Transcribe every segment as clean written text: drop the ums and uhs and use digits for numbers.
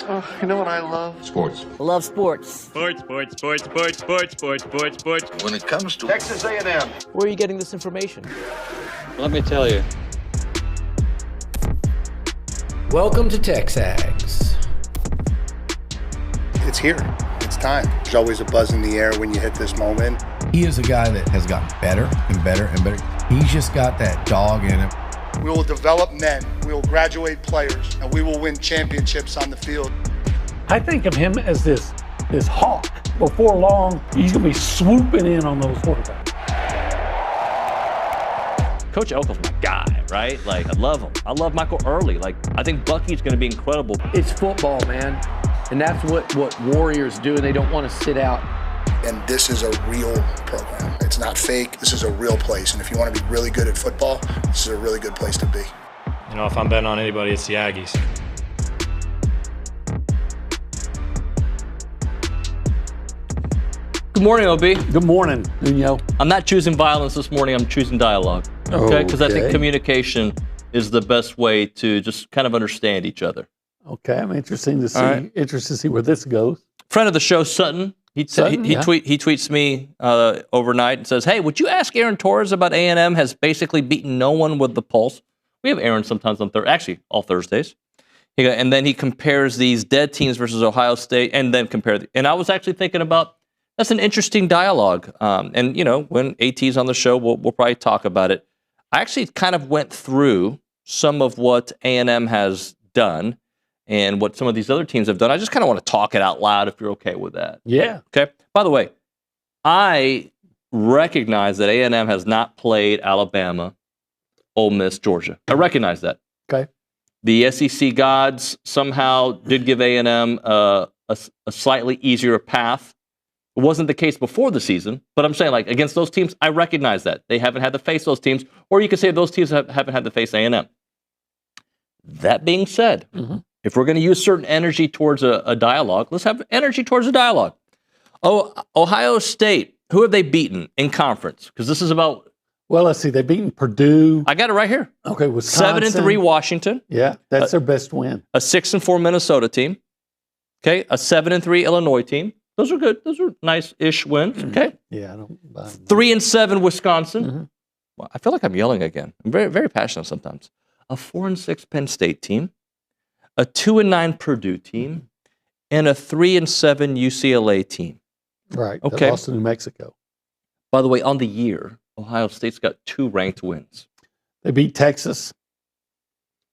Oh, you know what I love? Sports. Love sports. Sports. When It comes to Texas A&M. Where are you getting this information? Let me tell you. Welcome to TexAgs. It's here. It's time. There's always a buzz in the air when you hit this moment. He is a guy that has gotten better and better and better. He's just got that dog in him. We will develop men. We will graduate players, and we will win championships on the field. I think of him as this hawk. Before long, he's going to be swooping in on those quarterbacks. Coach Elko's my guy, right? Like, I love him. I love Michael Early. Like, I think Bucky's going to be incredible. It's football, man. And that's what Warriors do, and they don't want to sit out. And this is a real program. It's not fake. This is a real place. And if you want to be really good at football, this is a really good place to be. You know, if I'm betting on anybody, it's the Aggies. Good morning, OB. Good morning, Nuño. I'm not choosing violence this morning. I'm choosing dialogue. Okay? Because I think communication is the best way to just kind of understand each other. Okay, I'm interested to see where this goes. Friend of the show, Sutton. He tweets me overnight and says, "Hey, would you ask Aaron Torres about A&M has basically beaten no one with the pulse?" We have Aaron sometimes on actually all Thursdays. And then he compares these dead teams versus Ohio State, and then and I was actually thinking about that's an interesting dialogue. And you know, when AT's on the show, we'll probably talk about it. I actually kind of went through some of what A&M has done and what some of these other teams have done. I just kind of want to talk it out loud if you're okay with that. Yeah. Okay. By the way, I recognize that A&M has not played Alabama, Ole Miss, Georgia. I recognize that. Okay. The SEC gods somehow did give A&M a slightly easier path. It wasn't the case before the season, but I'm saying, like, against those teams, I recognize that. They haven't had to face those teams, or you could say those teams haven't had to face A&M. That being said, if we're going to use certain energy towards a dialogue, let's have energy towards a dialogue. Oh, Ohio State, who have they beaten in conference? Because this is about... Well, let's see. They've beaten Purdue. I got it right here. Okay, Wisconsin. 7-3 Washington. Yeah, that's their best win. A 6-4 Minnesota team. Okay, a 7-3 Illinois team. Those are good. Those are nice-ish wins. Okay. Yeah, I don't buy them. 3-7 Wisconsin. Well, I feel like I'm yelling again. I'm very, very passionate sometimes. A 4-6 Penn State team. A 2-9 Purdue team, and a 3-7 UCLA team. Right. Okay. They lost to New Mexico. By the way, on the year, Ohio State's got 2 ranked wins. They beat Texas,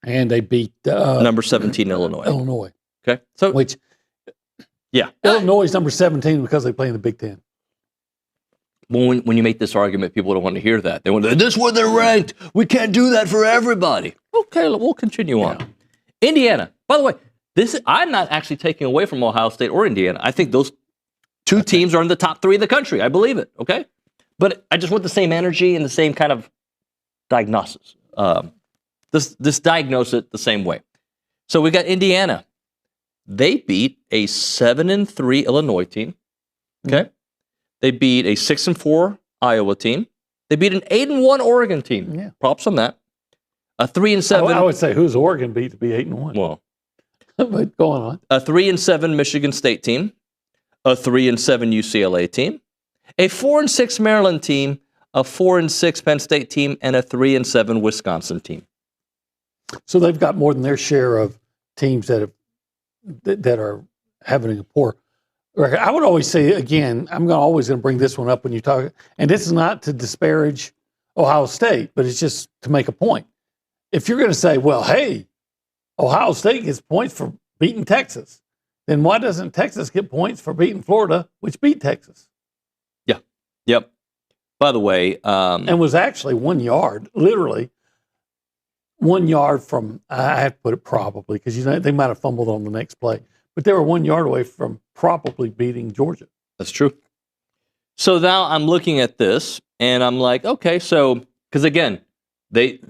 and they beat number 17 Illinois. Illinois. Okay. So Illinois is number 17 because they play in the Big Ten. When you make this argument, people don't want to hear that. They want to, this is where they're ranked. We can't do that for everybody. Okay, we'll continue on. Indiana. By the way, I'm not actually taking away from Ohio State or Indiana. I think those 2 teams are in the top 3 of the country. I believe it, okay? But I just want the same energy and the same kind of diagnosis. This diagnose it the same way. So we got Indiana. They beat a 7-3 Illinois team, okay? They beat a 6-4 Iowa team. They beat an 8-1 Oregon team. Yeah. Props on that. A 3-7. I would say who's Oregon beat to be 8-1. Well, but go on. A 3-7 Michigan State team, a 3-7 UCLA team, a 4-6 Maryland team, a 4-6 Penn State team, and a 3-7 Wisconsin team. So they've got more than their share of teams that are having a poor record. I would always say again, I'm always going to bring this one up when you talk, and this is not to disparage Ohio State, but it's just to make a point. If you're going to say, well, hey, Ohio State gets points for beating Texas, then why doesn't Texas get points for beating Florida, which beat Texas? Yeah. Yep. By the way, and was actually 1 yard, literally 1 yard from. I have to put it probably because they might have fumbled on the next play, but they were 1 yard away from probably beating Georgia. That's true. So now I'm looking at this and I'm like, okay, so because again, they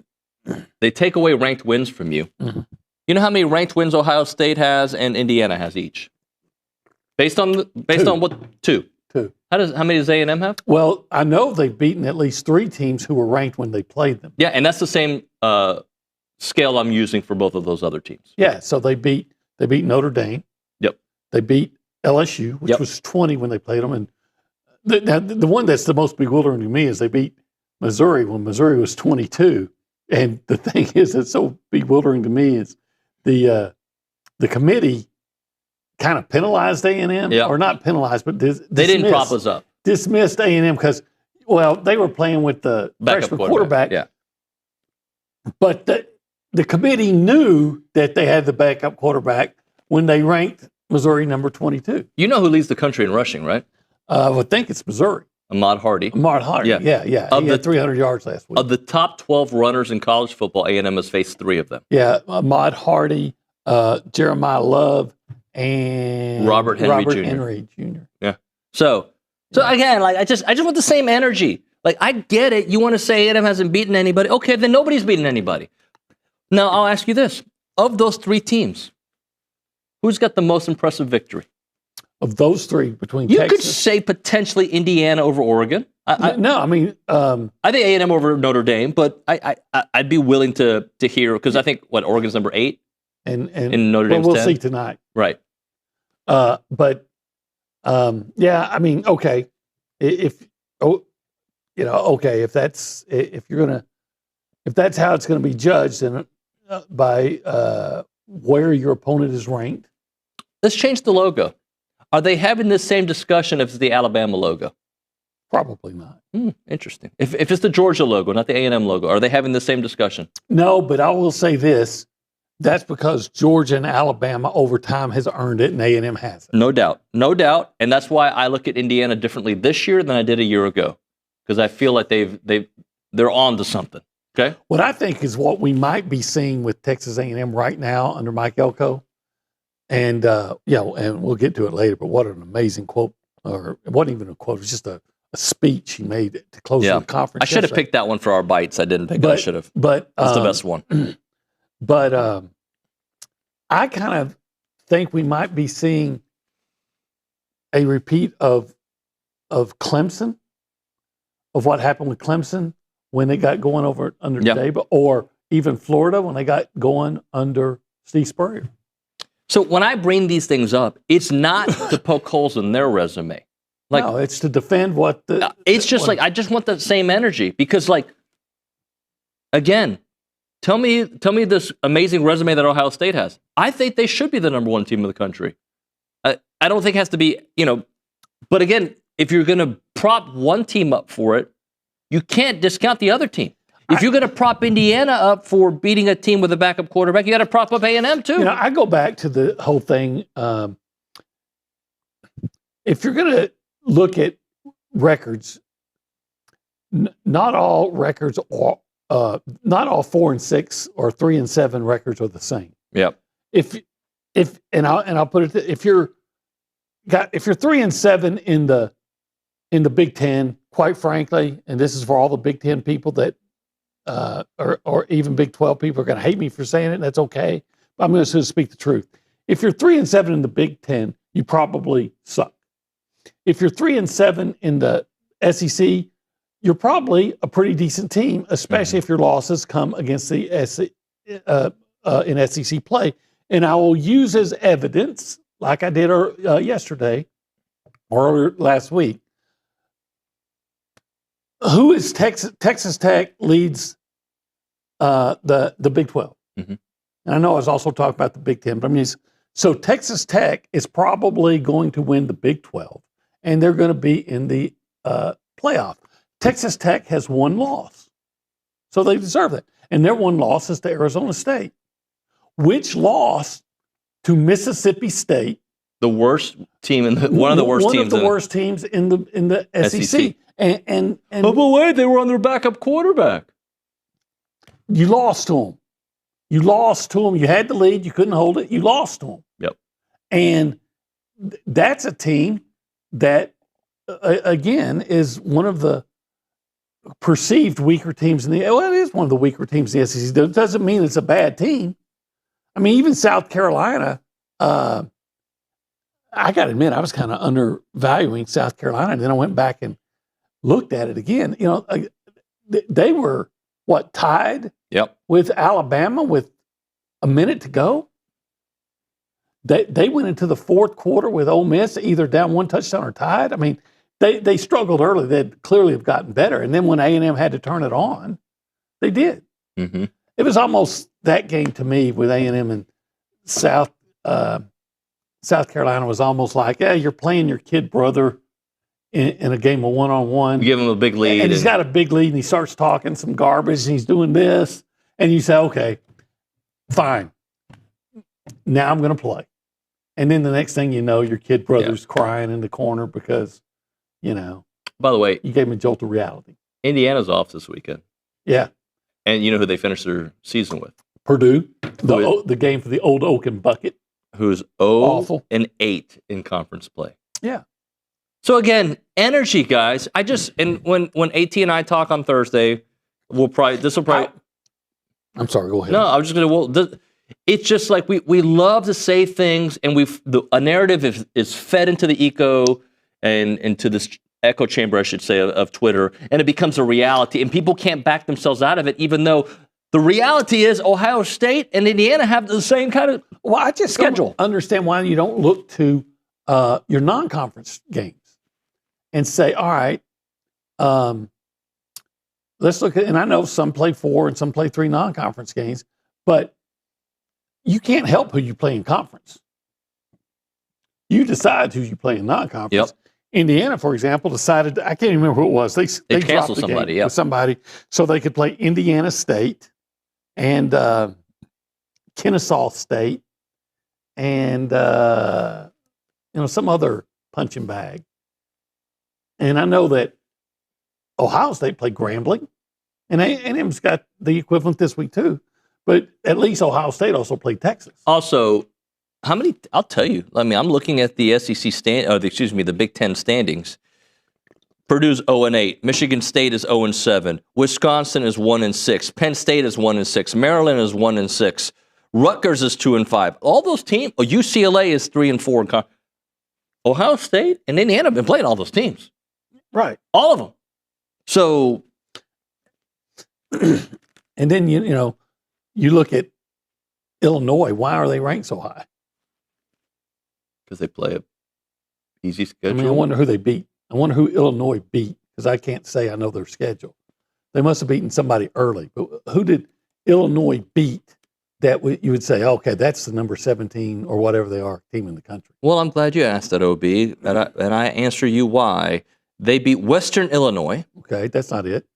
take away ranked wins from you. You know how many ranked wins Ohio State has and Indiana has each? Based on what? 2. How many does A&M have? Well, I know they've beaten at least 3 teams who were ranked when they played them. Yeah, and that's the same scale I'm using for both of those other teams. Yeah, so they beat They beat Notre Dame. Yep. They beat LSU, which was 20 when they played them. And the one that's the most bewildering to me is they beat Missouri when Missouri was 22. And the thing is that's so bewildering to me is the committee kind of penalized A&M, or not penalized, but they didn't prop us up. Dismissed A&M because, well, they were playing with the freshman quarterback. Yeah. But the committee knew that they had the backup quarterback when they ranked Missouri number 22. You know who leads the country in rushing, right? I would think it's Missouri. Ahmad Hardy. Yeah. He had 300 yards last week. Of the top 12 runners in college football, A&M has faced 3 of them. Yeah, Ahmad Hardy, Jeremiah Love, and Robert Henry Jr. Yeah. So again, like I just want the same energy. Like, I get it. You want to say A&M hasn't beaten anybody. Okay, then nobody's beaten anybody. Now, I'll ask you this. Of those 3 teams, who's got the most impressive victory? Of those 3 between You Texas. could say potentially Indiana over Oregon. I think A&M over Notre Dame, but I'd be willing to hear, because I think, Oregon's number 8? And Notre Dame's we'll 10? see tonight. Right. Okay. If that's how it's going to be judged, then by where your opponent is ranked. Let's change the logo. Are they having the same discussion if it's the Alabama logo? Probably not. Interesting. If it's the Georgia logo, not the A&M logo, are they having the same discussion? No, but I will say this. That's because Georgia and Alabama over time has earned it and A&M hasn't. No doubt. And that's why I look at Indiana differently this year than I did a year ago, because I feel like they're on to something. Okay. What I think is what we might be seeing with Texas A&M right now under Mike Elko, and and we'll get to it later. But what an amazing quote, or it wasn't even a quote; it was just a speech he made to close the conference. I should have picked that one for our bites. I didn't pick it. I should have. But that's the best one. But I kind of think we might be seeing a repeat of Clemson, of what happened with Clemson when they got going over under Dabo, or even Florida when they got going under Steve Spurrier. So when I bring these things up, it's not to poke holes in their resume. No, it's to defend what the. It's just I just want the same energy, because, again, tell me this amazing resume that Ohio State has. I think they should be the number 1 team in the country. I don't think it has to be, but again, if you're going to prop one team up for it, you can't discount the other team. If you're going to prop Indiana up for beating a team with a backup quarterback, you got to prop up A&M too. I go back to the whole thing. If you're going to look at records, not all records are, not all 4 and 6 or 3 and 7 records are the same. Yep. I'll put it, if you're 3 and 7 in the Big Ten, quite frankly, and this is for all the Big Ten people that, or even Big 12 people are going to hate me for saying it, and that's okay. But I'm going to speak the truth. If you're 3 and 7 in the Big Ten, you probably suck. If you're 3 and 7 in the SEC, you're probably a pretty decent team, especially if your losses come against the in SEC play. And I will use as evidence, like I did yesterday or last week. Who is Texas Tech leads the Big 12? Mm-hmm. And I know I was also talking about the Big 10, but so Texas Tech is probably going to win the Big 12, and they're going to be in the playoff. Texas Tech has 1 loss, so they deserve that. And their 1 loss is to Arizona State, which lost to Mississippi State, the worst team one of the worst teams in the SEC. And oh, but wait, they were on their backup quarterback. You lost to them. You had the lead. You couldn't hold it. You lost to them. Yep. And that's a team that, again, is one of the perceived weaker teams in it is one of the weaker teams in the SEC. It doesn't mean it's a bad team. I mean, even South Carolina, I got to admit, I was kind of undervaluing South Carolina. And then I went back and looked at it again. They were, tied with Alabama with a minute to go? They went into the fourth quarter with Ole Miss either down 1 touchdown or tied. I mean, they struggled early. They'd clearly have gotten better. And then when A&M had to turn it on, they did. Mm-hmm. It was almost that game to me with A&M and South Carolina was almost like, you're playing your kid brother in a game of one-on-one. You give him a big lead. And he's got a big lead, and he starts talking some garbage, and he's doing this. And you say, okay, fine. Now I'm going to play. And then the next thing you know, your kid brother's crying in the corner because, By the way, you gave him a jolt of reality. Indiana's off this weekend. Yeah. And you know who they finished their season with? Purdue, the game for the Old Oaken Bucket. Who's Awful. 0-8 in conference play. Yeah. So again, energy, guys. And when AT and I talk on Thursday, this will probably. I'm sorry. Go ahead. No, I was just gonna. It's just like we love to say things, and a narrative is fed into the echo and into this echo chamber, I should say, of Twitter, and it becomes a reality, and people can't back themselves out of it, even though the reality is Ohio State and Indiana have the same kind of I just schedule. Don't understand why you don't look to your non-conference games and say, all right, let's look at, and I know some play 4 and some play 3 non-conference games, but you can't help who you play in conference. You decide who you play in non-conference. Yep. Indiana, for example, decided, I can't even remember who it was. They dropped canceled the somebody, game with somebody so they could play Indiana State and Kennesaw State and some other punching bag. And I know that Ohio State played Grambling, and A&M's got the equivalent this week too. But at least Ohio State also played Texas. Also, how many? I'll tell you. I mean, I'm looking at the SEC the Big Ten standings. Purdue's 0-8. Michigan State is 0-7. Wisconsin is 1-6. Penn State is 1-6. Maryland is 1-6. Rutgers is 2-5. All those teams. UCLA is 3-4. Ohio State and Indiana have been playing all those teams. Right. All of them. So, and then you look at Illinois. Why are they ranked so high? Because they play a easy schedule. I mean, I wonder who they beat. I wonder who Illinois beat, because I can't say I know their schedule. They must have beaten somebody early. But who did Illinois beat that you would say, okay, that's the number 17 or whatever they are team in the country? Well, I'm glad you asked that, OB, and I answer you why. They beat Western Illinois. Okay, that's not it.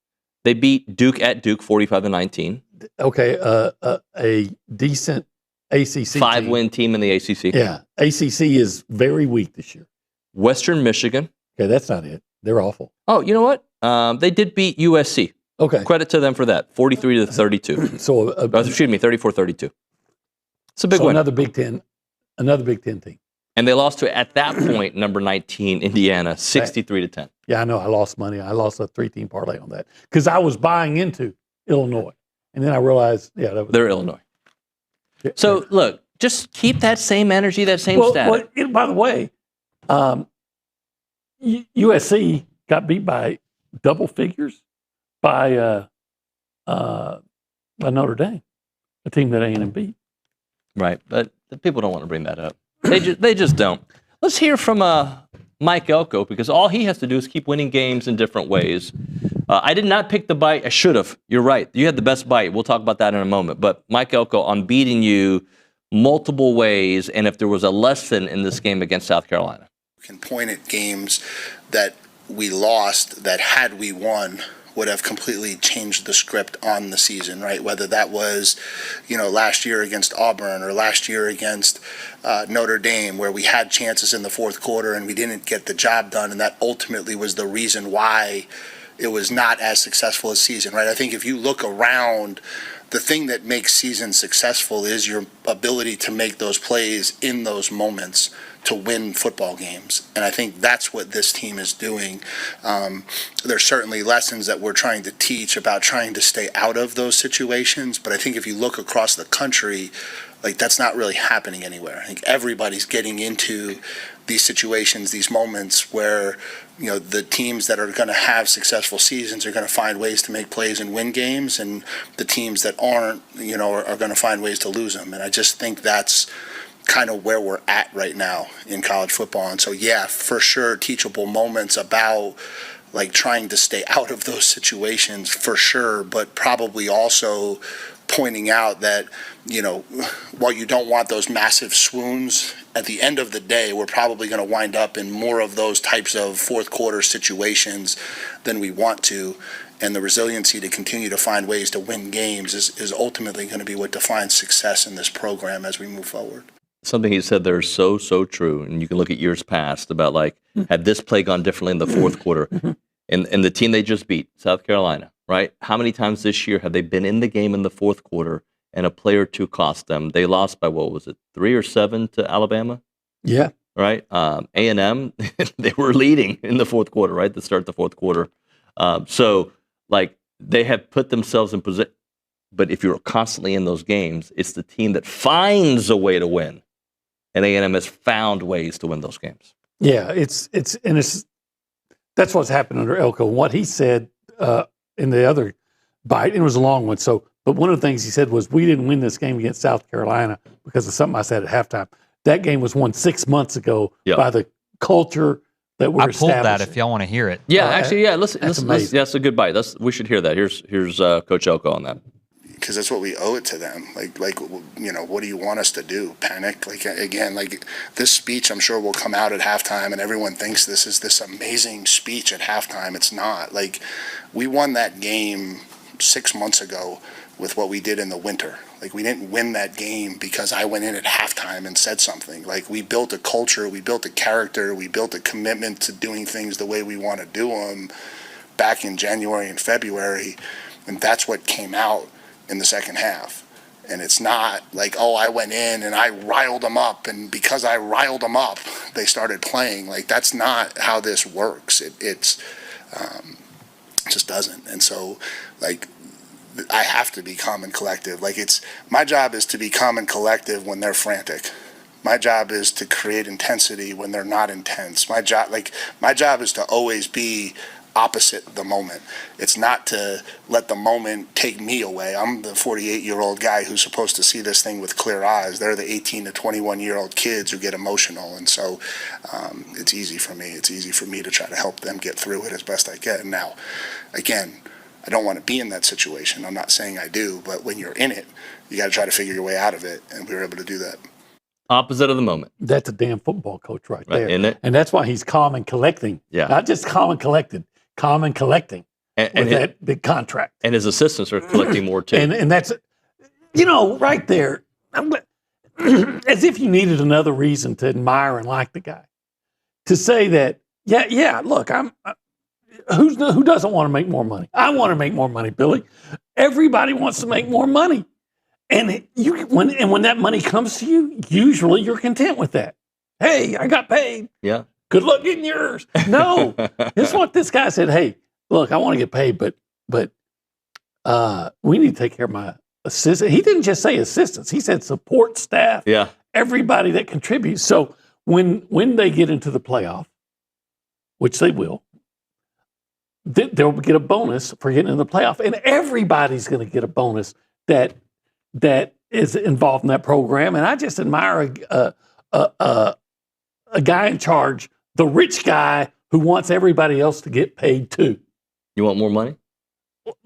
They beat Duke at Duke 45-19. Okay, a decent ACC 5-win team in the ACC. Yeah, ACC is very weak this year. Western Michigan. Okay, that's not it. They're awful. Oh, you know what? They did beat USC. Okay. Credit to them for that. 43-32. So, 34-32. It's a big win. Another Big Ten team. And they lost to, at that point, number 19, Indiana, 63-10. Yeah, I know. I lost money. I lost a 3-team parlay on that because I was buying into Illinois. And then I realized, they're Illinois. So, look, just keep that same energy, that same status. Well, by the way, USC got beat by double figures by Notre Dame, a team that A&M beat. Right, but the people don't want to bring that up. They just don't. Let's hear from Mike Elko, because all he has to do is keep winning games in different ways. I did not pick the bite. I should have. You're right. You had the best bite. We'll talk about that in a moment. But Mike Elko on beating you multiple ways, and if there was a lesson in this game against South Carolina. We can point at games that we lost that had we won would have completely changed the script on the season, right? Whether that was, last year against Auburn or last year against Notre Dame, where we had chances in the fourth quarter and we didn't get the job done, and that ultimately was the reason why it was not as successful a season, right? I think if you look around, the thing that makes seasons successful is your ability to make those plays in those moments to win football games. And I think that's what this team is doing. There's certainly lessons that we're trying to teach about trying to stay out of those situations. But I think if you look across the country, that's not really happening anywhere. I think everybody's getting into these situations, these moments where, the teams that are going to have successful seasons are going to find ways to make plays and win games, and the teams that aren't, are going to find ways to lose them. And I just think that's kind of where we're at right now in college football. And so, yeah, for sure, teachable moments about like trying to stay out of those situations for sure, but probably also pointing out that, you know, while you don't want those massive swoons, at the end of the day, we're probably going to wind up in more of those types of fourth quarter situations than we want to. And the resiliency to continue to find ways to win games is ultimately going to be what defines success in this program as we move forward. Something he said there is so true. And you can look at years past about like, had this play gone differently in the fourth quarter, and the team they just beat, South Carolina, right? How many times this year have they been in the game in the fourth quarter and a play or two cost them? They lost by, what was it, 3 or 7 to Alabama? Yeah. Right? A&M, they were leading in the fourth quarter, right? To start the fourth quarter. So, like, they have put themselves in position. But if you're constantly in those games, it's the team that finds a way to win. And A&M has found ways to win those games. Yeah, that's what's happened under Elko. What he said in the other bite, and it was a long one. So, but one of the things he said was, we didn't win this game against South Carolina because of something I said at halftime. That game was won 6 months ago by the culture that we're establishing. I pulled that if y'all want to hear it. Yeah, actually, yeah. Listen, that's a good bite. We should hear that. Here's Coach Elko on that. Because that's what we owe it to them. Like, you know, what do you want us to do? Panic? Like, again, like this speech, I'm sure will come out at halftime, and everyone thinks this is this amazing speech at halftime. It's not. Like, we won that game 6 months ago with what we did in the winter. Like, we didn't win that game because I went in at halftime and said something. Like, we built a culture, we built a character, we built a commitment to doing things the way we want to do them back in January and February, and that's what came out in the second half. And it's not like, oh, I went in and I riled them up, and because I riled them up, they started playing. Like, that's not how this works. It just doesn't. And so, like, I have to be calm and collective. Like, my job is to be calm and collective when they're frantic. My job is to create intensity when they're not intense. My job is to always be opposite the moment. It's not to let the moment take me away. I'm the 48-year-old guy who's supposed to see this thing with clear eyes. They're the 18 to 21-year-old kids who get emotional, and so it's easy for me. It's easy for me to try to help them get through it as best I can. Now, again, I don't want to be in that situation. I'm not saying I do, but when you're in it, you got to try to figure your way out of it, and we were able to do that. Opposite of the moment. That's a damn football coach right there. Isn't it? And that's why he's calm and collecting. Yeah. Not just calm and collected. Calm and collecting with that big contract. And his assistants are collecting more too. And that's, you know, right there, as if you needed another reason to admire and like the guy. To say that, yeah, look, who doesn't want to make more money? I want to make more money, Billy. Everybody wants to make more money. And when that money comes to you, usually you're content with that. Hey, I got paid. Yeah. Good luck getting yours. No, this is what this guy said. Hey, look, I want to get paid, but we need to take care of my assistant. He didn't just say assistants. He said support staff. Yeah. Everybody that contributes. So when they get into the playoff, which they will, they'll get a bonus for getting in the playoff, and everybody's going to get a bonus that is involved in that program. And I just admire a guy in charge, the rich guy who wants everybody else to get paid too. You want more money?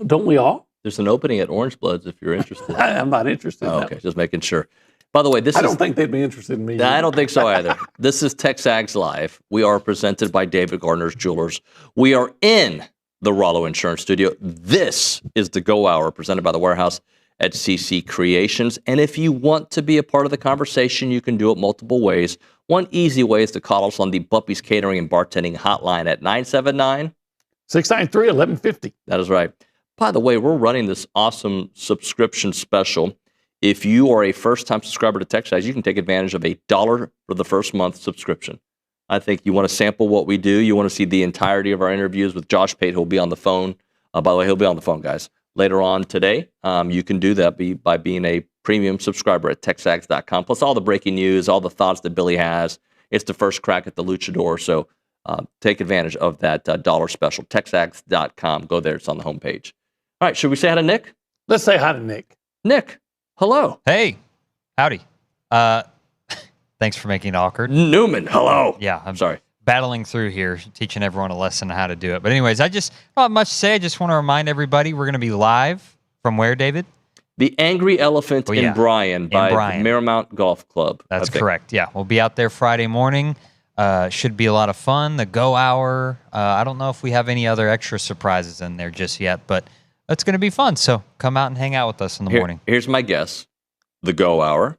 Don't we all? There's an opening at Orange Bloods if you're interested. I'm not interested. Oh, okay, just making sure. By the way, I don't think they'd be interested in me. I don't think so either. This is TexAgs Live. We are presented by David Gardner's Jewelers. We are in the Rollo Insurance Studio. This is the Go Hour presented by the Warehouse at CC Creations. And if you want to be a part of the conversation, you can do it multiple ways. One easy way is to call us on the Buppy's Catering and Bartending hotline at 979-693-1150. That is right. By the way, we're running this awesome subscription special. If you are a first-time subscriber to TexAgs, you can take advantage of $1 for the first month subscription. I think you want to sample what we do. You want to see the entirety of our interviews with Josh Pate, who'll be on the phone. By the way, he'll be on the phone, guys, later on today. You can do that by being a premium subscriber at TexAgs.com. Plus all the breaking news, all the thoughts that Billy has. It's the first crack at the luchador. So take advantage of that dollar special. TexAgs.com. Go there. It's on the homepage. All right. Should we say hi to Nick? Let's say hi to Nick. Nick, hello. Hey, howdy. Thanks for making it awkward. Newman, hello. Yeah, I'm Sorry. battling through here, teaching everyone a lesson on how to do it. But anyways, I don't have much to say. I just want to remind everybody we're going to be live from where, David? The Angry Elephant in Bryan by the Marymount Golf Club. That's correct. Yeah, we'll be out there Friday morning. Should be a lot of fun. The Go Hour. I don't know if we have any other extra surprises in there just yet, but it's going to be fun. So come out and hang out with us in the morning. Here's my guess. The Go Hour,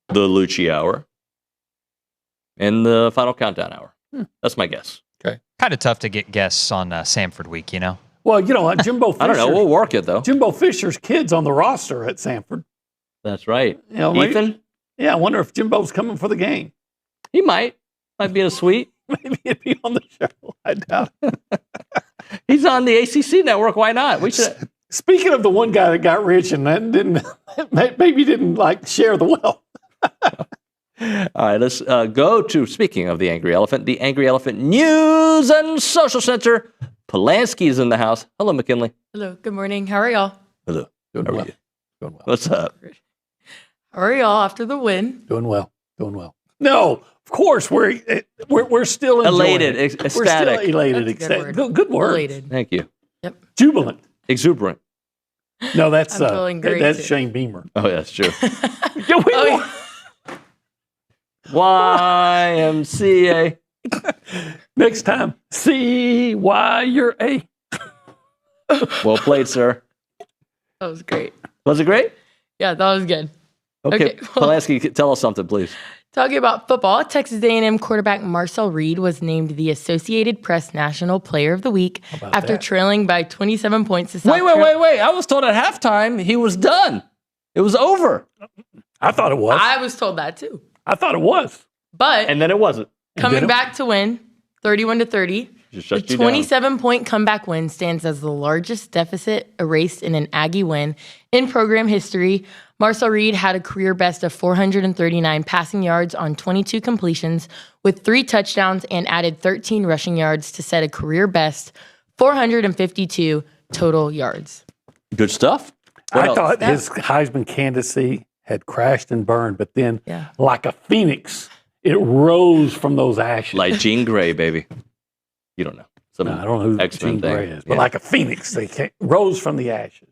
the Lucci Hour, and the Final Countdown Hour. That's my guess. Okay. Kind of tough to get guests on Samford Week, you know? Well, you know what, Jimbo Fisher. I don't know. We'll work it, though. Jimbo Fisher's kid's on the roster at Samford. That's right. You know, Ethan? Yeah, I wonder if Jimbo's coming for the game. He might. Might be in a suite. Maybe he'd be on the show. I doubt it. He's on the ACC network. Why not? We should. Speaking of the one guy that got rich and that didn't like share the wealth. All right, let's go to, speaking of the Angry Elephant News and Social Center. Polanski's in the house. Hello, McKinley. Hello, good morning. How are y'all? Hello. Doing How are well. you? Doing well. What's up? How are y'all after the win? Doing well. No, of course we're still enjoying Elated, it. ecstatic. We're still elated, That's a good ecstatic. word. Good word. Elated. Thank you. Yep. Jubilant. Exuberant. No, that's I'm feeling great, that's too. Shane Beamer. Oh, yeah, that's true. Yeah, we Oh, won. YMCA. Next time, CYA. Well played, sir. That was great. Was it great? Yeah, that was good. Okay, well, Polanski, tell us something, please. talking about football, Texas A&M quarterback Marcel Reed was named the Associated Press National Player of the Week after that? trailing by 27 points to South Wait. I was told at halftime he was done. It was over. I thought it was. I was told that too. I thought it was. But And then it wasn't. coming back to win, 31-30. Just The shut you down. 27-point comeback win stands as the largest deficit erased in an Aggie win in program history. Marcel Reed had a career best of 439 passing yards on 22 completions with 3 touchdowns and added 13 rushing yards to set a career best 452 total yards. Good stuff. What I else? thought his Heisman candidacy had crashed and burned, but then, Yeah. like a phoenix, it rose from those ashes. Like Jean Grey, baby. You don't know. Some I don't know who X-Men Gene thing. Gray is, but Yeah. like a phoenix, they rose from the ashes.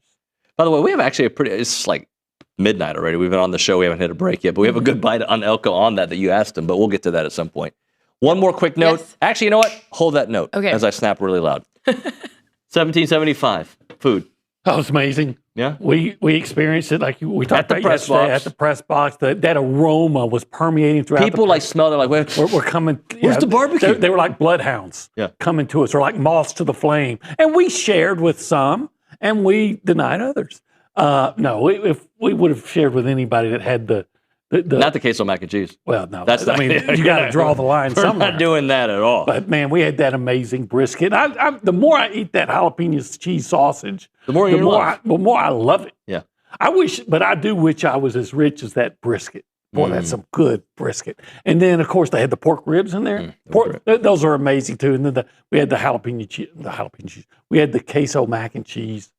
By the way, we have actually it's like midnight already. We've been on the show. We haven't hit a break yet, but we have a good bite on Elko on that you asked him, but we'll get to that at some point. One more quick note. Yes. Actually, you know what? Hold that note Okay. as I snap really loud. 1775. Food. That was amazing. Yeah. We experienced it like we talked At the about press yesterday box. at the press box. That aroma was permeating throughout. People the like smelled it like, wait, we're coming. Where's the barbecue? They were like bloodhounds Yeah. coming to us, or like moths to the flame. And we shared with some, and we denied others. No, if we would have shared with anybody that had the not the queso mac and cheese. well, no, That's I mean, you got to draw the line We're somewhere. not doing that at all. But man, we had that amazing brisket. The more I eat that jalapeno cheese sausage, The more you love. the more I love it. Yeah. I do wish I was as rich as that brisket. Boy, that's some good brisket. And then, of course, they had the pork ribs in there. Those are amazing too. And then we had the jalapeno cheese. We had the queso mac and cheese.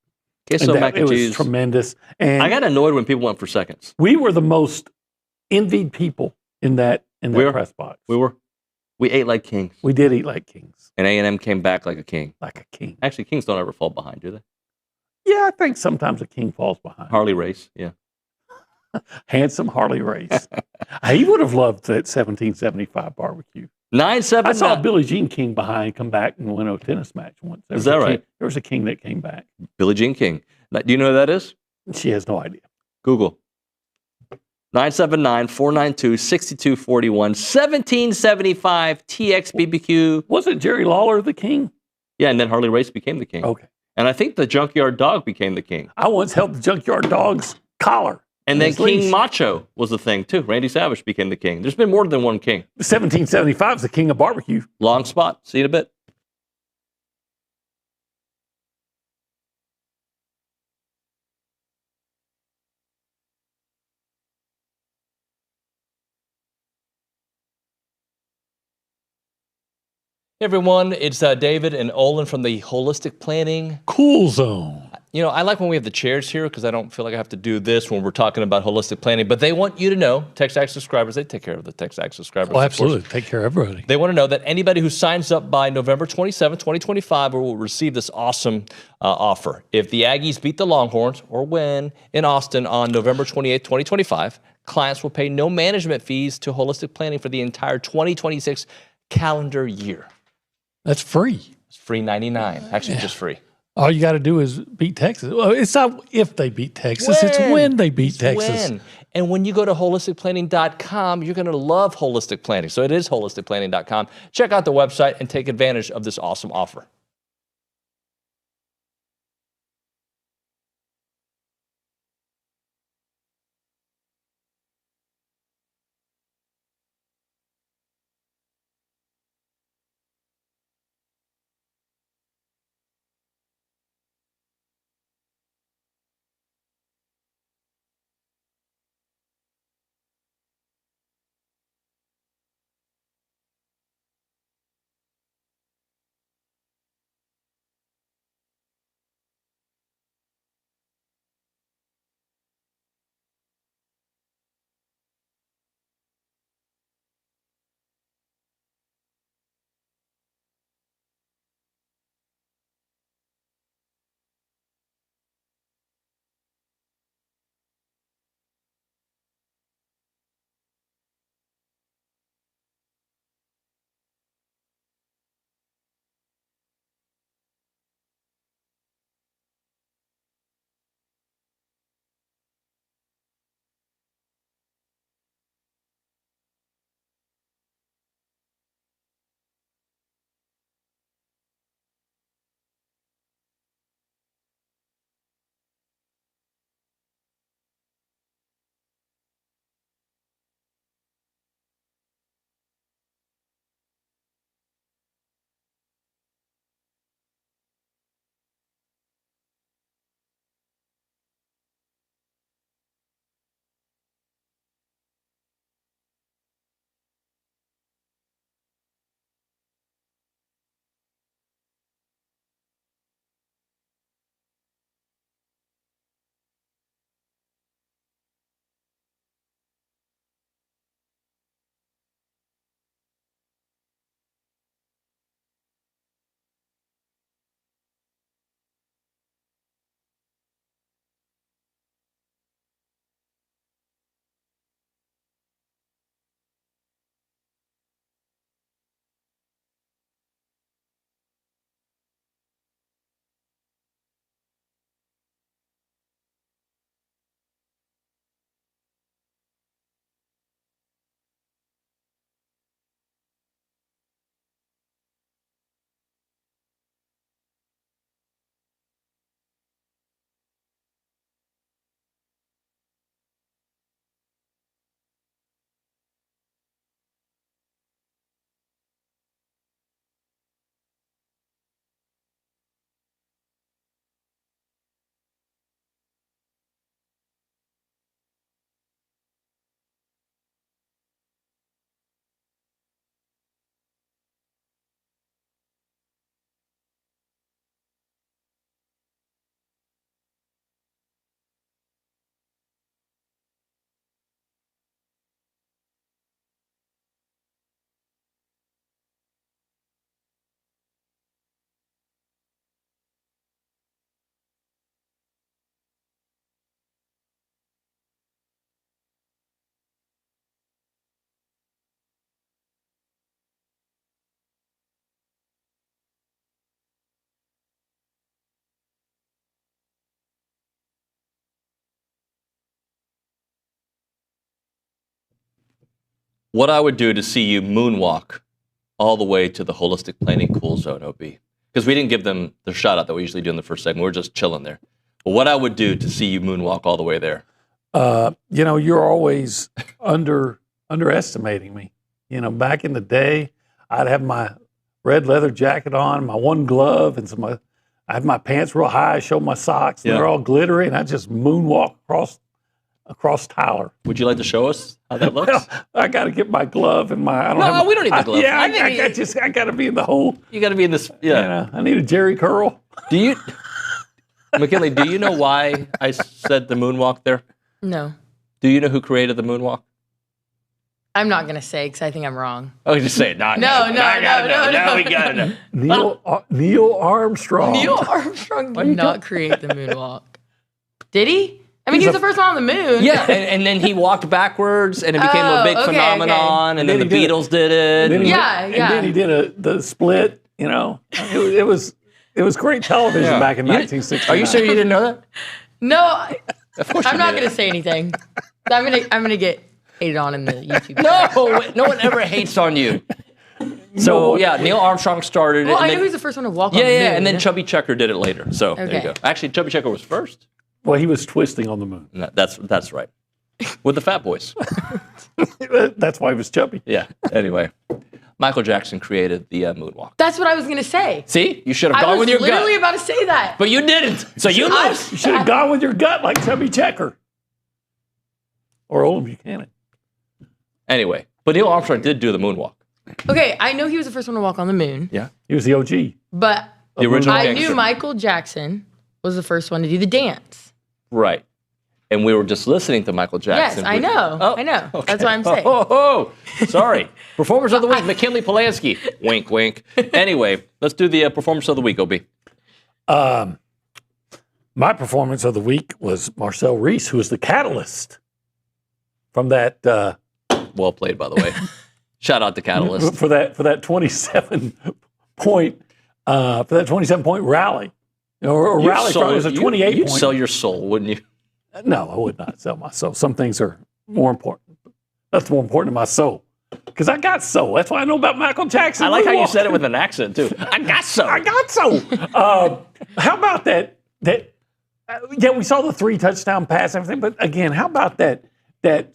Queso And mac and it cheese. was tremendous. And I got annoyed when people went for seconds. we were the most envied people in that press box. We ate like kings. We did eat like kings, And A&M came back like a king. like a king. Actually, kings don't ever fall behind, do they? Yeah, I think sometimes a king falls behind. Harley race, yeah. Handsome Harley Race. He would have loved that 1775 barbecue. 9-7. I saw Billie Jean King behind come back and win a tennis match once. Is that right? There was a king that came back. Billie Jean King. Do you know who that is? She has no idea. Google. 979-492-6241. 1775 TX BBQ. Wasn't Jerry Lawler the king? Yeah, and then Harley Race became the king. Okay. And I think the Junkyard Dog became the king. I once held the Junkyard Dog's collar. And then his King leash. Macho was the thing, too. Randy Savage became the king. There's been more than one king. 1775 is the king of barbecue. Long spot. See you in a bit. Hey everyone, it's David and Olin from the Holistic Planning. Cool Zone. I like when we have the chairs here because I don't feel like I have to do this when we're talking about holistic planning. But they want you to know, TexAgs subscribers, they take care of the TexAgs subscribers. Well, absolutely. Take care of everybody. They want to know that anybody who signs up by November 27, 2025 will receive this awesome offer. If the Aggies beat the Longhorns or win in Austin on November 28, 2025, clients will pay no management fees to holistic planning for the entire 2026 calendar year. That's free. It's free 99. Actually, just free. All you got to do is beat Texas. Well, it's not if they beat Texas. It's when they beat Texas. When. And when you go to holisticplanning.com, you're going to love holistic planning. So it is holisticplanning.com. Check out the website and take advantage of this awesome offer. What I would do to see you moonwalk all the way to the Holistic Planning Cool Zone, OB. Because we didn't give them the shout out that we usually do in the first segment. We're just chilling there. But what I would do to see you moonwalk all the way there. You're always underestimating me. Back in the day, I'd have my red leather jacket on, my one glove, and I had my pants real high, show my socks, and they're all glittery, and I just moonwalk across Tyler. Would you like to show us how that looks? Well, I got to get my glove and my. We don't need the glove. I got to be in the hole. You got to be in this. Yeah. I need a Jerry curl. Do you? McKinley, do you know why I said the moonwalk there? No. Do you know who created the moonwalk? I'm not going to say because I think I'm wrong. Oh, just say it. No, we got to know. Neil Armstrong. Neil Armstrong did not create the moonwalk. Did he? I mean, he was the first one on the moon. Yeah, and then he walked backwards, and it became a big phenomenon, and then the Beatles did it. And then he did the split, It was great television back in 1969. Are you sure you didn't know that? No, I'm not going to say anything. I'm gonna get hated on in the YouTube. No one ever hates on you. So, Neil Armstrong started it. Well, I know he was the first one to walk on the moon. Yeah, and then Chubby Checker did it later. So, there you go. Actually, Chubby Checker was first. Well, he was twisting on the moon. No, that's right. With the Fat Boys. That's why he was chubby. Yeah. Anyway, Michael Jackson created the moonwalk. That's what I was going to say. See? You should have gone with your gut. I was literally about to say that. But you didn't. So you lose. You should have gone with your gut like Chubby Checker. Or Olin Buchanan. Anyway, but Neil Armstrong did do the moonwalk. Okay, I know he was the first one to walk on the moon. Yeah. He was the OG. But the original I gangster. knew Michael Jackson was the first one to do the dance. Right. And we were just listening to Michael Jackson. Yes, I know. Oh, I know. Okay. That's what I'm saying. Sorry. Performers of the week, McKinley Polansky. Wink, wink. Anyway, let's do the performance of the week, OB. My performance of the week was Marcel Reese, who was the catalyst from that. Well played, by the way. Shout out to Catalyst for that 27 point rally. Or rally. It was a 28 You'd point. sell your soul, wouldn't you? No, I would not sell my soul. Some things are more important. That's more important than my soul. Because I got soul. That's why I know about Michael Jackson. I like how you said it with an accent, too. I got soul. I got soul. How about that? We saw the 3 touchdown pass and everything. But again, how about that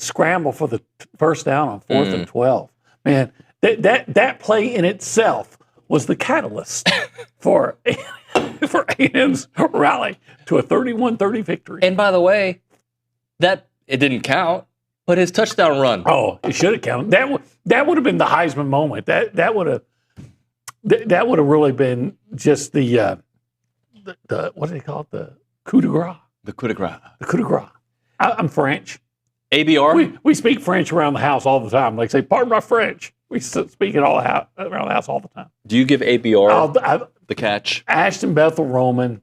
scramble for the first down on 4th and 12? Man, that play in itself was the catalyst for A&M's rally to a 31-30 victory. And by the way, it didn't count, but his touchdown run. Oh, it should have counted. That would have been the Heisman moment. That would have really been just the what do they call it? The coup de grace. The coup de grace. The coup de grace. I'm French. ABR? We speak French around the house all the time. Like say, pardon my French. We speak it around the house all the time. Do you give ABR the catch? Ashton Bethel Roman.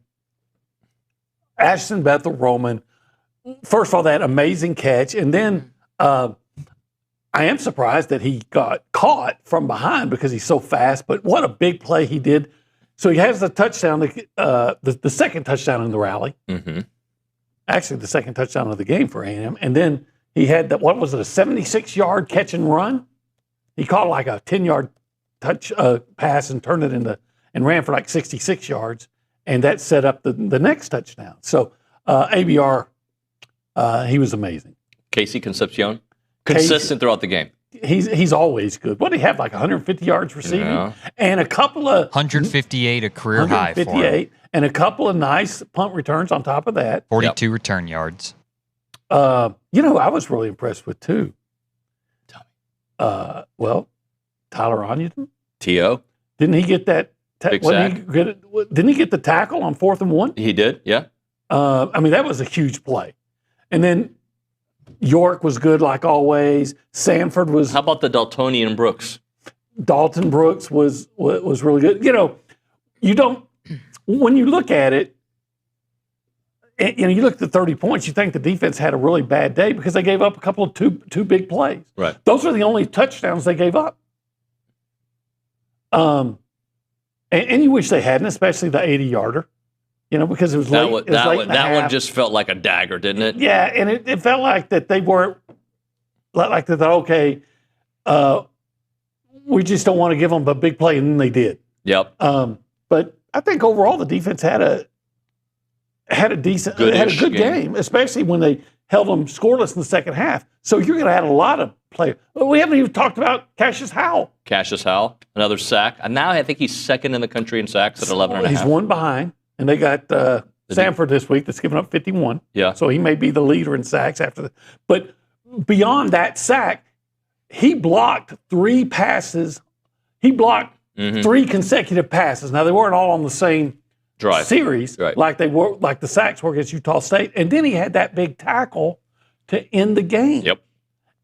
First of all, that amazing catch. And then I am surprised that he got caught from behind because he's so fast. But what a big play he did. So he has the touchdown, the second touchdown in the rally. Mm-hmm. Actually, the second touchdown of the game for A&M. And then he had a 76-yard catch and run. He caught like a 10-yard touch pass and turned it and ran for like 66 yards, and that set up the next touchdown. So ABR, he was amazing. Casey Concepcion, consistent throughout the game. He's always good. What did he have, like 150 yards receiving? And a couple of... 158, a career high for him. And a couple of nice punt returns on top of that. 42 return yards. I was really impressed with, too. Tyler Onion. T.O. Didn't he get that? Big sack. Didn't he get the tackle on 4th and 1? He did, yeah. That was a huge play. And then York was good like always. Samford was... How about the Daltonian Brooks? Dalton Brooks was really good. You don't... When you look at it, and you look at the 30 points, you think the defense had a really bad day because they gave up a couple of two big plays. Right. Those are the only touchdowns they gave up. And you wish they hadn't, especially the 80-yarder, because it was late. That one just felt like a dagger, didn't it? Yeah, and it felt like that they weren't, like they thought, okay, we just don't want to give them a big play, and then they did. Yep. But I think overall the defense had a good game, especially when they held them scoreless in the second half. So you're going to add a lot of players. We haven't even talked about Cassius Howell. Another sack. And now I think he's second in the country in sacks at 11 and a half. He's one behind, and they got Samford this week that's given up 51. Yeah. So he may be the leader in sacks after that. But beyond that sack, he blocked 3 passes. He blocked 3 consecutive passes. Now, they weren't all on the same series, Right. like the Sacks were against Utah State, and then he had that big tackle to end the game. Yep.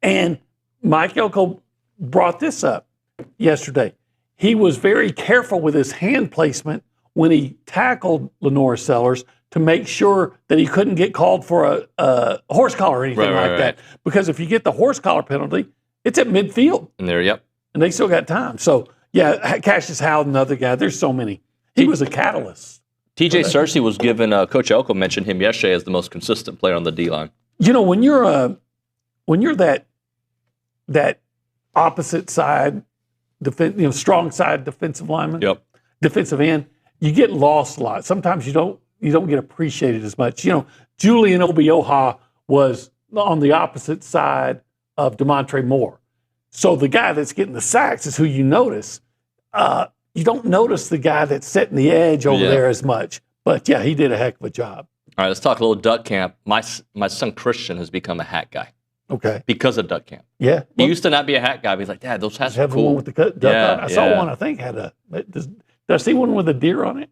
And Mike Elko brought this up yesterday. He was very careful with his hand placement when he tackled Lenore Sellers to make sure that he couldn't get called for a horse collar or anything like that. Because if you get the horse collar penalty, it's at midfield. And there, yep. And they still got time. So, yeah, Cassius Howard, another guy. There's so many. He was a catalyst. TJ Searcy was given, Coach Elko mentioned him yesterday as the most consistent player on the D-line. You know, when you're that opposite side, strong side defensive lineman, defensive end, you get lost a lot. Sometimes you don't get appreciated as much. You know, Julian Obioha was on the opposite side of DeMontre Moore. So the guy that's getting the sacks is who you notice. You don't notice the guy that's setting the edge over there as much. But, yeah, he did a heck of a job. All right, let's talk a little duck camp. My son Christian has become a hat guy. Okay. Because of duck camp. Yeah. He used to not be a hat guy. But he's like, Dad, those hats are cool. The one with the duck on. I saw one, I think, did I see one with a deer on it?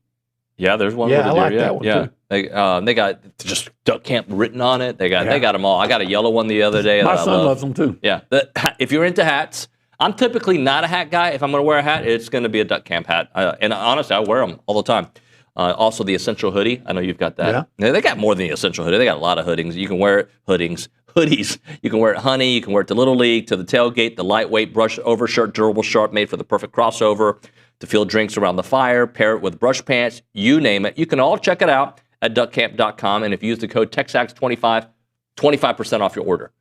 Yeah, there's one with a deer. I like that one, too. They got just duck camp written on it. They got them all. I got a yellow one the other day. My son loves them, too. Yeah. If you're into hats, I'm typically not a hat guy. If I'm going to wear a hat, it's going to be a duck camp hat. And honestly, I wear them all the time. Also, the essential hoodie. I know you've got that. Yeah. They got more than the essential hoodie. They got a lot of hoodies. You can wear it, hoodies. You can wear it honey. You can wear it to Little League, to the tailgate, the lightweight brush over shirt, durable shirt made for the perfect crossover, to fill drinks around the fire, pair it with brush pants, you name it. You can all check it out at duckcamp.com. And if you use the code TexAgs25, 25% off your order.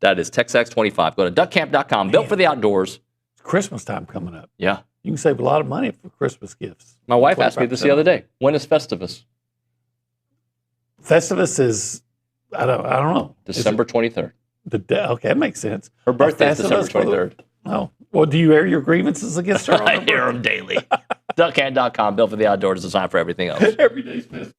That is TexAgs25. Go to duckcamp.com. Built for the outdoors. It's Christmas time coming up. Yeah. You can save a lot of money for Christmas gifts. My wife asked me this the other day. When is Festivus? Festivus is, I don't know. December 23rd. Okay, that makes sense. Her birthday is December 23rd. Oh, well, do you air your grievances against her? I hear them daily. Duckcamp.com. Built for the outdoors. Designed for everything else. Every day's business.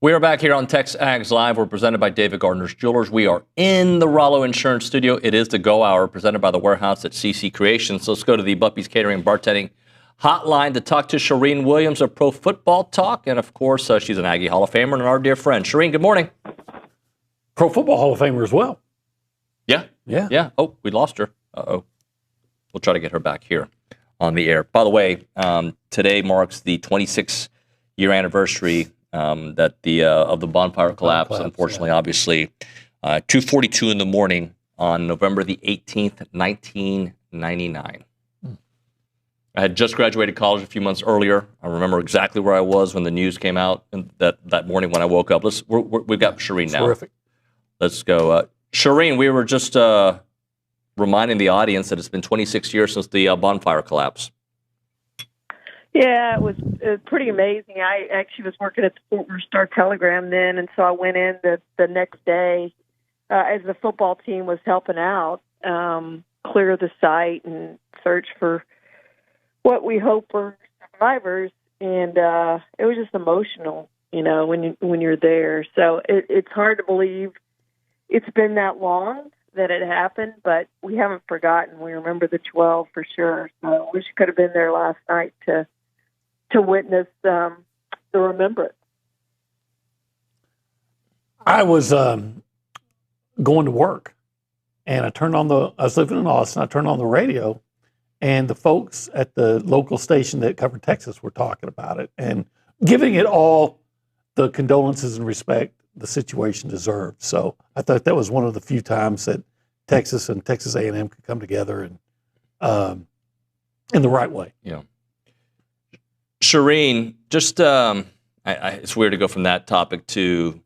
We are back here on TexAgs Live. We're presented by David Gardner's Jewelers. We are in the Rollo Insurance Studio. It is the Go Hour, presented by the Warehouse at CC Creations. So let's go to the Buppy's Catering and Bartending hotline to talk to Charean Williams of Pro Football Talk. And, of course, she's an Aggie Hall of Famer and our dear friend. Charean, good morning. Pro Football Hall of Famer as well. Yeah? Yeah. Yeah. Oh, we lost her. Uh-oh. We'll try to get her back here on the air. By the way, today marks the 26-year anniversary that of the bonfire collapse. Unfortunately, obviously, 2:42 in the morning on November the 18th, 1999. I had just graduated college a few months earlier. I remember exactly where I was when the news came out that morning when I woke up. We've got Charean now. Terrific. Let's go. Charean, we were just reminding the audience that it's been 26 years since the bonfire collapse. Yeah, it was pretty amazing. I actually was working at the Fort Worth Star-Telegram then, and so I went in the next day as the football team was helping out, clear the site and search for what we hope were survivors. And it was just emotional, when you're there. So it's hard to believe it's been that long that it happened, but we haven't forgotten. We remember the 12 for sure. So I wish I could have been there last night to witness the remembrance. I was going to work, and I was living in Austin, I turned on the radio, and the folks at the local station that covered Texas were talking about it and giving it all the condolences and respect the situation deserved. So I thought that was one of the few times that Texas and Texas A&M could come together and in the right way. Yeah. Charean, just it's weird to go from that topic to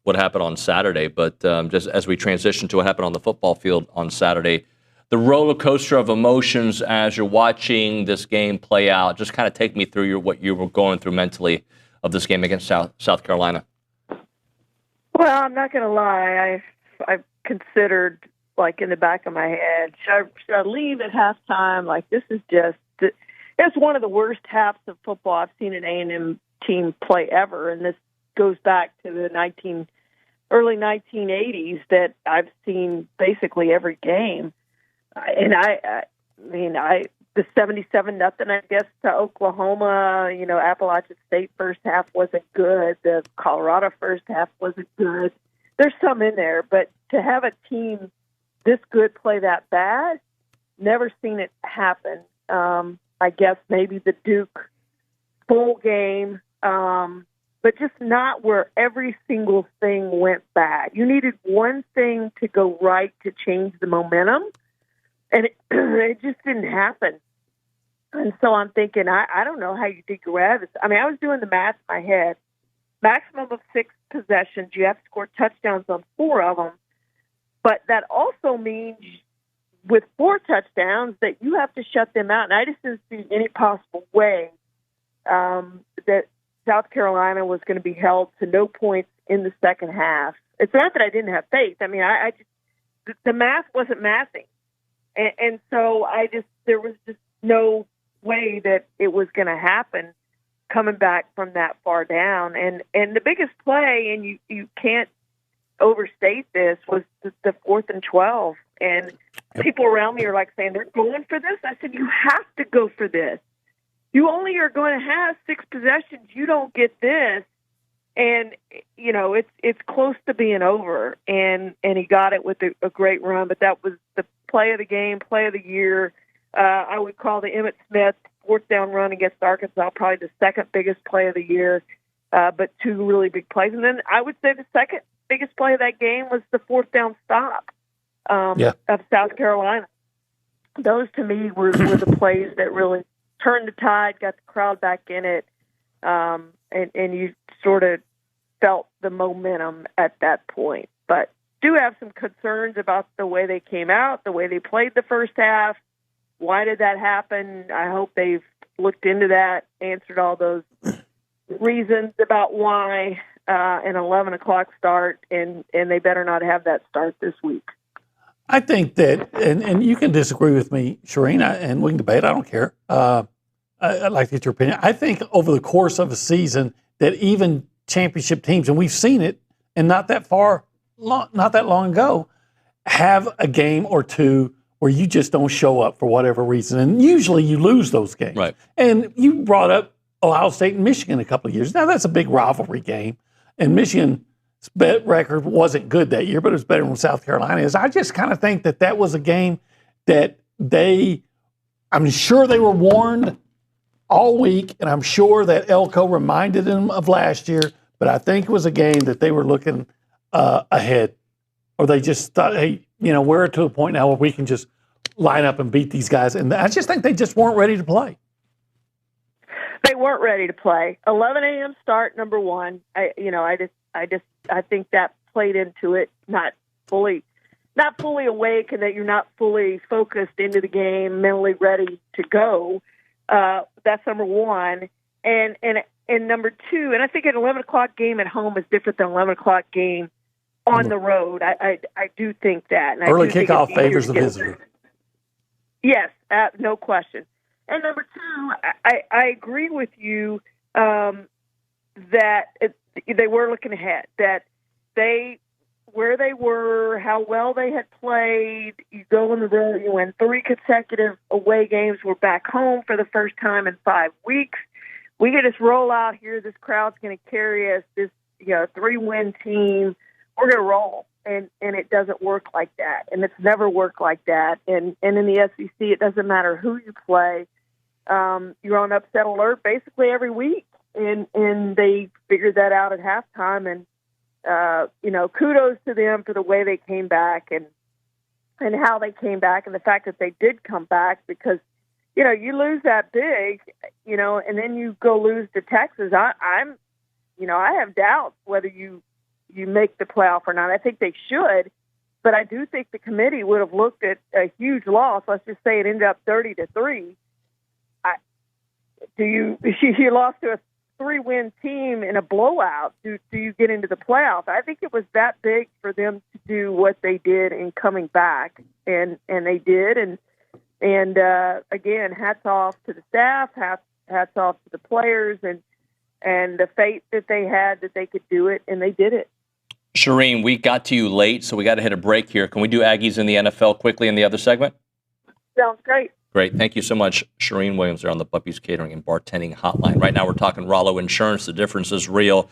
what happened on Saturday, but just as we transition to what happened on the football field on Saturday, the roller coaster of emotions as you're watching this game play out, just kind of take me through what you were going through mentally of this game against South Carolina. Well, I'm not going to lie. I've considered, like, in the back of my head, should I leave at halftime? Like, this is just... It's one of the worst halves of football I've seen an A&M team play ever, and this goes back to the early 1980s that I've seen basically every game. And I mean, the 77-0, I guess, to Oklahoma. Appalachian State first half wasn't good. The Colorado first half wasn't good. There's some in there, but to have a team this good play that bad, never seen it happen. I guess maybe the Duke bowl game, but just not where every single thing went bad. You needed one thing to go right to change the momentum, and it just didn't happen. And so I'm thinking, I don't know how you dig your way out of this. I mean, I was doing the math in my head. Maximum of 6 possessions. You have to score touchdowns on 4 of them. But that also means with 4 touchdowns that you have to shut them out. And I just didn't see any possible way that South Carolina was going to be held to no points in the second half. It's not that I didn't have faith. I mean, I just, the math wasn't mathing. And so there was just no way that it was going to happen coming back from that far down. And the biggest play, and you can't overstate this, was the 4th and 12. And people around me are like saying, they're going for this. I said, you have to go for this. You only are going to have 6 possessions. You don't get this. And, it's close to being over. And he got it with a great run, but that was the play of the game, play of the year. I would call the Emmitt Smith 4th down run against Arkansas probably the second biggest play of the year, but 2 really big plays. And then I would say the second biggest play of that game was the 4th down stop of South Carolina. Those, to me, were the plays that really turned the tide, got the crowd back in it, and you sort of felt the momentum at that point. But do have some concerns about the way they came out, the way they played the first half. Why did that happen? I hope they've looked into that, answered all those reasons about why, an 11 o'clock start, and they better not have that start this week. I think that, and you can disagree with me, Charean, and we can debate. I don't care. I'd like to get your opinion. I think over the course of a season that even championship teams, and we've seen it, and not that long ago, have a game or two where you just don't show up for whatever reason, and usually you lose those games. Right. And you brought up Ohio State and Michigan a couple of years. Now that's a big rivalry game, and Michigan's record wasn't good that year, but it was better than South Carolina is. I just kind of think that was a game that I'm sure they were warned all week, and I'm sure that Elko reminded them of last year, but I think it was a game that they were looking ahead, or they just thought, hey, we're to a point now where we can just line up and beat these guys. And I just think they just weren't ready to play. They weren't ready to play. 11 a.m. start, number one. I think that played into it. Not fully awake, and that you're not fully focused into the game, mentally ready to go. That's number one. And number two, and I think an 11 o'clock game at home is different than an 11 o'clock game on the road. I do think that. And early kickoff favors the visitor. Yes, no question. And number two, I agree with you that they were looking ahead, that where they were, how well they had played. You go on the road, you win 3 consecutive away games. We're back home for the first time in 5 weeks. We can just roll out here. This crowd's going to carry us. This 3-win team. We're going to roll. And it doesn't work like that. And it's never worked like that. And in the SEC, it doesn't matter who you play. You're on upset alert basically every week. And they figured that out at halftime. And, kudos to them for the way they came back and how they came back, and the fact that they did come back, because, you lose that big, and then you go lose to Texas. I have doubts whether you make the playoff or not. I think they should, but I do think the committee would have looked at a huge loss. Let's just say it ended up 30-3. You lost to a 3-win team in a blowout. Do you get into the playoff? I think it was that big for them to do what they did in coming back, and they did. And again, hats off to the staff, hats off to the players, and the faith that they had that they could do it, and they did it. Charean, we got to you late, so we got to hit a break here. Can we do Aggies in the NFL quickly in the other segment? Sounds great. Great. Thank you so much, Charean Williams, there on the Puppy's Catering and Bartending Hotline. Right now, we're talking Rollo Insurance. The difference is real.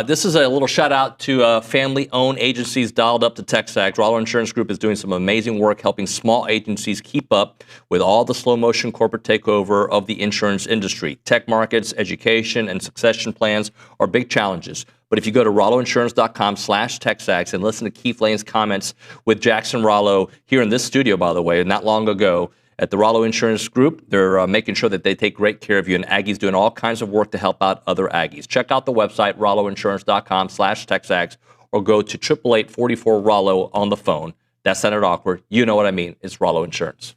This is a little shout-out to family-owned agencies dialed up to TexAgs. Rollo Insurance Group is doing some amazing work helping small agencies keep up with all the slow-motion corporate takeover of the insurance industry. Tech markets, education, and succession plans are big challenges. But if you go to rolloinsurance.com/TexAgs and listen to Keith Lane's comments with Jackson Rollo here in this studio, by the way, not long ago, at the Rollo Insurance Group, they're making sure that they take great care of you, and Aggie's doing all kinds of work to help out other Aggies. Check out the website, rolloinsurance.com/TexAgs, or go to 888-44-ROLLO on the phone. That's not awkward. You know what I mean. It's Rollo Insurance.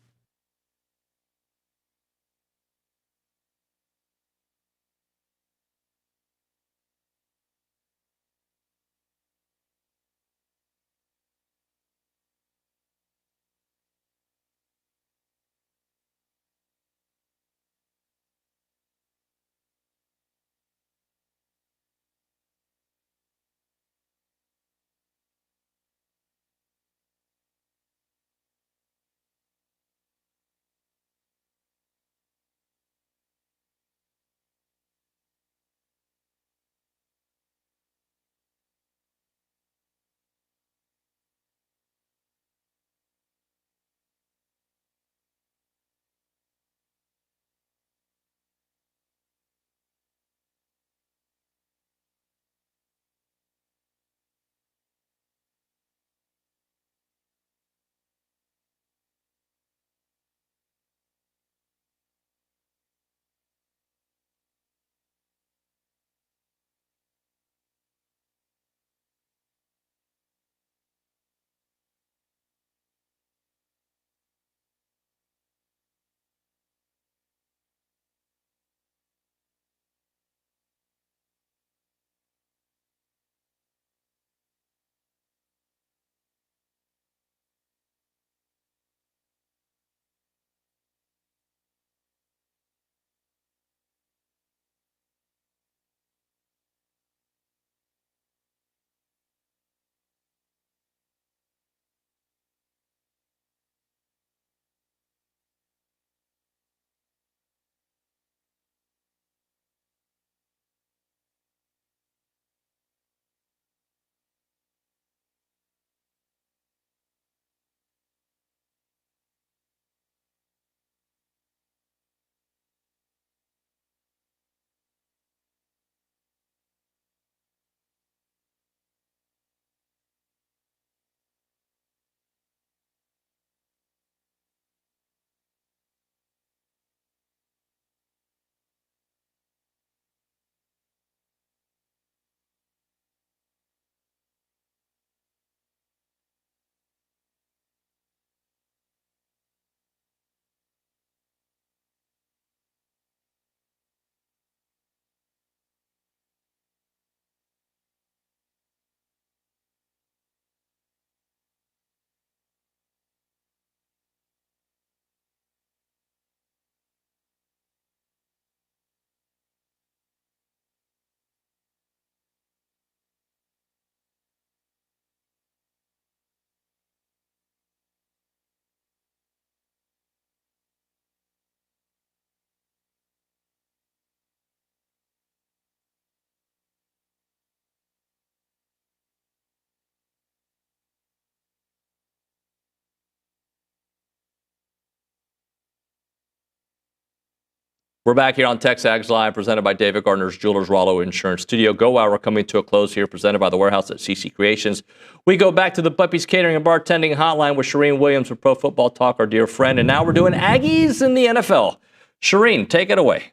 We're back here on TexAgs Live, presented by David Gardner's Jewelers Rollo Insurance Studio. Go Hour coming to a close here, presented by the Warehouse at CC Creations. We go back to the Puppies Catering and Bartending Hotline with Charean Williams with Pro Football Talk, our dear friend. And now we're doing Aggies in the NFL. Charean, take it away.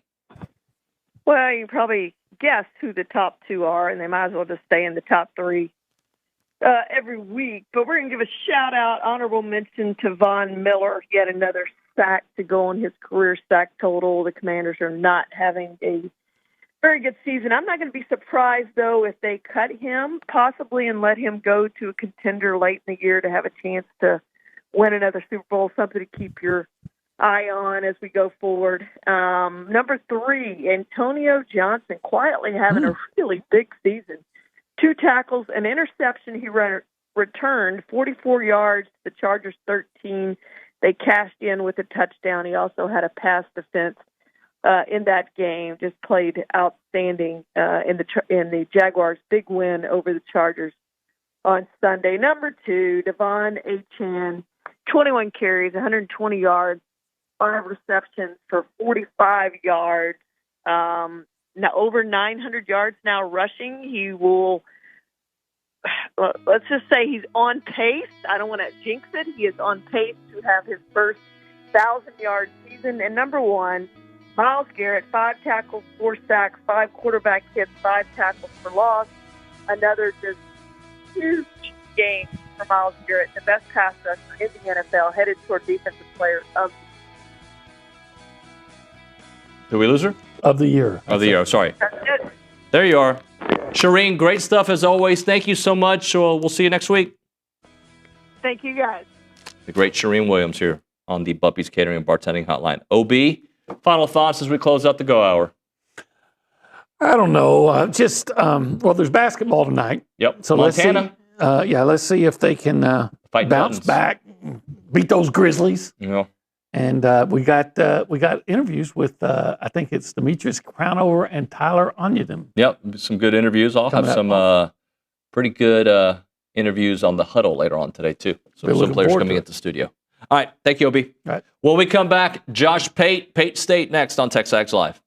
Well, you probably guessed who the top two are, and they might as well just stay in the top three every week. But we're going to give a shout-out, honorable mention to Von Miller. He had another sack to go on his career sack total. The Commanders are not having a very good season. I'm not going to be surprised, though, if they cut him, possibly, and let him go to a contender late in the year to have a chance to win another Super Bowl, something to keep your eye on as we go forward. Number 3, Antonio Johnson, quietly having a really big season. 2 tackles, an interception he returned, 44 yards, the Chargers 13. They cashed in with a touchdown. He also had a pass defense in that game. Just played outstanding in the Jaguars' big win over the Chargers on Sunday. Number 2, Devon Achane, 21 carries, 120 yards, 5 receptions for 45 yards. Now over 900 yards now rushing. He will. Let's just say he's on pace. I don't want to jinx it. He is on pace to have his first 1,000-yard season. And number 1, Myles Garrett, 5 tackles, 4 sacks, 5 quarterback hits, 5 tackles for loss. Another just huge game for Myles Garrett, the best pass rusher in the NFL, headed toward Defensive Player of the Year. Did we lose her? Of the year. Of the year. Sorry. That's it. There you are. Charean, great stuff as always. Thank you so much. We'll see you next week. Thank you, guys. The great Charean Williams here on the Puppies Catering and Bartending Hotline. OB, final thoughts as we close out the Go Hour. I don't know. Well, there's basketball tonight. Yep. So Montana. Let's see if they can bounce back, beat those Grizzlies. Yeah. And we got interviews with I think it's Demetrius Crownover and Tyler Onyedin. Yep, some good interviews. I'll have some pretty good interviews on the huddle later on today too. So some players coming into the studio. All right, thank you, Obi. All right. When we come back, Josh Pate, Pate State next on TexAgs Live.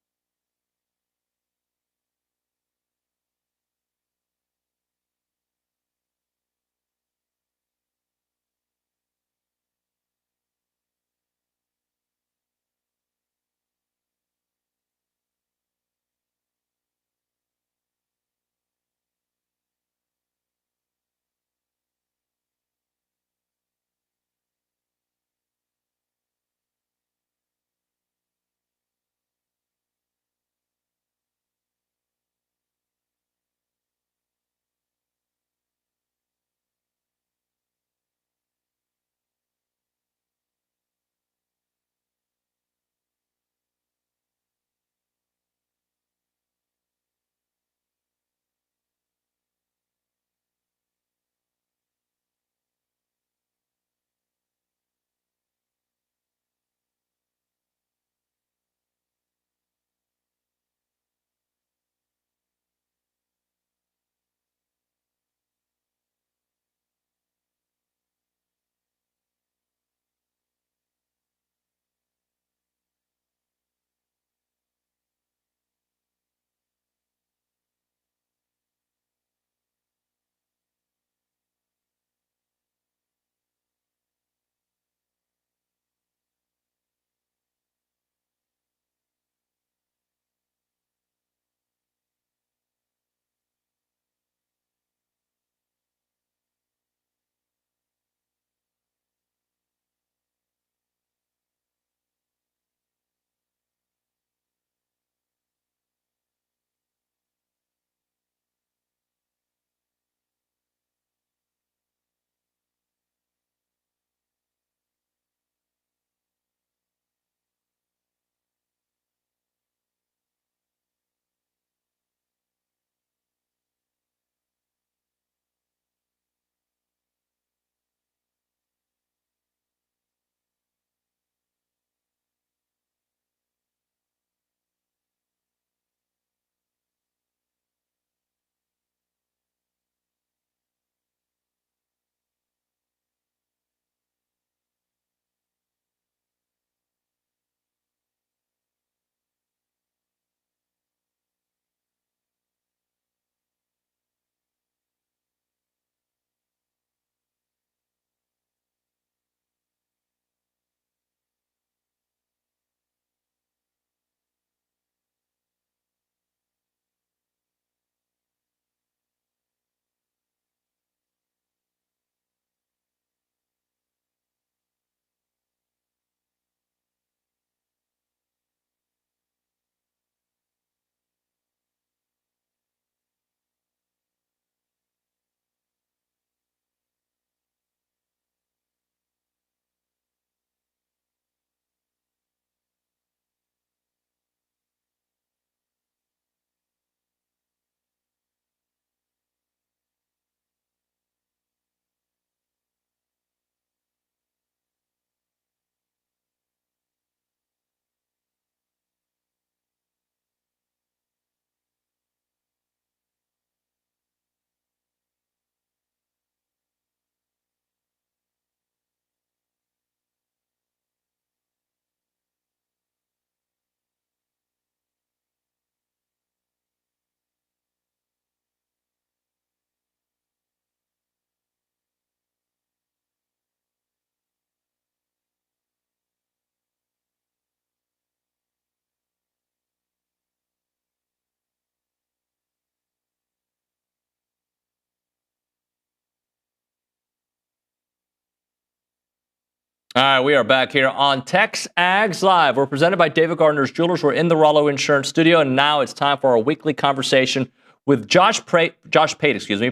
All right, we are back here on TexAgs Live. We're presented by David Gardner's Jewelers. We're in the Rollo Insurance Studio, and now it's time for our weekly conversation with Josh Pate,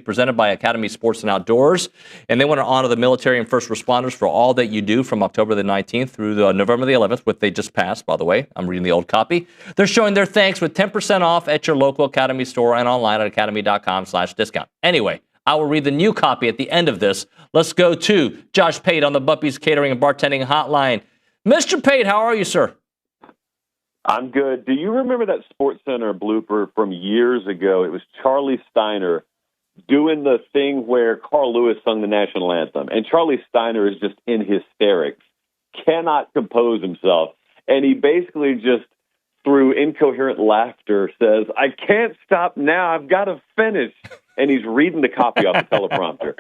presented by Academy Sports and Outdoors. And they want to honor the military and first responders for all that you do from October the 19th through November the 11th, which they just passed, by the way. I'm reading the old copy. They're showing their thanks with 10% off at your local Academy store and online at academy.com/discount. Anyway, I will read the new copy at the end of this. Let's go to Josh Pate on the Buppy's Catering and Bartending Hotline. Mr. Pate, how are you, sir? I'm good. Do you remember that SportsCenter blooper from years ago? It was Charlie Steiner doing the thing where Carl Lewis sung the national anthem, and Charlie Steiner is just in hysterics, cannot compose himself, and he basically just, through incoherent laughter, says, "I can't stop now. I've got to finish." And he's reading the copy off the teleprompter.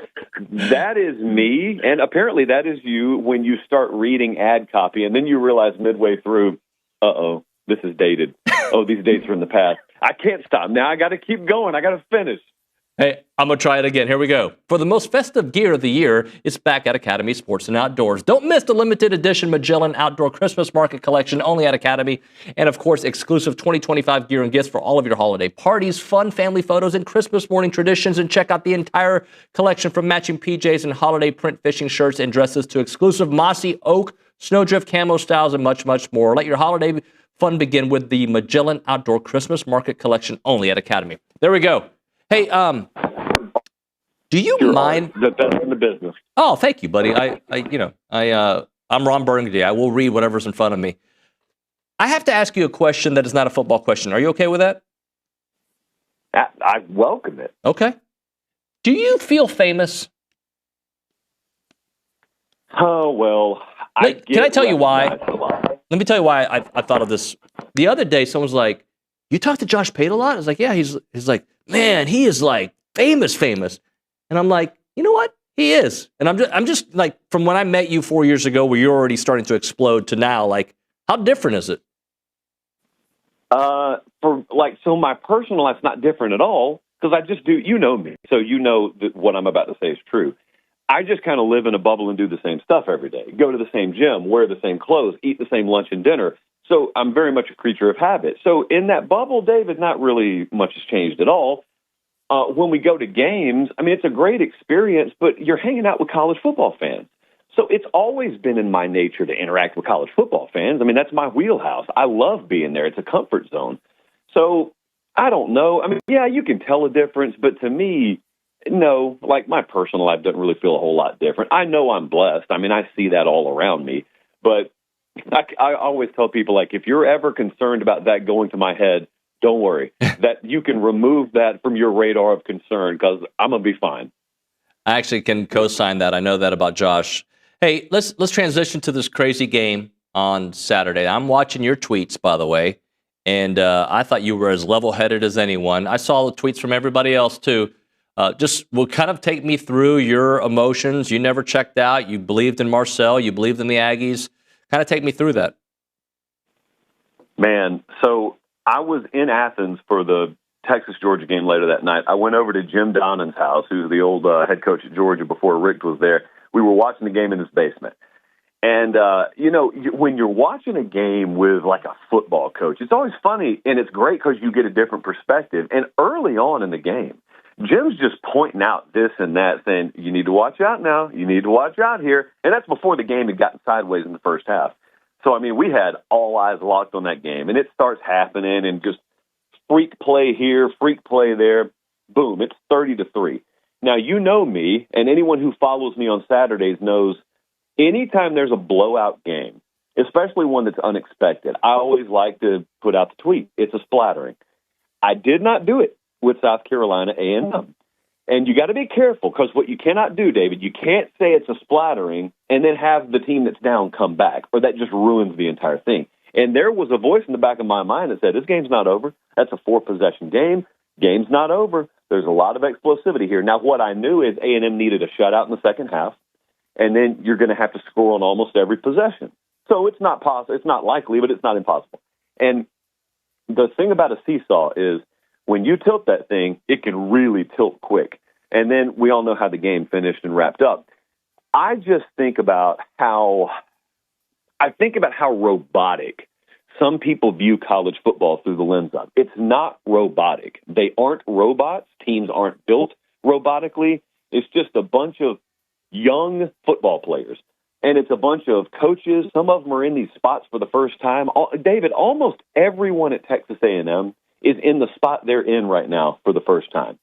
That is me, and apparently that is you when you start reading ad copy, and then you realize midway through, uh-oh, this is dated. Oh, these dates are in the past. I can't stop. Now I got to keep going. I got to finish. Hey, I'm going to try it again. Here we go. For the most festive gear of the year, it's back at Academy Sports and Outdoors. Don't miss the limited edition Magellan Outdoor Christmas Market Collection only at Academy. And, of course, exclusive 2025 gear and gifts for all of your holiday parties, fun family photos, and Christmas morning traditions. And check out the entire collection from matching PJs and holiday print fishing shirts and dresses to exclusive mossy oak, snowdrift camo styles, and much, much more. Let your holiday fun begin with the Magellan Outdoor Christmas Market Collection only at Academy. There we go. Hey, do you mind the best in the business? Oh, thank you, buddy. I'm Ron Burgundy. I will read whatever's in front of me. I have to ask you a question that is not a football question. Are you okay with that? I welcome it. Okay. Do you feel famous? Oh, well, can I tell you why? Let me tell you why I thought of this. The other day, someone's like, "You talk to Josh Pate a lot?" I was like, "Yeah." He's like, "Man, he is like famous." And I'm like, you know what? He is. And I'm just like, from when I met you 4 years ago, where you're already starting to explode to now, like, how different is it? So my personal life's not different at all, because I just do, you know me. So you know that what I'm about to say is true. I just kind of live in a bubble and do the same stuff every day. Go to the same gym, wear the same clothes, eat the same lunch and dinner. So I'm very much a creature of habit. So in that bubble, David, not really much has changed at all. When we go to games, I mean, it's a great experience, but you're hanging out with college football fans. So it's always been in my nature to interact with college football fans. I mean, that's my wheelhouse. I love being there. It's a comfort zone. So I don't know. I mean, yeah, you can tell a difference, but to me, no, like my personal life doesn't really feel a whole lot different. I know I'm blessed. I mean, I see that all around me, but I always tell people, like, if you're ever concerned about that going to my head, don't worry. That you can remove that from your radar of concern, because I'm going to be fine. I actually can co-sign that. I know that about Josh. Hey, let's transition to this crazy game on Saturday. I'm watching your tweets, by the way, and I thought you were as level-headed as anyone. I saw the tweets from everybody else, too. Just will kind of take me through your emotions. You never checked out. You believed in Marcel. You believed in the Aggies. Kind of take me through that. Man, so I was in Athens for the Texas-Georgia game later that night. I went over to Jim Donnan's house, who's the old head coach at Georgia before Rick was there. We were watching the game in his basement. And, when you're watching a game with, like, a football coach, it's always funny, and it's great because you get a different perspective. And early on in the game, Jim's just pointing out this and that, saying, you need to watch out now. You need to watch out here. And that's before the game had gotten sideways in the first half. So, I mean, we had all eyes locked on that game. And it starts happening and just freak play here, freak play there. Boom, it's 30-3. Now, you know me, and anyone who follows me on Saturdays knows anytime there's a blowout game, especially one that's unexpected, I always like to put out the tweet. It's a splattering. I did not do it with South Carolina A&M. And you got to be careful, because what you cannot do, David, you can't say it's a splattering and then have the team that's down come back, or that just ruins the entire thing. And there was a voice in the back of my mind that said, this game's not over. That's a 4-possession game. Game's not over. There's a lot of explosivity here. Now, what I knew is A&M needed a shutout in the second half, and then you're going to have to score on almost every possession. So it's not possible. It's not likely, but it's not impossible. And the thing about a seesaw is, when you tilt that thing, it can really tilt quick. And then we all know how the game finished and wrapped up. I just think about how I think about how robotic some people view college football through the lens of. It's not robotic. They aren't robots. Teams aren't built robotically. It's just a bunch of young football players. And it's a bunch of coaches. Some of them are in these spots for the first time. David, almost everyone at Texas A&M is in the spot they're in right now for the first time.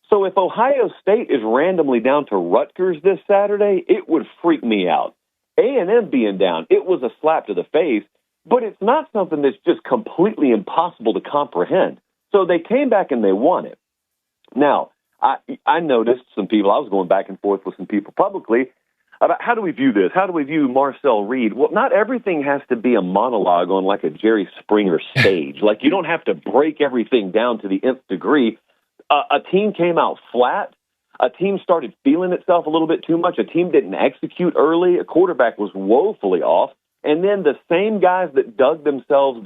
So if Ohio State is randomly down to Rutgers this Saturday, it would freak me out. A&M being down, it was a slap to the face, but it's not something that's just completely impossible to comprehend. So they came back and they won it. Now, I noticed some people, I was going back and forth with some people publicly about how do we view this? How do we view Marcel Reed? Well, not everything has to be a monologue on like a Jerry Springer stage. Like you don't have to break everything down to the nth degree. A team came out flat. A team started feeling itself a little bit too much. A team didn't execute early. A quarterback was woefully off. And then the same guys that dug themselves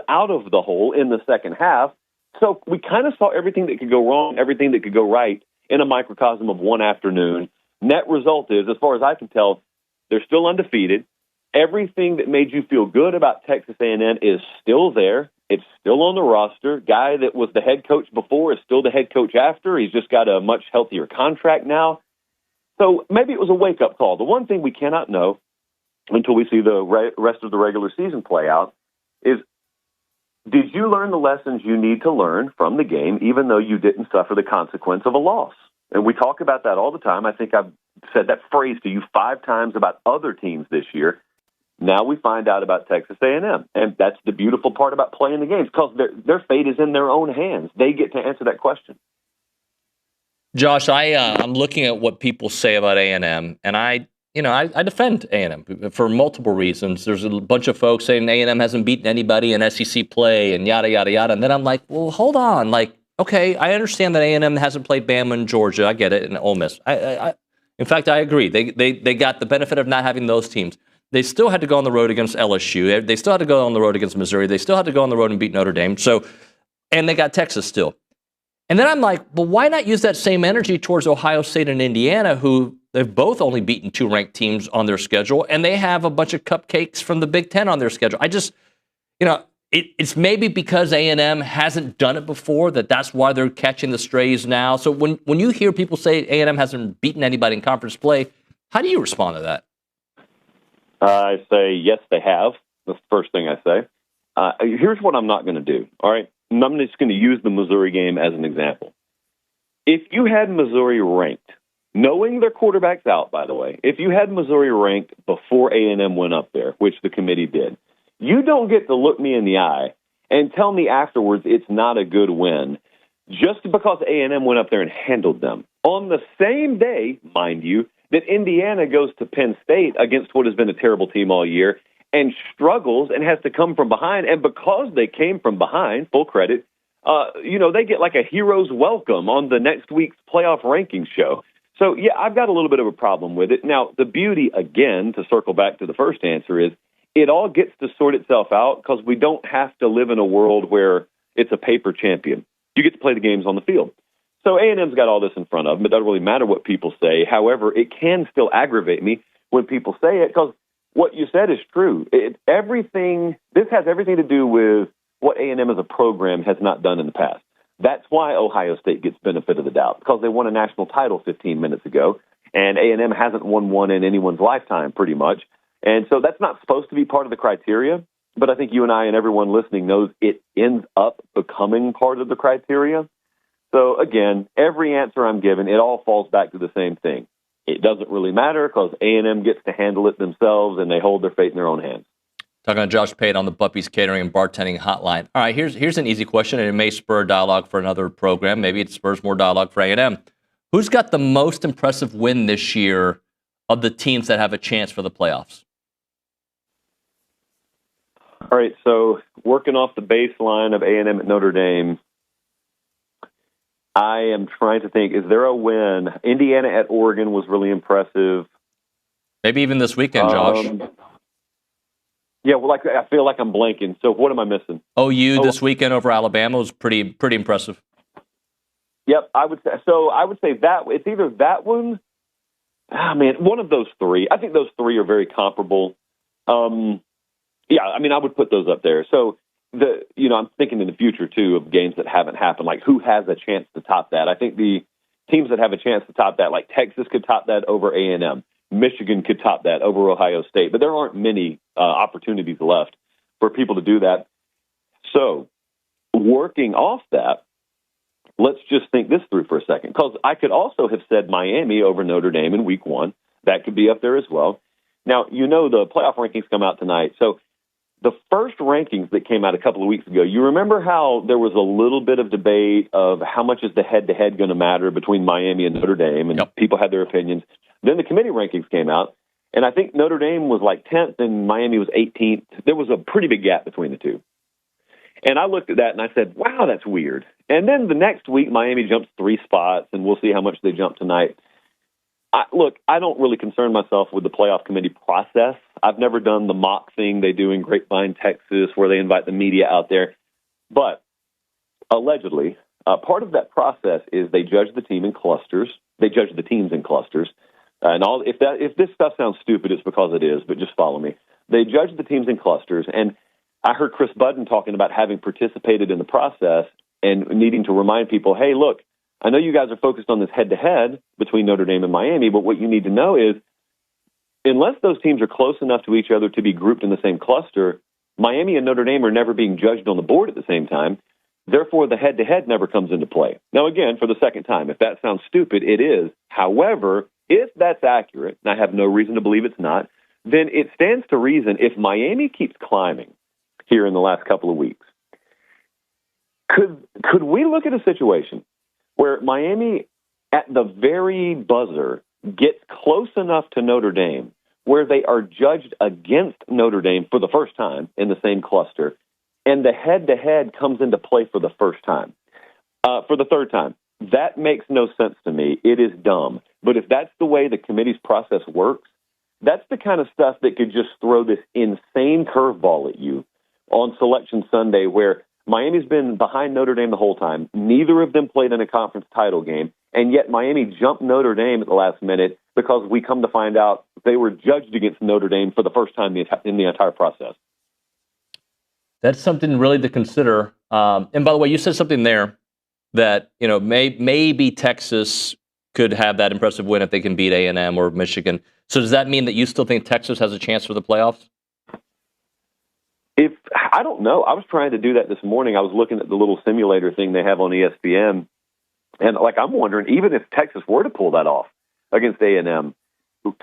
out of the hole in the second half. So we kind of saw everything that could go wrong, everything that could go right in a microcosm of one afternoon. Net result is, as far as I can tell, they're still undefeated. Everything that made you feel good about Texas A&M is still there. It's still on the roster. Guy that was the head coach before is still the head coach after. He's just got a much healthier contract now. So maybe it was a wake-up call. The one thing we cannot know until we see the rest of the regular season play out is, did you learn the lessons you need to learn from the game, even though you didn't suffer the consequence of a loss? And we talk about that all the time. I think I've said that phrase to you 5 times about other teams this year. Now we find out about Texas A&M, and that's the beautiful part about playing the games, because their fate is in their own hands. They get to answer that question. Josh, I'm looking at what people say about A&M, and I defend A&M for multiple reasons. There's a bunch of folks saying A&M hasn't beaten anybody in SEC play and yada, yada, yada. And then I'm like, well, hold on. Like, okay, I understand that A&M hasn't played Bama and Georgia. I get it, and Ole Miss. In fact, I agree. They got the benefit of not having those teams. They still had to go on the road against LSU. They still had to go on the road against Missouri. They still had to go on the road and beat Notre Dame. And they got Texas still. And then I'm like, well, why not use that same energy towards Ohio State and Indiana, who they've both only beaten 2 ranked teams on their schedule, and they have a bunch of cupcakes from the Big Ten on their schedule. I just, it's maybe because A&M hasn't done it before that's why they're catching the strays now. So when you hear people say A&M hasn't beaten anybody in conference play, how do you respond to that? I say, yes, they have. That's the first thing I say. Here's what I'm not going to do, all right? I'm just going to use the Missouri game as an example. If you had Missouri ranked, knowing their quarterback's out, by the way, if you had Missouri ranked before A&M went up there, which the committee did, you don't get to look me in the eye and tell me afterwards it's not a good win just because A&M went up there and handled them. On the same day, mind you, that Indiana goes to Penn State against what has been a terrible team all year and struggles and has to come from behind. And because they came from behind, full credit, they get like a hero's welcome on the next week's playoff rankings show. So, yeah, I've got a little bit of a problem with it. Now, the beauty, again, to circle back to the first answer, is it all gets to sort itself out because we don't have to live in a world where it's a paper champion. You get to play the games on the field. So A&M's got all this in front of them. It doesn't really matter what people say. However, it can still aggravate me when people say it because what you said is true. This has everything to do with what A&M as a program has not done in the past. That's why Ohio State gets benefit of the doubt, because they won a national title 15 minutes ago, and A&M hasn't won one in anyone's lifetime pretty much. And so that's not supposed to be part of the criteria, but I think you and I and everyone listening knows it ends up becoming part of the criteria. So, again, every answer I'm given, it all falls back to the same thing. It doesn't really matter because A&M gets to handle it themselves, and they hold their fate in their own hands. Talking to Josh Pate on the Buppy's Catering and Bartending Hotline. All right, here's an easy question, and it may spur dialogue for another program. Maybe it spurs more dialogue for A&M. Who's got the most impressive win this year of the teams that have a chance for the playoffs? All right, so working off the baseline of A&M at Notre Dame, I am trying to think, is there a win? Indiana at Oregon was really impressive. Maybe even this weekend, Josh. Yeah, well, I feel like I'm blanking. So what am I missing? OU this weekend over Alabama was pretty impressive. Yep, I would say that it's either that one one of those three. I think those three are very comparable. I would put those up there. So I'm thinking in the future too of games that haven't happened, like who has a chance to top that. I think the teams that have a chance to top that, like Texas could top that over A&M. Michigan could top that over Ohio State, but there aren't many opportunities left for people to do that. So working off that, let's just think this through for a second, because I could also have said Miami over Notre Dame in week 1. That could be up there as well. Now, the playoff rankings come out tonight. So the first rankings that came out a couple of weeks ago, you remember how there was a little bit of debate of how much is the head-to-head going to matter between Miami and Notre Dame, and people had their opinions. Then the committee rankings came out, and I think Notre Dame was like 10th and Miami was 18th. There was a pretty big gap between the two. And I looked at that and I said, wow, that's weird. And then the next week, Miami jumps 3 spots, and we'll see how much they jump tonight. I don't really concern myself with the playoff committee process. I've never done the mock thing they do in Grapevine, Texas, where they invite the media out there. But allegedly, part of that process is they judge the team in clusters. They judge the teams in clusters. And if this stuff sounds stupid, it's because it is, but just follow me. They judge the teams in clusters. And I heard Chris Budden talking about having participated in the process and needing to remind people, hey, look, I know you guys are focused on this head-to-head between Notre Dame and Miami, but what you need to know is unless those teams are close enough to each other to be grouped in the same cluster, Miami and Notre Dame are never being judged on the board at the same time. Therefore, the head-to-head never comes into play. Now, again, for the second time, if that sounds stupid, it is. However, if that's accurate, and I have no reason to believe it's not, then it stands to reason if Miami keeps climbing here in the last couple of weeks, could we look at a situation where Miami, at the very buzzer, gets close enough to Notre Dame where they are judged against Notre Dame for the first time in the same cluster, and the head-to-head comes into play for the first time, for the third time? That makes no sense to me. It is dumb. But if that's the way the committee's process works, that's the kind of stuff that could just throw this insane curveball at you on Selection Sunday, where Miami's been behind Notre Dame the whole time. Neither of them played in a conference title game, and yet Miami jumped Notre Dame at the last minute because we come to find out they were judged against Notre Dame for the first time in the entire process. That's something really to consider. And by the way, you said something there that maybe Texas could have that impressive win if they can beat A&M or Michigan. So does that mean that you still think Texas has a chance for the playoffs? I don't know. I was trying to do that this morning. I was looking at the little simulator thing they have on ESPN, and I'm wondering, even if Texas were to pull that off against A&M,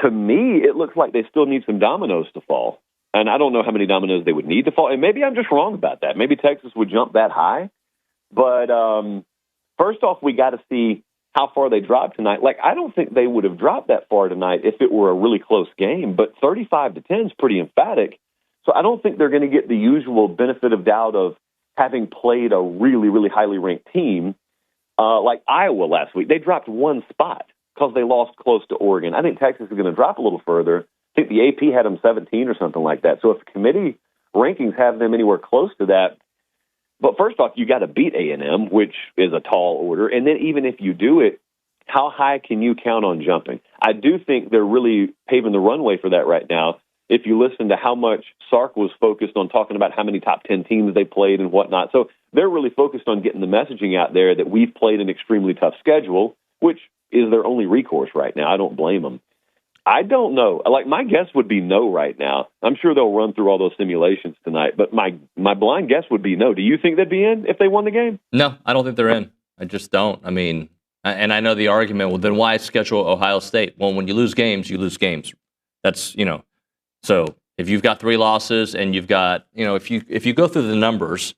to me, it looks like they still need some dominoes to fall. And I don't know how many dominoes they would need to fall. And maybe I'm just wrong about that. Maybe Texas would jump that high. But first off, we got to see how far they drop tonight. I don't think they would have dropped that far tonight if it were a really close game. But 35-10 is pretty emphatic. So I don't think they're going to get the usual benefit of doubt of having played a really, really highly ranked team like Iowa last week. They dropped 1 spot because they lost close to Oregon. I think Texas is going to drop a little further. I think the AP had them 17 or something like that. So if committee rankings have them anywhere close to that, but first off, you got to beat A&M, which is a tall order. And then even if you do it, how high can you count on jumping? I do think they're really paving the runway for that right now. If you listen to how much Sark was focused on talking about how many top 10 teams they played and whatnot. So they're really focused on getting the messaging out there that we've played an extremely tough schedule, which is their only recourse right now. I don't blame them. I don't know. My guess would be no right now. I'm sure they'll run through all those simulations tonight, but my blind guess would be no. Do you think they'd be in if they won the game? No, I don't think they're in. I just don't. I mean, and I know the argument, well, then why schedule Ohio State? Well, when you lose games, you lose games. That's, so if you've got 3 losses and you've got, if you go through the numbers,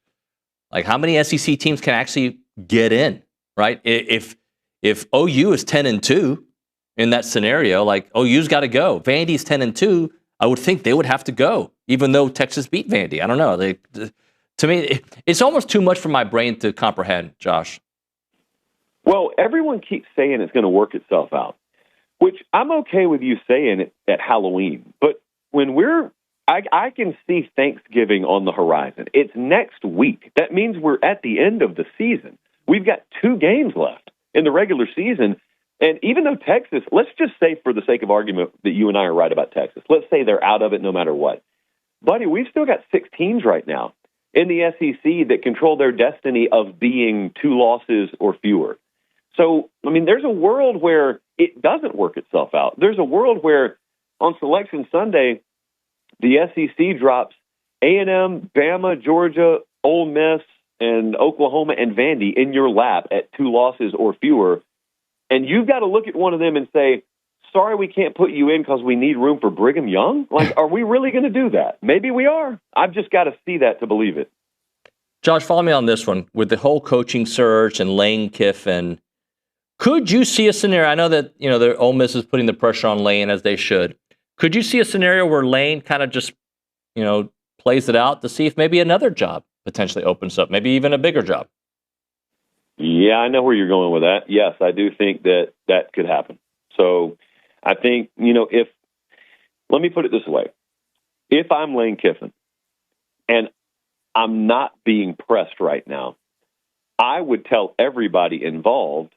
like how many SEC teams can actually get in, right? If OU is 10-2 in that scenario, like OU's got to go. Vandy's 10-2. I would think they would have to go, even though Texas beat Vandy. I don't know. To me, it's almost too much for my brain to comprehend, Josh. Well, everyone keeps saying it's going to work itself out, which I'm okay with you saying it at Halloween, but when I can see Thanksgiving on the horizon. It's next week. That means we're at the end of the season. We've got 2 games left in the regular season. And even though Texas, let's just say for the sake of argument that you and I are right about Texas. Let's say they're out of it no matter what. Buddy, we've still got 6 teams right now in the SEC that control their destiny of being 2 losses or fewer. So, I mean, there's a world where it doesn't work itself out. There's a world where on Selection Sunday, the SEC drops A&M, Bama, Georgia, Ole Miss, and Oklahoma and Vandy in your lap at 2 losses or fewer. And you've got to look at one of them and say, sorry, we can't put you in because we need room for Brigham Young? Like, are we really going to do that? Maybe we are. I've just got to see that to believe it. Josh, follow me on this one. With the whole coaching search and Lane Kiffin, could you see a scenario? I know that, the Ole Miss is putting the pressure on Lane as they should. Could you see a scenario where Lane kind of just, plays it out to see if maybe another job potentially opens up, maybe even a bigger job? Yeah, I know where you're going with that. Yes, I do think that could happen. So I think, let me put it this way. If I'm Lane Kiffin and I'm not being pressed right now, I would tell everybody involved,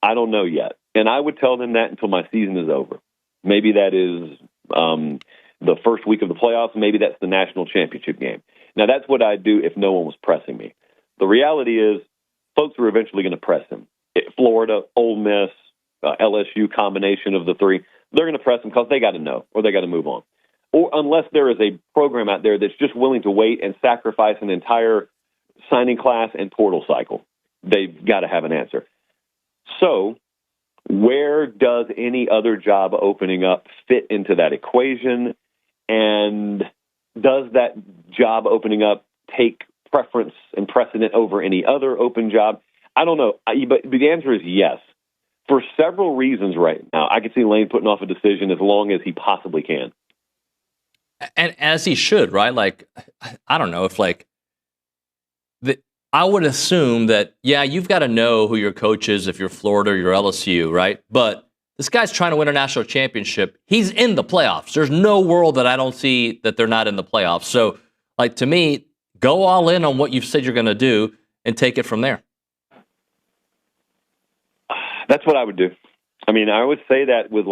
I don't know yet. And I would tell them that until my season is over. Maybe that is the first week of the playoffs. Maybe that's the national championship game. Now, that's what I'd do if no one was pressing me. The reality is folks are eventually going to press him. Florida, Ole Miss, LSU, combination of the 3, they're going to press him because they got to know or they got to move on. Or unless there is a program out there that's just willing to wait and sacrifice an entire signing class and portal cycle, they've got to have an answer. So where does any other job opening up fit into that equation? And does that job opening up take preference and precedent over any other open job? I don't know. But the answer is yes. For several reasons right now, I can see Lane putting off a decision as long as he possibly can. And as he should, right? Like, I don't know if I would assume that, yeah, you've got to know who your coach is if you're Florida or you're LSU, right? But this guy's trying to win a national championship. He's in the playoffs. There's no world that I don't see that they're not in the playoffs. So, to me, go all in on what you've said you're going to do and take it from there. That's what I would do. I mean, I would say that with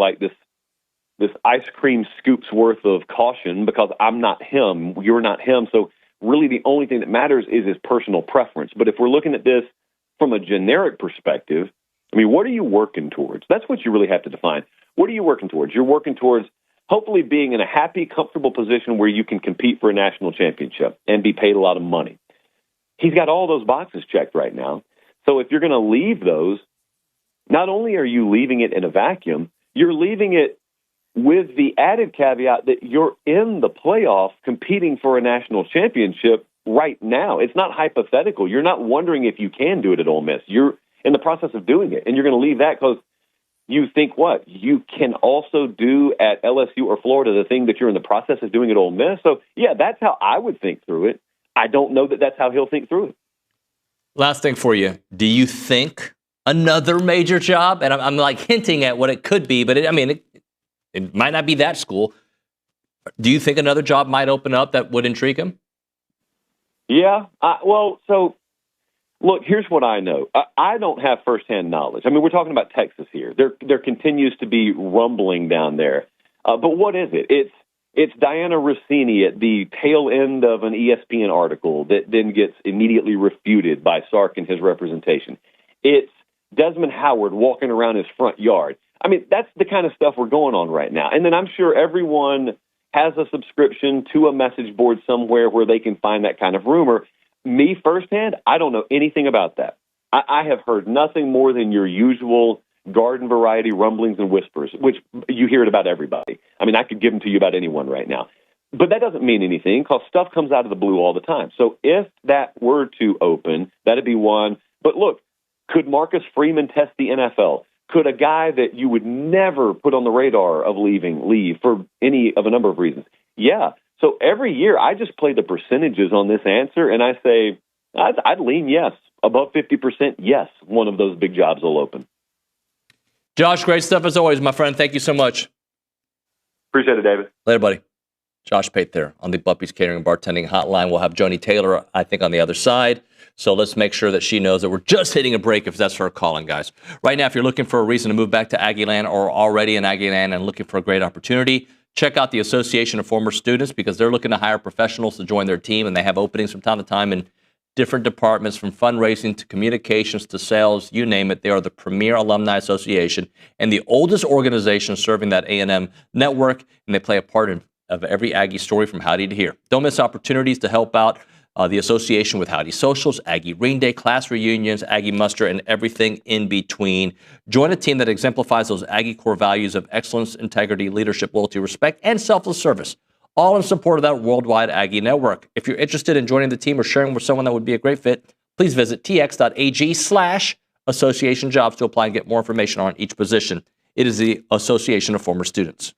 this ice cream scoop's worth of caution because I'm not him. You're not him. So really the only thing that matters is his personal preference. But if we're looking at this from a generic perspective, I mean, what are you working towards? That's what you really have to define. What are you working towards? You're working towards hopefully being in a happy, comfortable position where you can compete for a national championship and be paid a lot of money. He's got all those boxes checked right now. So if you're going to leave those, not only are you leaving it in a vacuum, you're leaving it with the added caveat that you're in the playoff competing for a national championship right now. It's not hypothetical. You're not wondering if you can do it at Ole Miss. You're in the process of doing it, and you're going to leave that because you think what? You can also do at LSU or Florida the thing that you're in the process of doing at Ole Miss. So, yeah, that's how I would think through it. I don't know that that's how he'll think through it. Last thing for you. Do you think another major job? And I'm hinting at what it could be, but it might not be that school. Do you think another job might open up that would intrigue him? Yeah. So look, here's what I know. I don't have firsthand knowledge. I mean, we're talking about Texas here. There continues to be rumbling down there. But what is it? It's Diana Rossini at the tail end of an ESPN article that then gets immediately refuted by Sark and his representation. It's Desmond Howard walking around his front yard. I mean, that's the kind of stuff we're going on right now. And then I'm sure everyone has a subscription to a message board somewhere where they can find that kind of rumor. Me firsthand, I don't know anything about that. I have heard nothing more than your usual garden variety rumblings and whispers, which you hear it about everybody. I mean, I could give them to you about anyone right now. But that doesn't mean anything because stuff comes out of the blue all the time. So if that were to open, that'd be one. But look, could Marcus Freeman test the NFL? Could a guy that you would never put on the radar of leave for any of a number of reasons? Yeah. So every year I just play the percentages on this answer, and I say I'd lean yes. Above 50%, yes, one of those big jobs will open. Josh, great stuff as always, my friend. Thank you so much. Appreciate it, David. Later, buddy. Josh Pate there on the Buppy's Catering and Bartending Hotline. We'll have Joni Taylor, I think, on the other side. So let's make sure that she knows that we're just hitting a break if that's her calling, guys. Right now, if you're looking for a reason to move back to Aggie Land or already in Aggie Land and looking for a great opportunity, check out the Association of Former Students because they're looking to hire professionals to join their team, and they have openings from time to time in different departments, from fundraising to communications to sales, you name it. They are the premier alumni association and the oldest organization serving that A&M network, and they play a part of every Aggie story from Howdy to here. Don't miss opportunities to help out the association with Howdy Socials, Aggie Rain Day, class reunions, Aggie Muster, and everything in between. Join a team that exemplifies those Aggie core values of excellence, integrity, leadership, loyalty, respect, and selfless service, all in support of that worldwide Aggie network. If you're interested in joining the team or sharing with someone that would be a great fit, please visit tx.ag/association jobs to apply and get more information on each position. It is the Association of Former Students.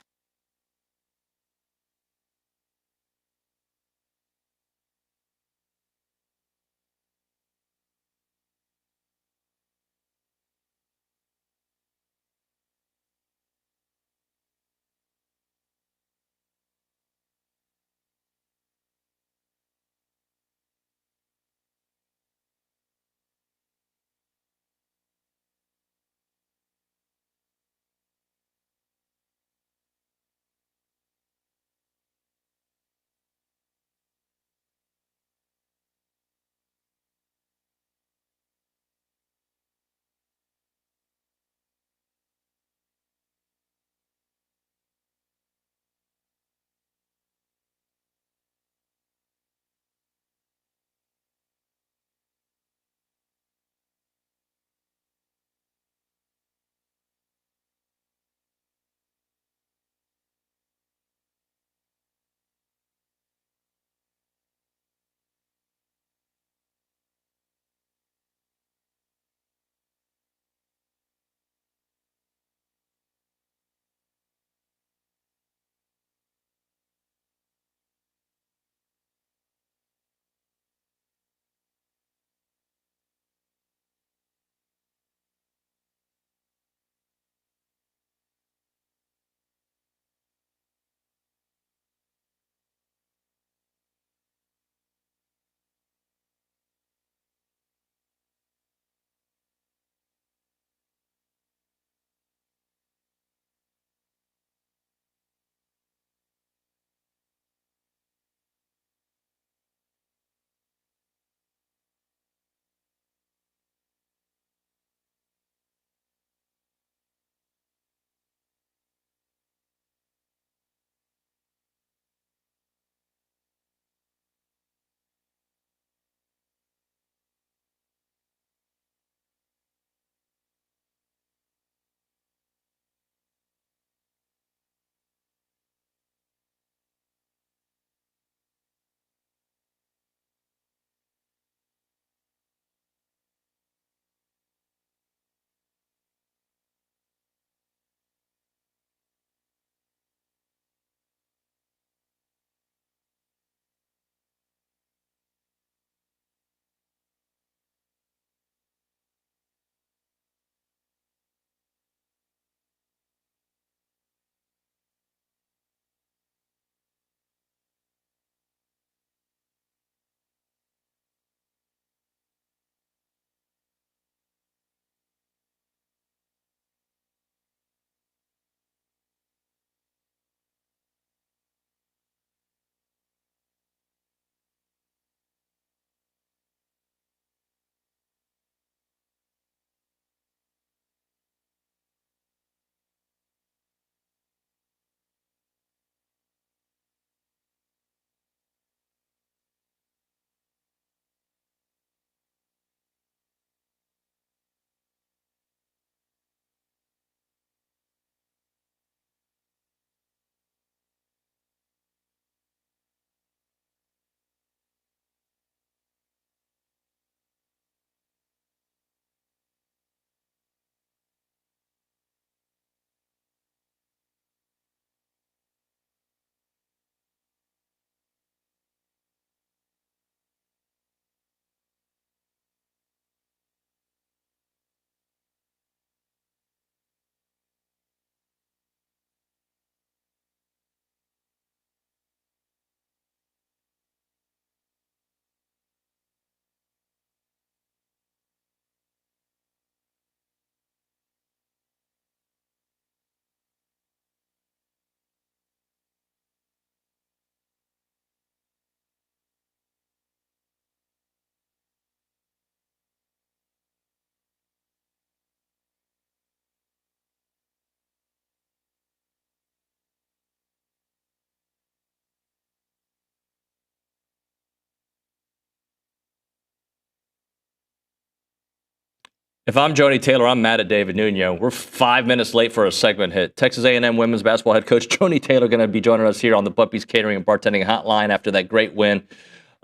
If I'm Joni Taylor, I'm mad at David Nuño. We're 5 minutes late for a segment hit. Texas A&M women's basketball head coach Joni Taylor going to be joining us here on the Puppies Catering and Bartending Hotline after that great win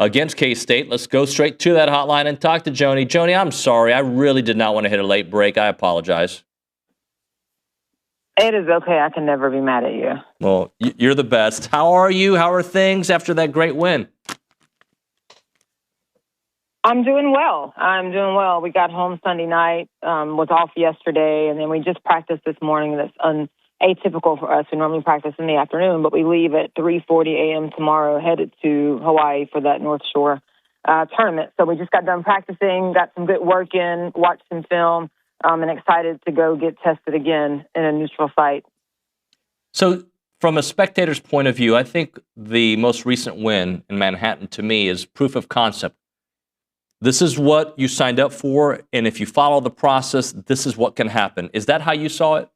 against K-State. Let's go straight to that hotline and talk to Joni. Joni, I'm sorry. I really did not want to hit a late break. I apologize. It is okay. I can never be mad at you. Well, you're the best. How are you? How are things after that great win? I'm doing well. We got home Sunday night, was off yesterday, and then we just practiced this morning. That's atypical for us. We normally practice in the afternoon, but we leave at 3:40 a.m. tomorrow, headed to Hawaii for that North Shore tournament. So we just got done practicing, got some good work in, watched some film, and excited to go get tested again in a neutral site. So from a spectator's point of view, I think the most recent win in Manhattan to me is proof of concept. This is what you signed up for, and if you follow the process, this is what can happen. Is that how you saw it?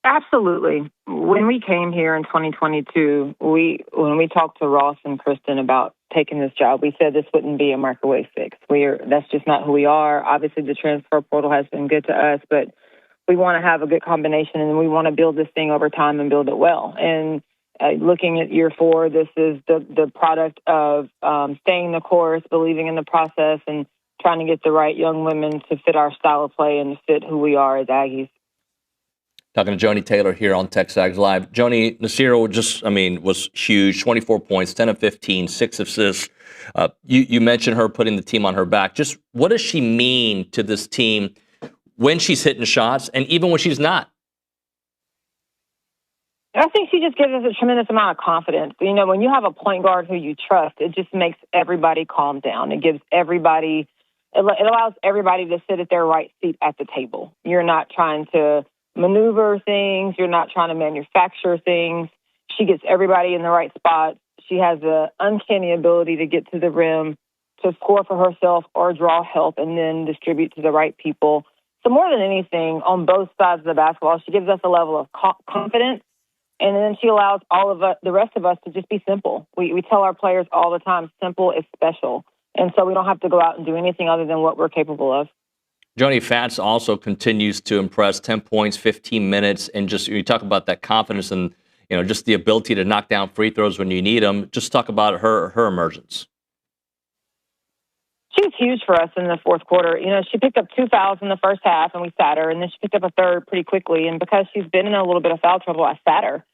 Absolutely. When we came here in 2022, when we talked to Ross and Kristen about taking this job, we said this wouldn't be a microwave fix. That's just not who we are. Obviously, the transfer portal has been good to us, but we want to have a good combination, and we want to build this thing over time and build it well. And looking at year 4, this is the product of staying the course, believing in the process, and trying to get the right young women to fit our style of play and to fit who we are as Aggies. Talking to Joni Taylor here on TexAgs Live. Joni, Nasiro was huge, 24 points, 10 of 15, 6 assists. You mentioned her putting the team on her back. Just what does she mean to this team when she's hitting shots and even when she's not? I think she just gives us a tremendous amount of confidence. You know, when you have a point guard who you trust, it just makes everybody calm down. It allows everybody to sit at their right seat at the table. You're not trying to maneuver things. You're not trying to manufacture things. She gets everybody in the right spot. She has the uncanny ability to get to the rim, to score for herself or draw help, and then distribute to the right people. So more than anything, on both sides of the basketball, she gives us a level of confidence. And then she allows all of us, the rest of us, to just be simple. We tell our players all the time, simple is special. And so we don't have to go out and do anything other than what we're capable of. Joni Fats also continues to impress, 10 points, 15 minutes. And just, you talk about that confidence and, just the ability to knock down free throws when you need them. Just talk about her emergence. She was huge for us in the fourth quarter. She picked up 2 fouls in the first half, and we sat her. And then she picked up a third pretty quickly. And because she's been in a little bit of foul trouble, I sat her.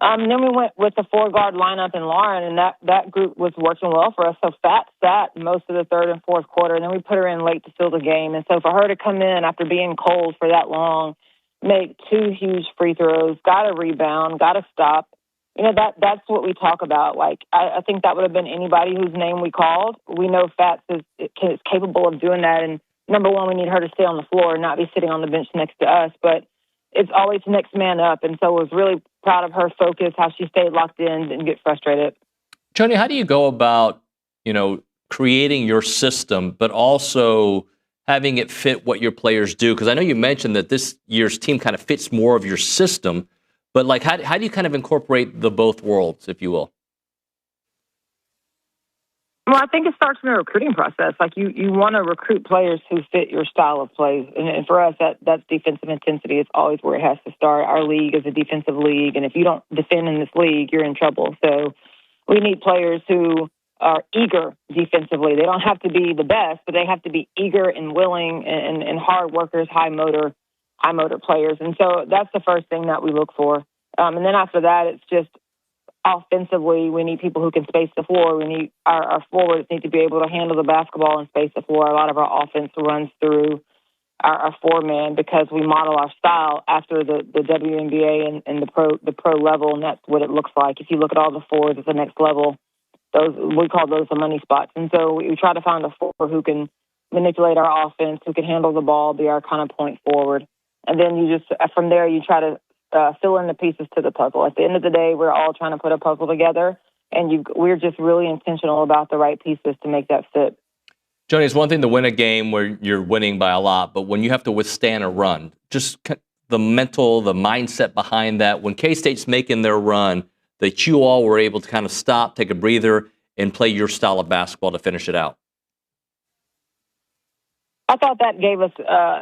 And then we went with the 4-guard lineup in Lauren, and that group was working well for us. So Fat sat most of the third and fourth quarter, and then we put her in late to seal the game. And so for her to come in after being cold for that long, make 2 huge free throws, got a rebound, got a stop, that's what we talk about. Like, I think that would have been anybody whose name we called. We know Fats is capable of doing that. And number one, we need her to stay on the floor and not be sitting on the bench next to us. But it's always next man up. And so I was really proud of her focus, how she stayed locked in, didn't get frustrated. Joni, how do you go about, creating your system, but also having it fit what your players do? Because I know you mentioned that this year's team kind of fits more of your system, but how do you kind of incorporate the both worlds, if you will? Well, I think it starts in the recruiting process. Like, you want to recruit players who fit your style of play. And for us, that's defensive intensity. It's always where it has to start. Our league is a defensive league, and if you don't defend in this league, you're in trouble. So we need players who are eager defensively. They don't have to be the best, but they have to be eager and willing and hard workers, high motor players. And so that's the first thing that we look for. And then after that, it's just offensively, we need people who can space the floor. We need our forwards need to be able to handle the basketball and space the floor. A lot of our offense runs through our 4-man because we model our style after the WNBA and the pro level, and that's what it looks like. If you look at all the forwards at the next level, we call those the money spots. And so we try to find a forward who can manipulate our offense, who can handle the ball, be our kind of point forward. And then you just, from there, you try to fill in the pieces to the puzzle. At the end of the day, we're all trying to put a puzzle together, and we're just really intentional about the right pieces to make that fit. Joni, it's one thing to win a game where you're winning by a lot, but when you have to withstand a run, just the mindset behind that, when K-State's making their run, that you all were able to kind of stop, take a breather, and play your style of basketball to finish it out. I thought that gave us,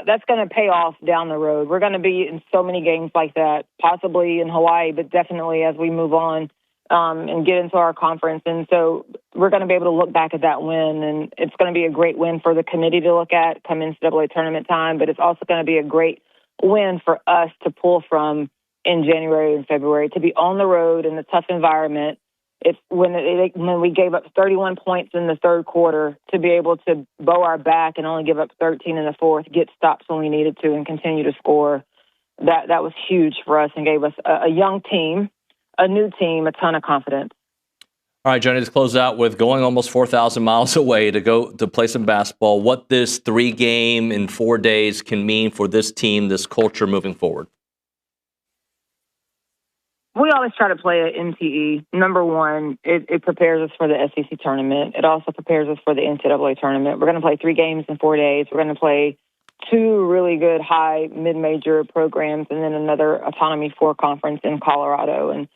that's going to pay off down the road. We're going to be in so many games like that, possibly in Hawaii, but definitely as we move on and get into our conference. And so we're going to be able to look back at that win, and it's going to be a great win for the committee to look at come NCAA tournament time, but it's also going to be a great win for us to pull from in January and February, to be on the road in a tough environment. It's when we gave up 31 points in the third quarter, to be able to bow our back and only give up 13 in the fourth, get stops when we needed to, and continue to score. That was huge for us and gave us a young team, a new team, a ton of confidence. All right, Joni, let's close out with going almost 4,000 miles away to go to play some basketball. What this 3-game in 4 days can mean for this team, this culture moving forward. We always try to play at MTE. Number one, it prepares us for the SEC tournament. It also prepares us for the NCAA tournament. We're going to play 3 games in 4 days. We're going to play 2 really good high mid-major programs and then another Autonomy 4 conference in Colorado. And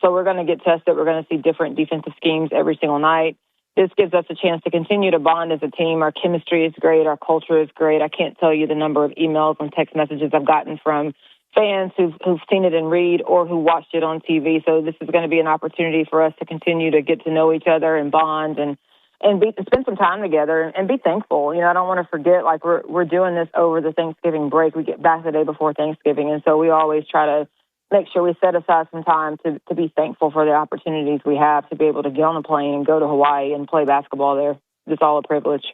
so we're going to get tested. We're going to see different defensive schemes every single night. This gives us a chance to continue to bond as a team. Our chemistry is great. Our culture is great. I can't tell you the number of emails and text messages I've gotten from fans who've seen it in read or who watched it on TV. So this is going to be an opportunity for us to continue to get to know each other and bond and spend some time together and be thankful. You know, I don't want to forget, like, we're doing this over the Thanksgiving break. We get back the day before Thanksgiving, and so we always try to make sure we set aside some time to be thankful for the opportunities we have to be able to get on a plane and go to Hawaii and play basketball there. It's all a privilege.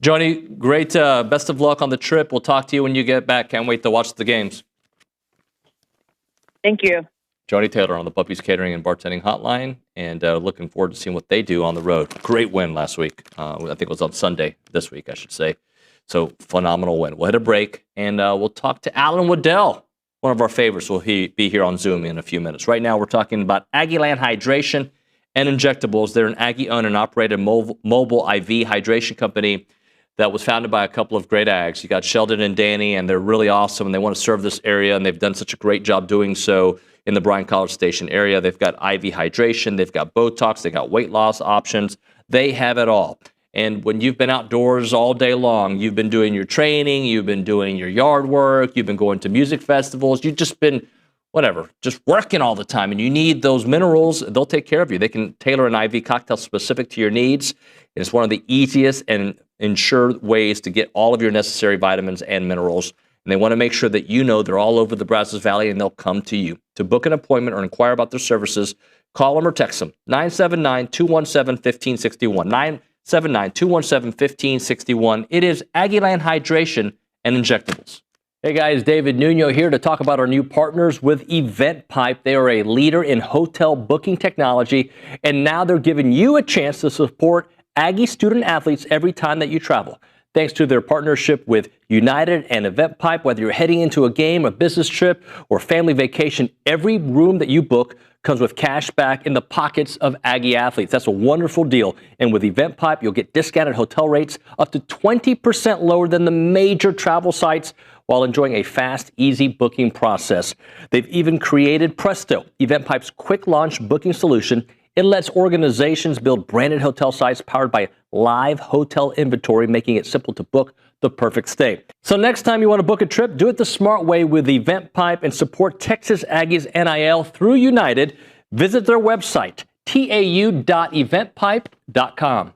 Joni, great. Best of luck on the trip. We'll talk to you when you get back. Can't wait to watch the games. Thank you. Joni Taylor on the Puppies Catering and Bartending Hotline, and looking forward to seeing what they do on the road. Great win last week. I think it was on Sunday this week, I should say. So phenomenal win. We'll hit a break, and we'll talk to Alan Weddell, one of our favorites. Will be here on Zoom in a few minutes. Right now, we're talking about Aggieland Hydration and Injectables. They're an Aggie-owned and operated mobile IV hydration company that was founded by a couple of great Ags. You got Sheldon and Danny, and they're really awesome, and they want to serve this area, and they've done such a great job doing so in the Bryan College Station area. They've got IV hydration, they've got Botox, they've got weight loss options. They have it all. And when you've been outdoors all day long, you've been doing your training, you've been doing your yard work, you've been going to music festivals, you've just been, just working all the time, and you need those minerals, they'll take care of you. They can tailor an IV cocktail specific to your needs. It's one of the easiest and ensured ways to get all of your necessary vitamins and minerals. And they want to make sure that you know they're all over the Brazos Valley, and they'll come to you. To book an appointment or inquire about their services, call them or text them, 979-217-1561, 979-217-1561. It is Aggieland Hydration and Injectables. Hey guys, David Nuño here to talk about our new partners with EventPipe. They are a leader in hotel booking technology, and now they're giving you a chance to support Aggie student athletes every time that you travel. Thanks to their partnership with United and EventPipe, whether you're heading into a game, a business trip, or family vacation, every room that you book comes with cash back in the pockets of Aggie athletes. That's a wonderful deal. And with EventPipe, you'll get discounted hotel rates up to 20% lower than the major travel sites while enjoying a fast, easy booking process. They've even created Presto, EventPipe's quick launch booking solution. It lets organizations build branded hotel sites powered by live hotel inventory, making it simple to book the perfect stay. So next time you want to book a trip, do it the smart way with EventPipe and support Texas Aggies NIL through United. Visit their website, tau.eventpipe.com.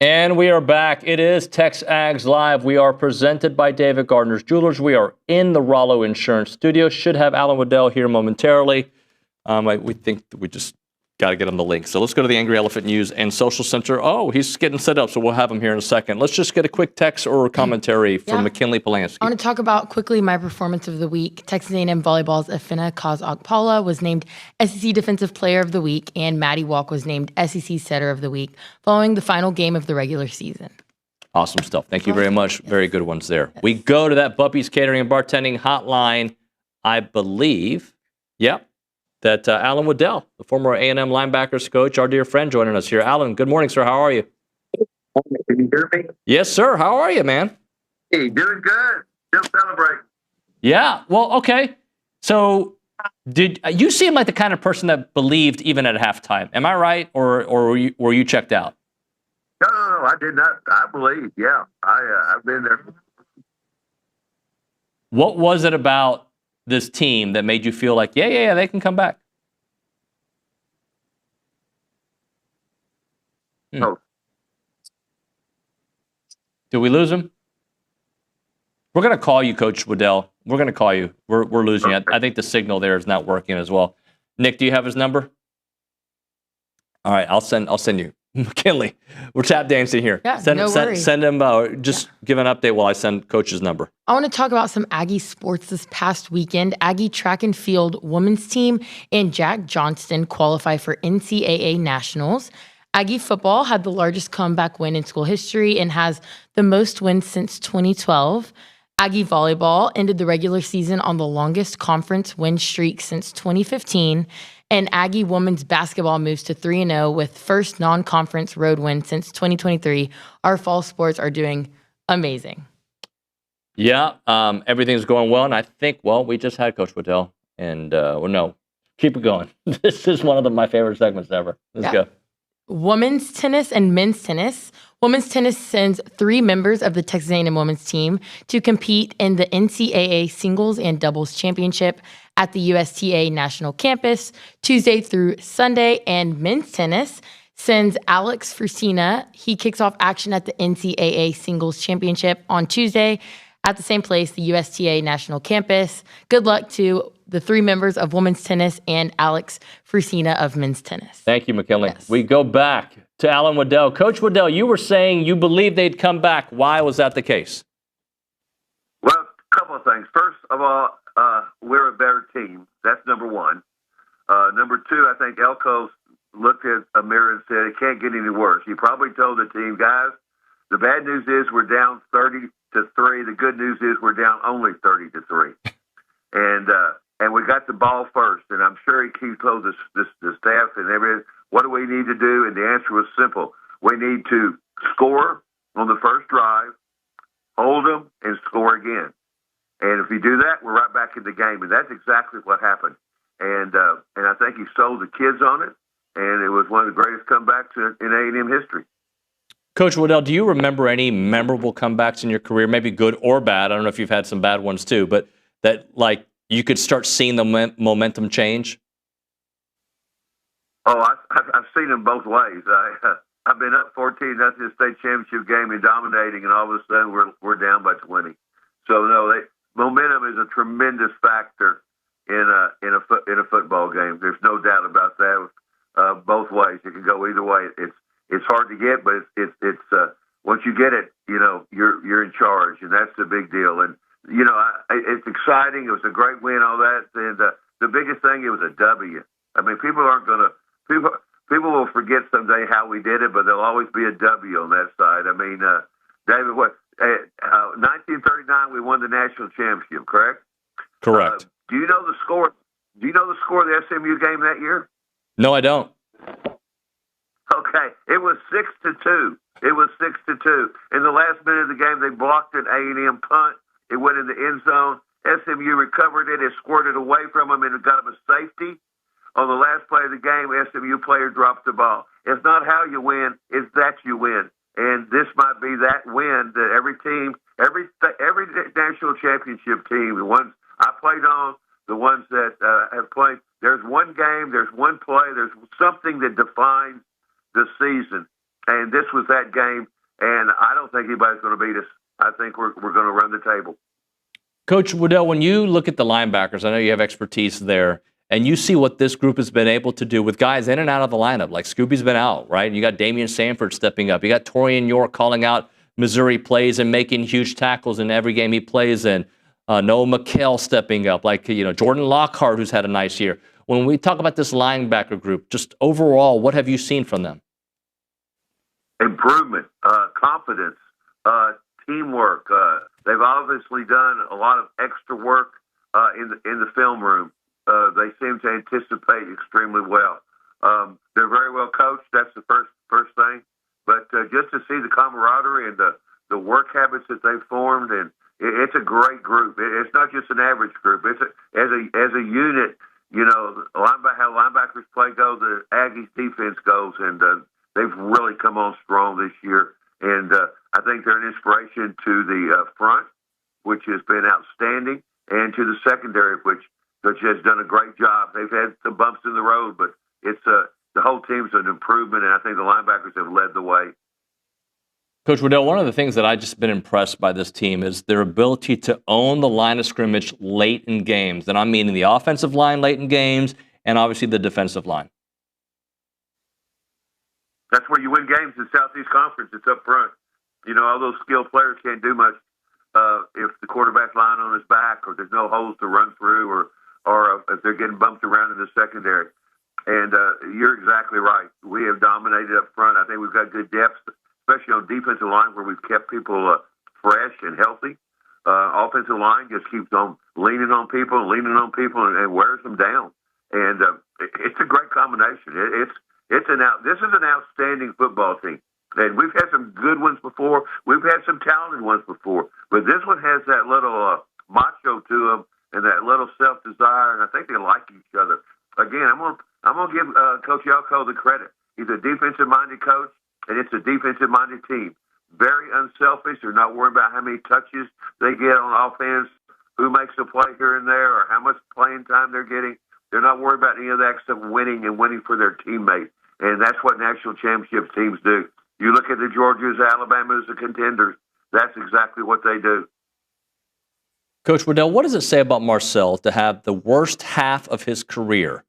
And we are back. It is TexAgs Live. We are presented by David Gardner's Jewelers. We are in the Rollo Insurance Studio. Should have Alan Weddell here momentarily. We think we just got to get on the link. So let's go to the Angry Elephant News and Social Center. Oh, he's getting set up, so we'll have him here in a second. Let's just get a quick text or commentary from McKinley Polanski. I want to talk about quickly my performance of the week. Texas A&M Volleyball's Afina Kaz-Okpala was named SEC Defensive Player of the Week, and Maddie Walk was named SEC Setter of the Week following the final game of the regular season. Awesome stuff. Thank you very much. Very good ones there. Yes. We go to that Buppy's Catering and Bartending hotline, I believe. Yep. That Alan Weddell, the former A&M linebackers coach, our dear friend, joining us here. Alan, good morning, sir. How are you? Can you hear me? Yes, sir. How are you, man? Hey, doing good. Still celebrating. Yeah. Well, okay. So, did you seem like the kind of person that believed even at halftime? Am I right, or were you checked out? No. I did not. I believe. Yeah, I've been there. What was it about this team that made you feel like, yeah, they can come back? Oh. Did we lose him? We're going to call you, Coach Weddell. We're going to call you. We're losing you. I think the signal there is not working as well. Nick, do you have his number? All right, I'll send you. McKinley, we're tap dancing here. Yeah, no worries. Send him, just give an update while I send Coach's number. I want to talk about some Aggie sports this past weekend. Aggie track and field women's team and Jack Johnston qualify for NCAA Nationals. Aggie football had the largest comeback win in school history and has the most wins since 2012. Aggie volleyball ended the regular season on the longest conference win streak since 2015. And Aggie women's basketball moves to 3-0 with first non-conference road win since 2023. Our fall sports are doing amazing. Yeah, everything's going well. And I think, we just had Coach Weddell. And, keep it going. This is one of my favorite segments ever. Let's go. Women's tennis and men's tennis. Women's tennis sends 3 members of the Texas A&M women's team to compete in the NCAA singles and doubles championship at the USTA National Campus Tuesday through Sunday. And men's tennis sends Alex Fusina. He kicks off action at the NCAA singles championship on Tuesday at the same place, the USTA National Campus. Good luck to the 3 members of women's tennis and Alex Fusina of men's tennis. Thank you, McKinley. Yes. We go back to Alan Weddell. Coach Weddell, you were saying you believe they'd come back. Why was that the case? Well, a couple of things. First of all, we're a better team. That's number one. Number two, I think Elko looked at a mirror and said, it can't get any worse. He probably told the team, guys, the bad news is we're down 30-3. The good news is we're down only 30-3. And we got the ball first. And I'm sure he told the staff and everything, what do we need to do? And the answer was simple. We need to score on the first drive, hold them, and score again. And if you do that, we're right back in the game. And that's exactly what happened. And I think he sold the kids on it. And it was one of the greatest comebacks in A&M history. Coach Weddell, do you remember any memorable comebacks in your career, maybe good or bad? I don't know if you've had some bad ones too, but that you could start seeing the momentum change? Oh, I've seen them both ways. I've been up 14-0 state championship game and dominating, and all of a sudden we're down by 20. So no, momentum is a tremendous factor in a football game. There's no doubt about that. Both ways, it can go either way. It's hard to get, but it's once you get it, you're in charge, and that's the big deal. And it's exciting. It was a great win, all that, and the biggest thing, it was a W. I mean, people will forget someday how we did it, but there'll always be a W on that side. I mean, David, 1939 we won the national championship, correct? Correct. Do you know the score? Do you know the score of the SMU game that year? No, I don't. Okay, it was 6-2. It was 6-2. In the last minute of the game, they blocked an A&M punt. It went in the end zone. SMU recovered it. It squirted away from them, and it got them a safety. On the last play of the game, SMU player dropped the ball. It's not how you win; it's that you win. And this might be that win that every team, every national championship team, the ones I played on, the ones that have played. There's one game, there's one play, there's something that defines the season. And this was that game, and I don't think anybody's going to beat us. I think we're going to run the table. Coach Weddell, when you look at the linebackers, I know you have expertise there, and you see what this group has been able to do with guys in and out of the lineup. Like Scooby's been out, right? You got Damian Samford stepping up. You got Torian York calling out Missouri plays and making huge tackles in every game he plays in. Noah McHale stepping up. Like, Jordan Lockhart, who's had a nice year. When we talk about this linebacker group, just overall, what have you seen from them? Improvement, confidence, teamwork. They've obviously done a lot of extra work in the film room. They seem to anticipate extremely well. They're very well coached. That's the first thing. But just to see the camaraderie and the work habits that they've formed, and it's a great group. It's not just an average group. It's as a unit. How linebackers play goes, the Aggies defense goes, and they've really come on strong this year. And I think they're an inspiration to the front, which has been outstanding, and to the secondary, which has done a great job. They've had some bumps in the road, but it's the whole team's an improvement, and I think the linebackers have led the way. Coach Weddell, one of the things that I've just been impressed by this team is their ability to own the line of scrimmage late in games. And I'm meaning the offensive line late in games and obviously the defensive line. That's where you win games in Southeast Conference. It's up front. All those skilled players can't do much if the quarterback's lying on his back or there's no holes to run through or if they're getting bumped around in the secondary. And you're exactly right. We have dominated up front. I think we've got good depth, especially on defensive line where we've kept people fresh and healthy. Offensive line just keeps on leaning on people and wears them down. And it's a great combination. This is an outstanding football team. And we've had some good ones before. We've had some talented ones before. But this one has that little macho to them and that little self-desire, and I think they like each other. Again, I'm gonna give Coach Elko the credit. He's a defensive-minded coach, and it's a defensive-minded team. Very unselfish. They're not worried about how many touches they get on offense, who makes a play here and there, or how much playing time they're getting. They're not worried about any of that except winning and winning for their teammates. And that's what national championship teams do. You look at the Georgias, Alabamas, the contenders. That's exactly what they do. Coach Weddell, what does it say about Marcel to have the worst half of his career?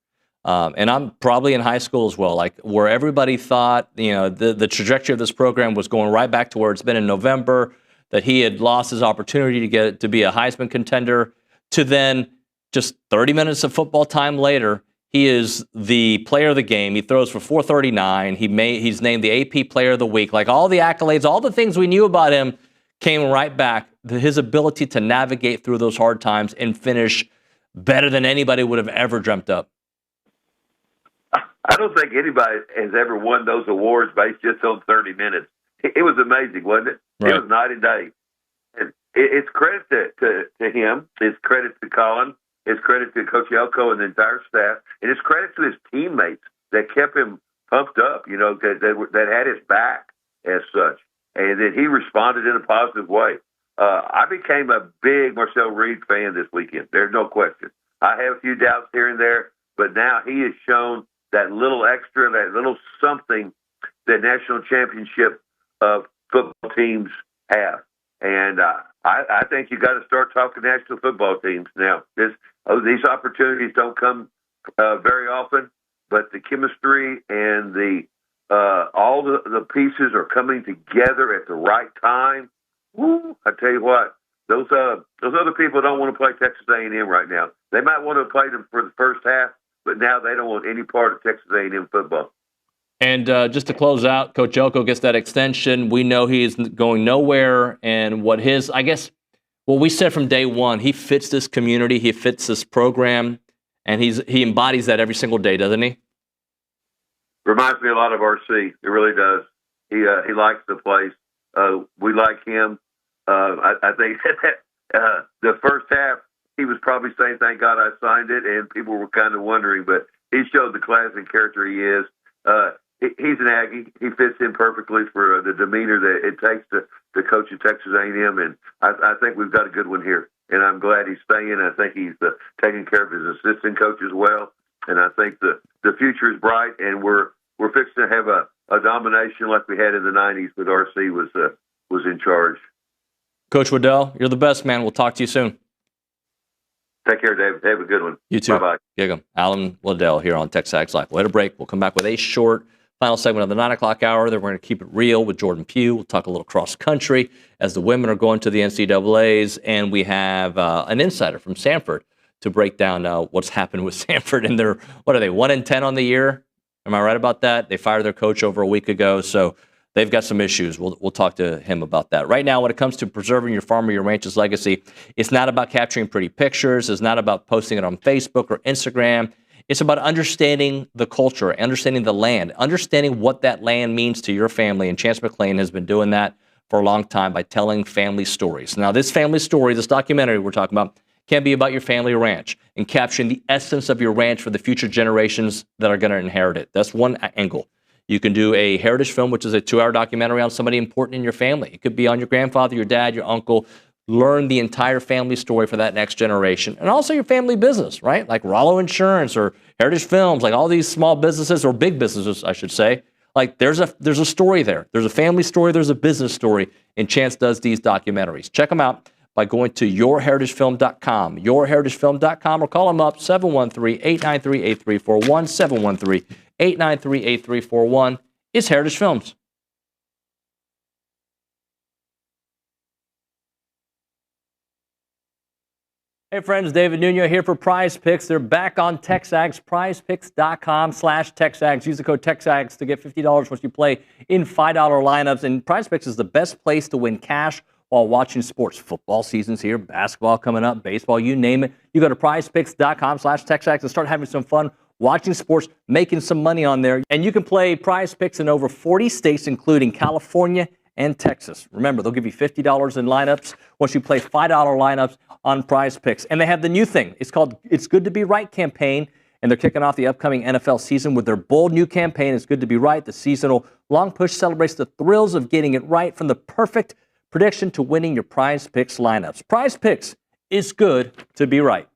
And I'm probably in high school as well, like where everybody thought, the trajectory of this program was going right back to where it's been in November, that he had lost his opportunity to be a Heisman contender, to then just 30 minutes of football time later, he is the player of the game. He throws for 439. He's named the AP Player of the Week. Like all the accolades, all the things we knew about him came right back. His ability to navigate through those hard times and finish better than anybody would have ever dreamt up. I don't think anybody has ever won those awards based just on 30 minutes. It was amazing, wasn't it? Right. It was night and day. And it's credit to him. It's credit to Colin. It's credit to Coach Elko and the entire staff. And it's credit to his teammates that kept him pumped up, that had his back as such. And that he responded in a positive way. I became a big Marcel Reed fan this weekend. There's no question. I have a few doubts here and there, but now he has shown that little extra, that little something that national championship football teams have. And I think you got to start talking national football teams now. These opportunities don't come very often, but the chemistry and all the pieces are coming together at the right time. Woo, I tell you what, those other people don't want to play Texas A&M right now. They might want to play them for the first half, but now they don't want any part of Texas A&M football. And just to close out, Coach Elko gets that extension. We know he is going nowhere, and what we said from day one, he fits this community, he fits this program, and he embodies that every single day, doesn't he? Reminds me a lot of RC. It really does. He likes the place. We like him. I think the first half, he was probably saying, thank God I signed it, and people were kind of wondering, but he showed the class and character he is. He's an Aggie. He fits in perfectly for the demeanor that it takes to coach at Texas A&M, and I think we've got a good one here. And I'm glad he's staying. I think he's taking care of his assistant coach as well. And I think the future is bright, and we're fixing to have a domination like we had in the 90s with RC was in charge. Coach Weddell, you're the best, man. We'll talk to you soon. Take care, Dave. Have a good one. You too. Bye-bye. Gig 'em. Alan Weddell here on TexAgs Live. We'll hit a break. We'll come back with a short final segment of the 9 o'clock hour. Then we're going to keep it real with Jordan Pugh. We'll talk a little cross country as the women are going to the NCAAs. And we have an insider from Samford to break down what's happened with Samford. And they're, what are they, 1-10 on the year? Am I right about that? They fired their coach over a week ago. So they've got some issues. We'll talk to him about that. Right now, when it comes to preserving your farm or your ranch's legacy, it's not about capturing pretty pictures. It's not about posting it on Facebook or Instagram. It's about understanding the culture, understanding the land, understanding what that land means to your family. And Chance McClain has been doing that for a long time by telling family stories. Now, this family story, this documentary we're talking about, can be about your family ranch and capturing the essence of your ranch for the future generations that are going to inherit it. That's one angle. You can do a heritage film, which is a 2-hour documentary on somebody important in your family. It could be on your grandfather, your dad, your uncle. Learn the entire family story for that next generation. And also your family business, right? Like Rollo Insurance or Heritage Films, like all these small businesses or big businesses, I should say. Like there's a story there. There's a family story. There's a business story. And Chance does these documentaries. Check them out by going to yourheritagefilm.com, yourheritagefilm.com, or call them up, 713-893-8341, 713-893-8341. It's Heritage Films. Hey friends, David Nuño here for Prize Picks. They're back on TexAgs, prizepicks.com/TexAgs. Use the code TexAgs to get $50 once you play in $5 lineups. And Prize Picks is the best place to win cash while watching sports. Football season's here, basketball coming up, baseball, you name it. You go to prizepicks.com/TexAgs and start having some fun watching sports, making some money on there. And you can play Prize Picks in over 40 states, including California and Texas. Remember, they'll give you $50 in lineups once you play $5 lineups on Prize Picks. And they have the new thing. It's called It's Good to Be Right campaign, and they're kicking off the upcoming NFL season with their bold new campaign, It's Good to Be Right. The seasonal long push celebrates the thrills of getting it right, from the perfect prediction to winning your Prize Picks lineups. Prize Picks, it's good to be right.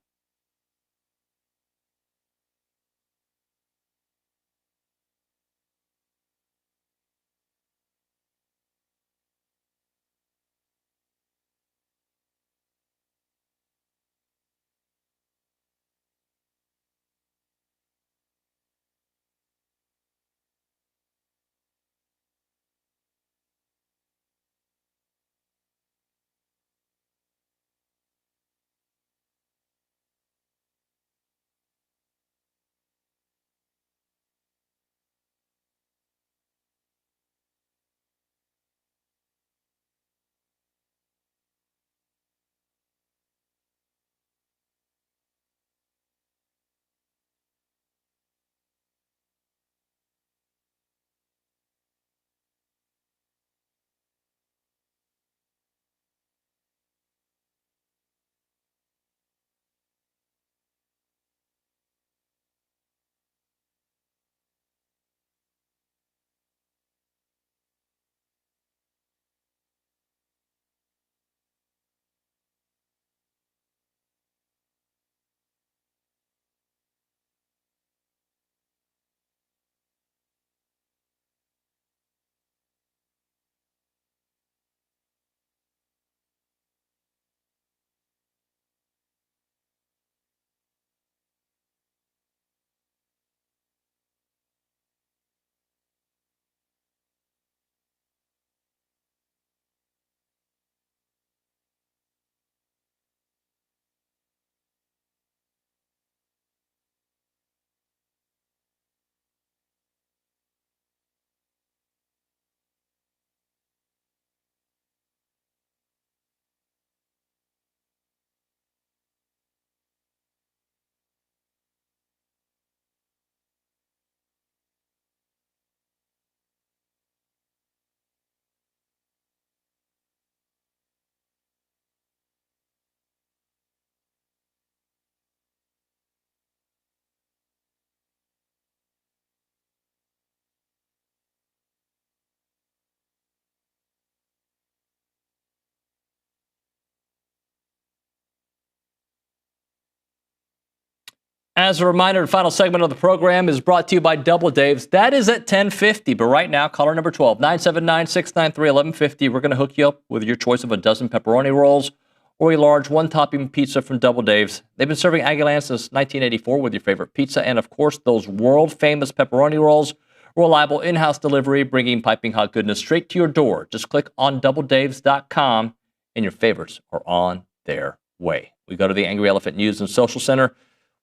As a reminder, the final segment of the program is brought to you by Double Dave's. That is at 10:50, but right now, caller number 12, 979-693-1150. We're going to hook you up with your choice of a dozen pepperoni rolls or a large one-topping pizza from Double Dave's. They've been serving Aggieland since 1984 with your favorite pizza and, of course, those world-famous pepperoni rolls. Reliable in-house delivery, bringing piping hot goodness straight to your door. Just click on doubledaves.com, and your favorites are on their way. We go to the Angry Elephant News and Social Center.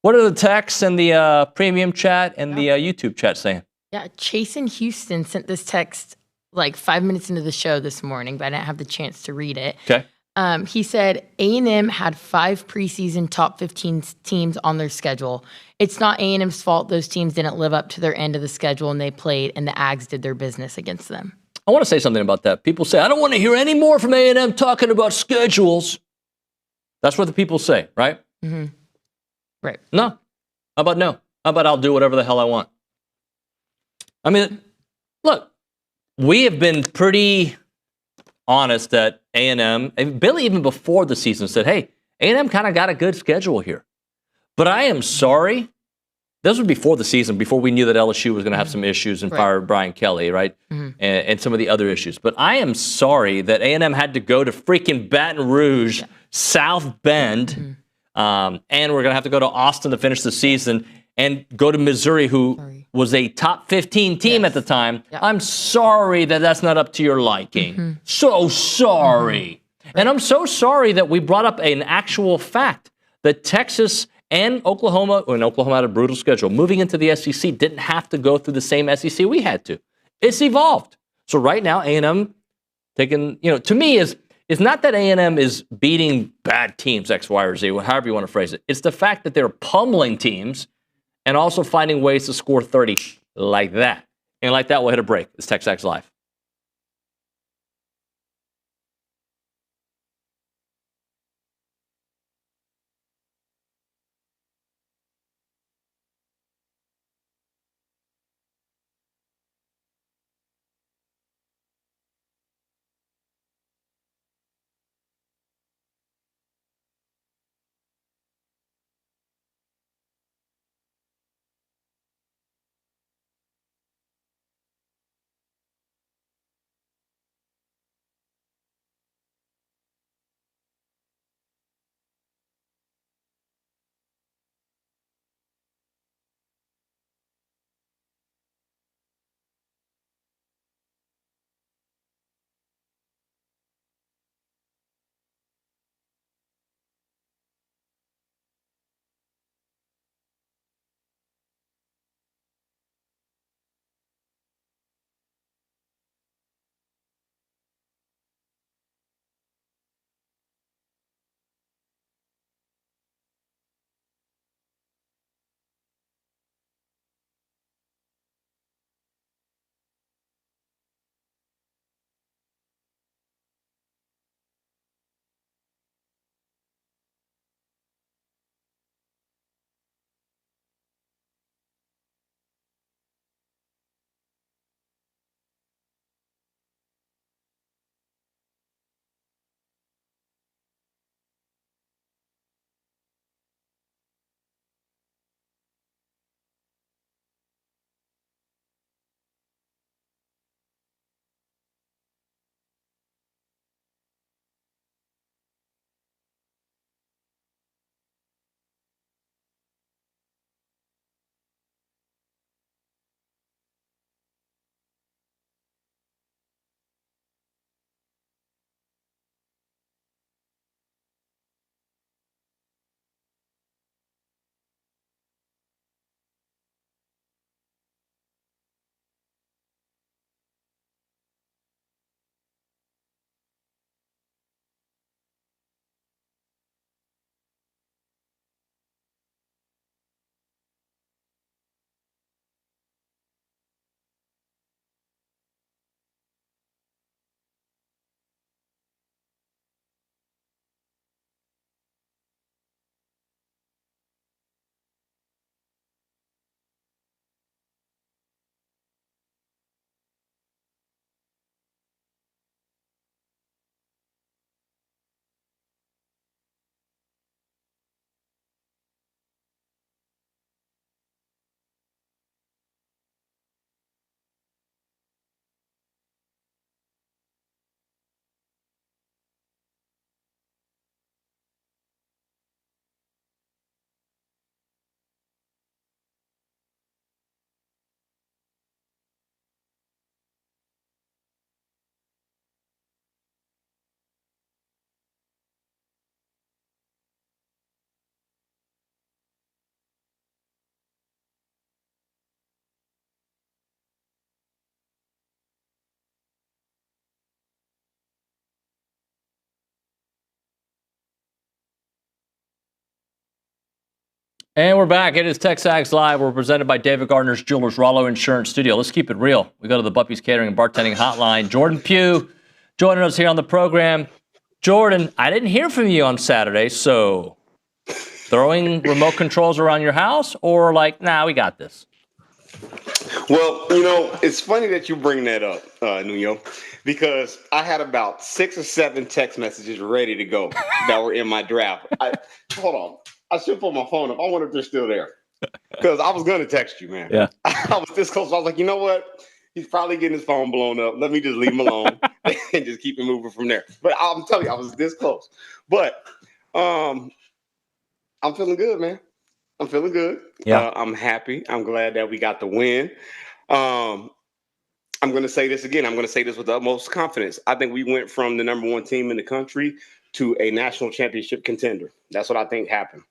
What are the texts and the premium chat and the YouTube chat saying? Yeah, Chase in Houston sent this text like 5 minutes into the show this morning, but I didn't have the chance to read it. Okay. He said A&M had 5 preseason top 15 teams on their schedule. It's not A&M's fault those teams didn't live up to their end of the schedule and they played, and the Aggies did their business against them. I want to say something about that. People say, I don't want to hear any more from A&M talking about schedules. That's what the people say, right? Mm-hmm. Right. No. How about no? How about I'll do whatever the hell I want? I mean, look, we have been pretty honest that A&M, and Billy even before the season said, hey, A&M kind of got a good schedule here. But I am sorry. This was before the season, before we knew that LSU was going to have some issues and fire Brian Kelly, right? And some of the other issues. But I am sorry that A&M had to go to freaking Baton Rouge, South Bend, and we're going to have to go to Austin to finish the season and go to Missouri, who was a top 15 team at the time. I'm sorry that that's not up to your liking. So sorry. And I'm so sorry that we brought up an actual fact that Texas and Oklahoma, when Oklahoma had a brutal schedule, moving into the SEC, didn't have to go through the same SEC we had to. It's evolved. So right now, A&M taking, to me is not that A&M is beating bad teams, X, Y, or Z, however you want to phrase it. It's the fact that they're pummeling teams and also finding ways to score 30 like that. And like that, we'll hit a break. It's TexAgs Live. And we're back. It is TexAgs Live. We're presented by David Gardner's Jewelers, Rollo Insurance Studio. Let's keep it real. We go to the Buppy's Catering and Bartending Hotline. Jordan Pugh joining us here on the program. Jordan, I didn't hear from you on Saturday, so throwing remote controls around your house or like, nah, we got this? Well, you know, it's funny that you bring that up, Nuño, because I had about 6 or 7 text messages ready to go that were in my draft. Hold on. I should put my phone up. I wonder if they're still there. Because I was going to text you, man. Yeah. I was this close. I was like, you know what? He's probably getting his phone blown up. Let me just leave him alone and just keep it moving from there. But I'm telling you, I was this close. But I'm feeling good, man. I'm feeling good. Yeah. I'm happy. I'm glad that we got the win. I'm going to say this again. I'm going to say this with the utmost confidence. I think we went from the number 1 team in the country to a national championship contender. That's what I think happened.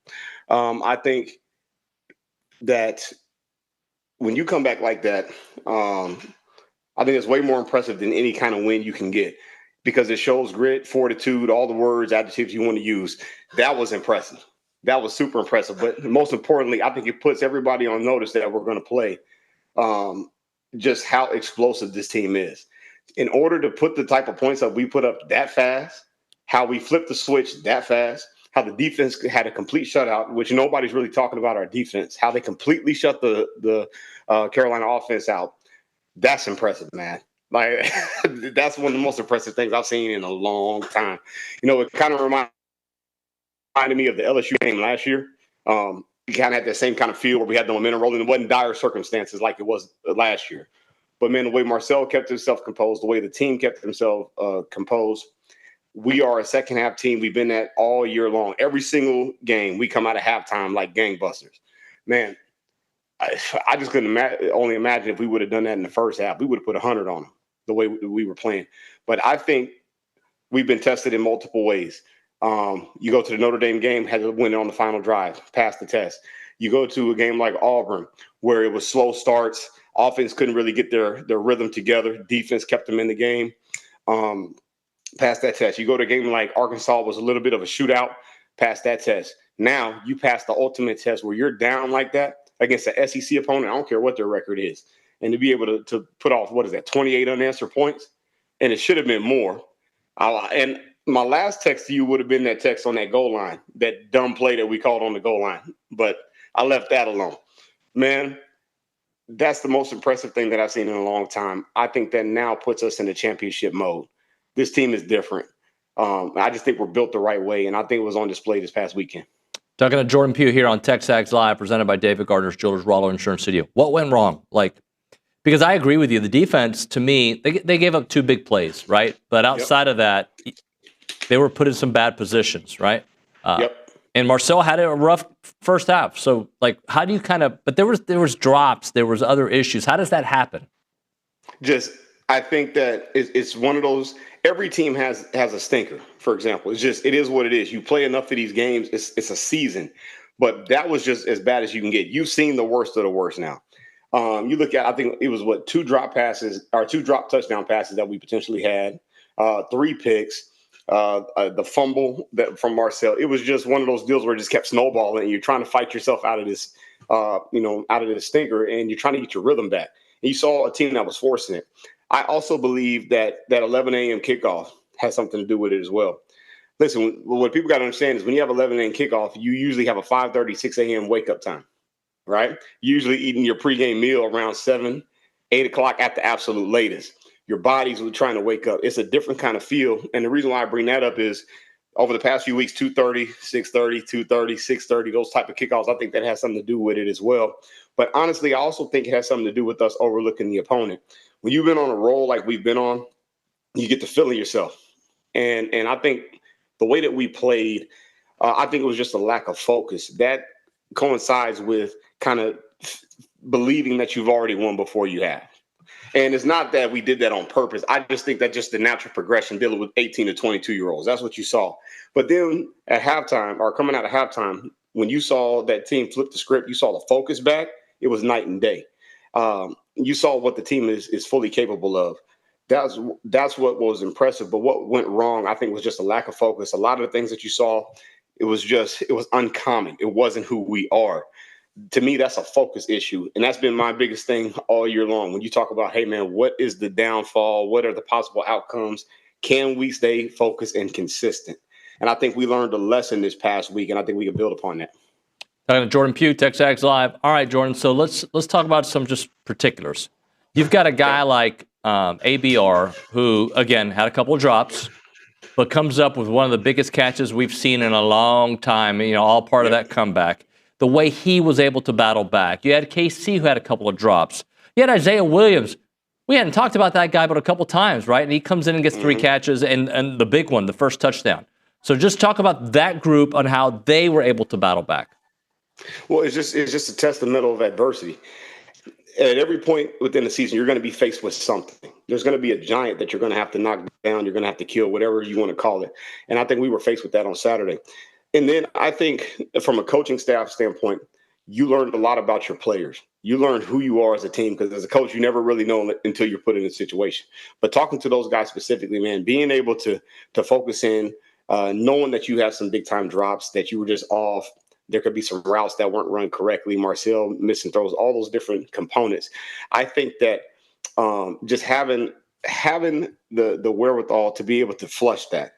I think that when you come back like that, I think it's way more impressive than any kind of win you can get because it shows grit, fortitude, all the words, adjectives you want to use. That was impressive. That was super impressive. But most importantly, I think it puts everybody on notice that we're going to play just how explosive this team is. In order to put the type of points that we put up that fast, how we flipped the switch that fast, how the defense had a complete shutout, which nobody's really talking about our defense, how they completely shut the Carolina offense out. That's impressive, man. Like, that's one of the most impressive things I've seen in a long time. You know, it kind of reminded me of the LSU game last year. We kind of had that same kind of feel where we had the momentum rolling. It wasn't dire circumstances like it was last year. But, man, the way Marcel kept himself composed, the way the team kept themselves composed, we are a second-half team. We've been that all year long. Every single game, we come out of halftime like gangbusters. Man, I just couldn't only imagine if we would have done that in the first half. We would have put 100 on them the way we were playing. But I think we've been tested in multiple ways. You go to the Notre Dame game, had to win it on the final drive, pass the test. You go to a game like Auburn, where it was slow starts. Offense couldn't really get their rhythm together. Defense kept them in the game. Pass that test. You go to a game like Arkansas, was a little bit of a shootout. Pass that test. Now you pass the ultimate test where you're down like that against an SEC opponent. I don't care what their record is. And to be able to put off, 28 unanswered points? And it should have been more. And my last text to you would have been that text on that goal line, that dumb play that we called on the goal line. But I left that alone. Man, that's the most impressive thing that I've seen in a long time. I think that now puts us in the championship mode. This team is different. I just think we're built the right way, and I think it was on display this past weekend. Talking to Jordan Pugh here on TexAgs Live, presented by David Gardner's Jewelers, Rollo Insurance Studio. What went wrong? Because I agree with you. The defense, to me, they gave up 2 big plays, right? But outside of that, they were put in some bad positions, right? And Marcel had a rough first half. So, how do you but there was drops, there was other issues. How does that happen? I think that it's one of those. Every team has a stinker, for example. It is what it is. You play enough of these games, it's a season. But that was just as bad as you can get. You've seen the worst of the worst now. You look at, I think it was 2 drop touchdown passes that we potentially had, 3 picks, the fumble from Marcel. It was just one of those deals where it just kept snowballing, and you're trying to fight yourself out of this, out of this stinker, and you're trying to get your rhythm back. And you saw a team that was forcing it. I also believe that 11 a.m. kickoff has something to do with it as well. Listen, what people got to understand is when you have 11 a.m. kickoff, you usually have a 5:30, 6 a.m. wake-up time, right? Usually eating your pregame meal around 7, 8 o'clock at the absolute latest. Your body's trying to wake up. It's a different kind of feel. And the reason why I bring that up is over the past few weeks, 2:30, 6:30, 2:30, 6:30, those type of kickoffs, I think that has something to do with it as well. But honestly, I also think it has something to do with us overlooking the opponent. When you've been on a roll like we've been on, you get to feeling yourself. And I think the way that we played, I think it was just a lack of focus. That coincides with kind of believing that you've already won before you have. And it's not that we did that on purpose. I just think that's just the natural progression dealing with 18 to 22-year-olds. That's what you saw. But then at halftime, or coming out of halftime, when you saw that team flip the script, you saw the focus back, it was night and day. You saw what the team is fully capable of. That's what was impressive. But what went wrong, I think, was just a lack of focus. A lot of the things that you saw It was uncommon. It wasn't who we are. To me, that's a focus issue. And that's been my biggest thing all year long. When you talk about, hey, man, what is the downfall? What are the possible outcomes? Can we stay focused and consistent? And I think we learned a lesson this past week, and I think we can build upon that. Talking to Jordan Pugh, TexAgs Live. All right, Jordan, so let's talk about some just particulars. You've got a guy like ABR who, again, had a couple of drops, but comes up with one of the biggest catches we've seen in a long time, all part of that comeback. The way he was able to battle back. You had KC who had a couple of drops. You had Isaiah Williams. We hadn't talked about that guy but a couple times, right? And he comes in and gets 3 catches and the big one, the first touchdown. So just talk about that group and how they were able to battle back. Well, it's just a testament of adversity. At every point within the season, you're going to be faced with something. There's going to be a giant that you're going to have to knock down. You're going to have to kill, whatever you want to call it. And I think we were faced with that on Saturday. And then I think from a coaching staff standpoint, you learned a lot about your players. You learned who you are as a team, because as a coach, you never really know until you're put in a situation. But talking to those guys specifically, man, being able to focus in, knowing that you have some big time drops, that you were just off. There could be some routes that weren't run correctly. Marcel missing throws, all those different components. I think that just having the wherewithal to be able to flush that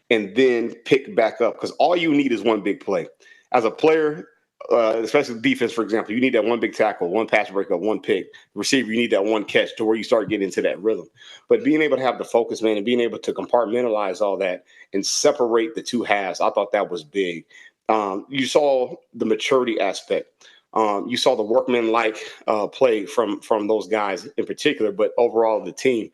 and then pick back up, because all you need is one big play. As a player, especially defense, for example, you need that one big tackle, one pass breakup, one pick. Receiver, you need that one catch to where you start getting into that rhythm. But being able to have the focus, man, and being able to compartmentalize all that and separate the two halves, I thought that was big. You saw the maturity aspect. You saw the workman-like play from those guys in particular, but overall the team.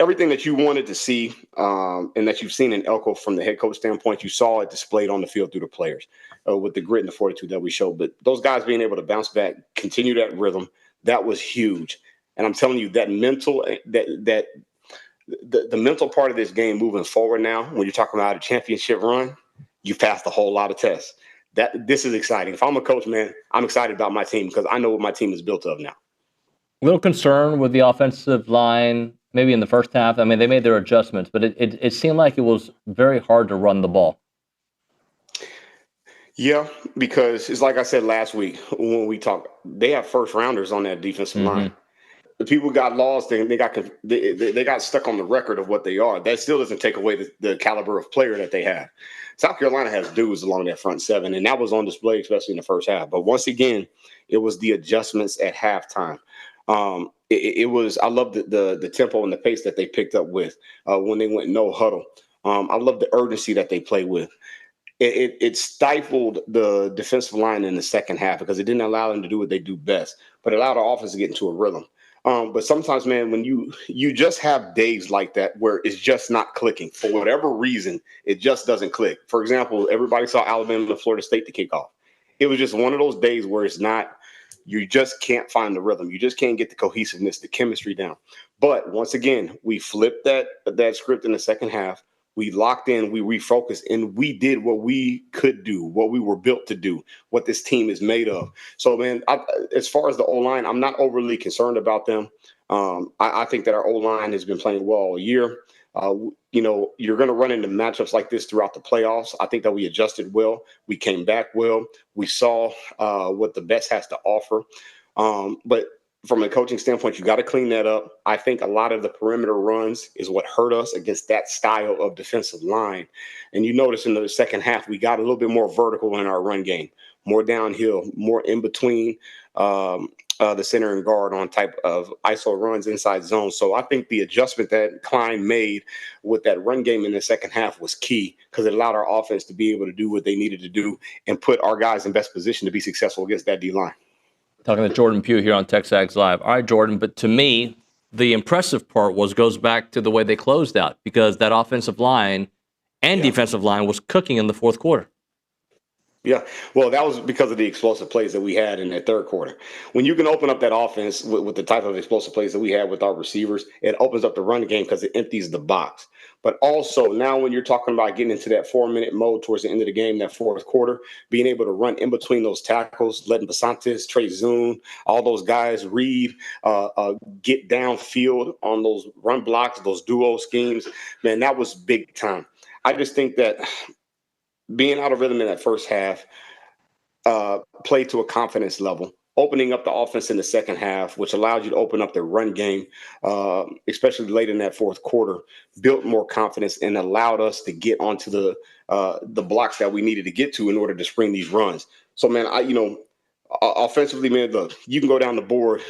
Everything that you wanted to see and that you've seen in Elko from the head coach standpoint, you saw it displayed on the field through the players with the grit and the fortitude that we showed. But those guys being able to bounce back, continue that rhythm, that was huge. And I'm telling you, that mental the mental part of this game moving forward now, when you're talking about a championship run, you passed a whole lot of tests. This is exciting. If I'm a coach, man, I'm excited about my team because I know what my team is built of now. A little concern with the offensive line, maybe in the first half. I mean, they made their adjustments, but it seemed like it was very hard to run the ball. Yeah, because it's like I said last week when we talked, they have first rounders on that defensive line. The people got lost and they got stuck on the record of what they are. That still doesn't take away the caliber of player that they have. South Carolina has dudes along that front seven, and that was on display, especially in the first half. But once again, it was the adjustments at halftime. It was. I love the tempo and the pace that they picked up with when they went no huddle. I love the urgency that they play with. It stifled the defensive line in the second half because it didn't allow them to do what they do best, but it allowed our offense to get into a rhythm. But sometimes, man, when you just have days like that where it's just not clicking for whatever reason, it just doesn't click. For example, everybody saw Alabama and Florida State to kick off. It was just one of those days where it's not. You just can't find the rhythm. You just can't get the cohesiveness, the chemistry down. But once again, we flipped that script in the second half. We locked in, we refocused, and we did what we could do, what we were built to do, what this team is made of. So, man, as far as the O-line, I'm not overly concerned about them. I think that our O-line has been playing well all year. You're going to run into matchups like this throughout the playoffs. I think that we adjusted well. We came back well. We saw what the best has to offer. But from a coaching standpoint, you got to clean that up. I think a lot of the perimeter runs is what hurt us against that style of defensive line. And you notice in the second half, we got a little bit more vertical in our run game, more downhill, more in between the center and guard on type of ISO runs inside zone. So I think the adjustment that Klein made with that run game in the second half was key because it allowed our offense to be able to do what they needed to do and put our guys in best position to be successful against that D-line. Talking to Jordan Pugh here on TexAgs Live. All right, Jordan, but to me, the impressive part goes back to the way they closed out because that offensive line and defensive line was cooking in the fourth quarter. Yeah, well, that was because of the explosive plays that we had in that third quarter. When you can open up that offense with the type of explosive plays that we had with our receivers, it opens up the run game because it empties the box. But also now when you're talking about getting into that 4-minute mode towards the end of the game, that fourth quarter, being able to run in between those tackles, letting Basantes, Trey Zoon, all those guys read, get downfield on those run blocks, those duo schemes, man, that was big time. I just think that being out of rhythm in that first half, played to a confidence level, opening up the offense in the second half, which allowed you to open up the run game, especially late in that fourth quarter, built more confidence and allowed us to get onto the blocks that we needed to get to in order to spring these runs. So, man, offensively, man, look, you can go down the board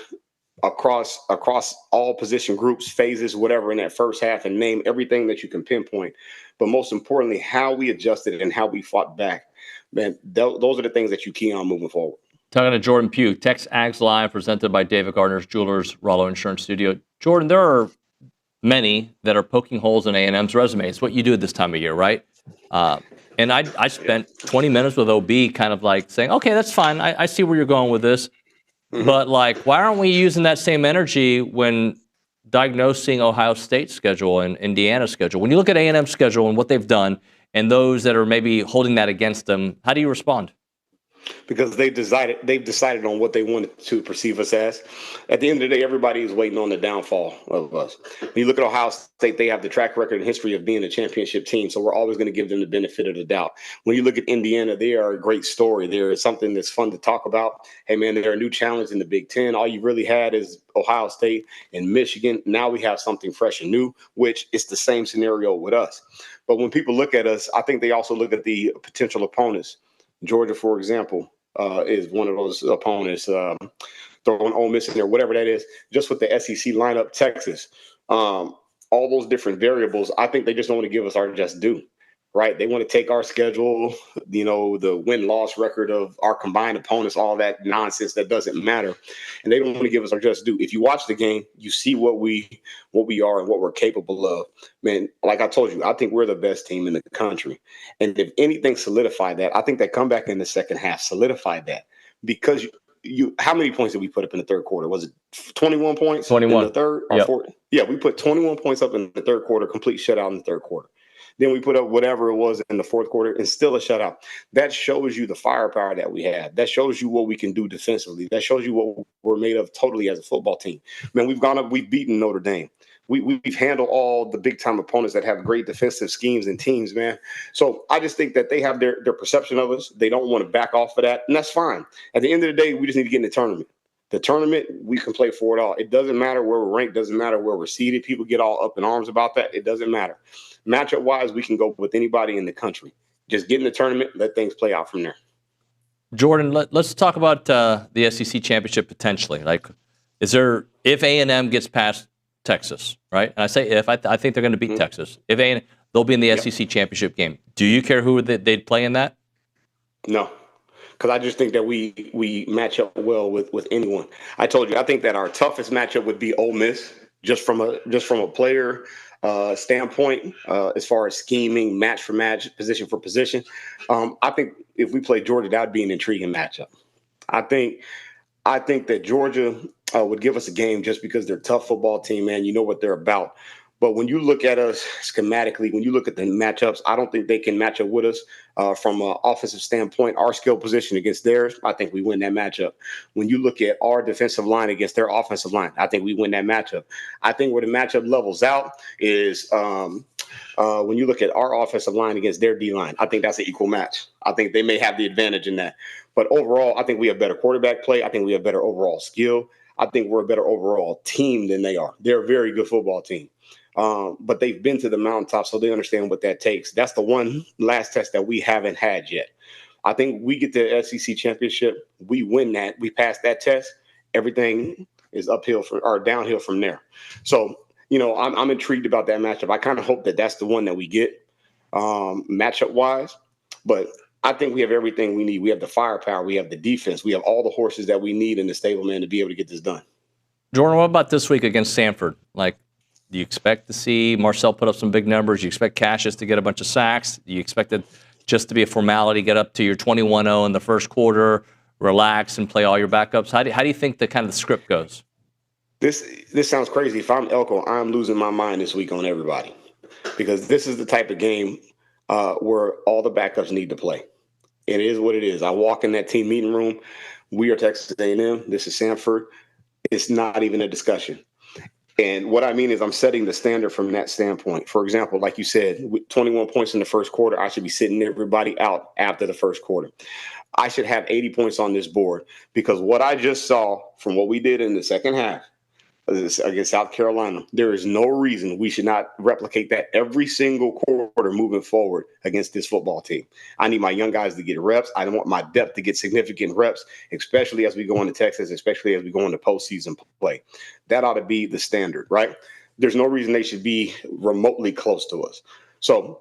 across all position groups, phases, whatever, in that first half and name everything that you can pinpoint. But most importantly, how we adjusted and how we fought back. Man, those are the things that you key on moving forward. Talking to Jordan Pugh, TexAgs Live, presented by David Gardner's Jewelers, Rollo Insurance Studio. Jordan, there are many that are poking holes in A&M's resume. It's what you do at this time of year, right? And I spent 20 minutes with OB kind of like saying, okay, that's fine. I see where you're going with this. Mm-hmm. But, like, why aren't we using that same energy when diagnosing Ohio State's schedule and Indiana's schedule? When you look at A&M's schedule and what they've done and those that are maybe holding that against them, how do you respond? Because they've decided on what they wanted to perceive us as. At the end of the day, everybody is waiting on the downfall of us. When you look at Ohio State, they have the track record and history of being a championship team, so we're always going to give them the benefit of the doubt. When you look at Indiana, they are a great story. There is something that's fun to talk about. Hey, man, they're a new challenge in the Big Ten. All you really had is Ohio State and Michigan. Now we have something fresh and new, which is the same scenario with us. But when people look at us, I think they also look at the potential opponents. Georgia, for example, is one of those opponents. Throwing Ole Miss in there, whatever that is, just with the SEC lineup, Texas, all those different variables. I think they just don't want to give us our just due, right? They want to take our schedule, the win-loss record of our combined opponents, all that nonsense that doesn't matter, and they don't want to give us our just due. If you watch the game, you see what we are and what we're capable of. Man, like I told you, I think we're the best team in the country, and if anything solidified that, I think that comeback in the second half solidified that, because you how many points did we put up in the third quarter? Was it 21 points? 21 in the third or yep. 4? Yeah, we put 21 points up in the third quarter, complete shutout in the third quarter. Then we put up whatever it was in the fourth quarter and still a shutout. That shows you the firepower that we have. That shows you what we can do defensively. That shows you what we're made of totally as a football team. Man, we've gone up, we've beaten Notre Dame. We've handled all the big-time opponents that have great defensive schemes and teams, man. So I just think that they have their perception of us. They don't want to back off of that, and that's fine. At the end of the day, we just need to get in the tournament. The tournament, we can play for it all. It doesn't matter where we're ranked. Doesn't matter where we're seated. People get all up in arms about that. It doesn't matter. Matchup-wise, we can go with anybody in the country. Just get in the tournament, let things play out from there. Jordan, let's talk about the SEC championship potentially. Like, if A&M gets past Texas, right? And I say if, I think they're going to beat Texas. If A&M, they'll be in the SEC championship game. Do you care who they'd play in that? No, because I just think that we match up well with anyone. I told you, I think that our toughest matchup would be Ole Miss, just from a player standpoint, as far as scheming, match for match, position for position. I think if we play Georgia, that would be an intriguing matchup. I think that Georgia would give us a game just because they're a tough football team, man. You know what they're about. But when you look at us schematically, when you look at the matchups, I don't think they can match up with us from an offensive standpoint. Our skill position against theirs, I think we win that matchup. When you look at our defensive line against their offensive line, I think we win that matchup. I think where the matchup levels out is when you look at our offensive line against their D-line. I think that's an equal match. I think they may have the advantage in that. But overall, I think we have better quarterback play. I think we have better overall skill. I think we're a better overall team than they are. They're a very good football team. But they've been to the mountaintop, so they understand what that takes. That's the one last test that we haven't had yet. I think we get the SEC championship. We win that. We pass that test. Everything is uphill or downhill from there. So, I'm intrigued about that matchup. I kind of hope that that's the one that we get matchup-wise. But I think we have everything we need. We have the firepower. We have the defense. We have all the horses that we need in the stable, man, to be able to get this done. Jordan, what about this week against Samford? Do you expect to see Marcel put up some big numbers? Do you expect Cassius to get a bunch of sacks? Do you expect it just to be a formality, get up to your 21-0 in the first quarter, relax, and play all your backups? How do you think the script goes? This sounds crazy. If I'm Elko, I'm losing my mind this week on everybody, because this is the type of game where all the backups need to play. It is what it is. I walk in that team meeting room. We are Texas A&M. This is Samford. It's not even a discussion. And what I mean is I'm setting the standard from that standpoint. For example, like you said, with 21 points in the first quarter, I should be sitting everybody out after the first quarter. I should have 80 points on this board because what I just saw from what we did in the second half against South Carolina, there is no reason we should not replicate that every single quarter moving forward against this football team. I need my young guys to get reps. I want my depth to get significant reps, especially as we go into Texas, especially as we go into postseason play. That ought to be the standard, right? There's no reason they should be remotely close to us. So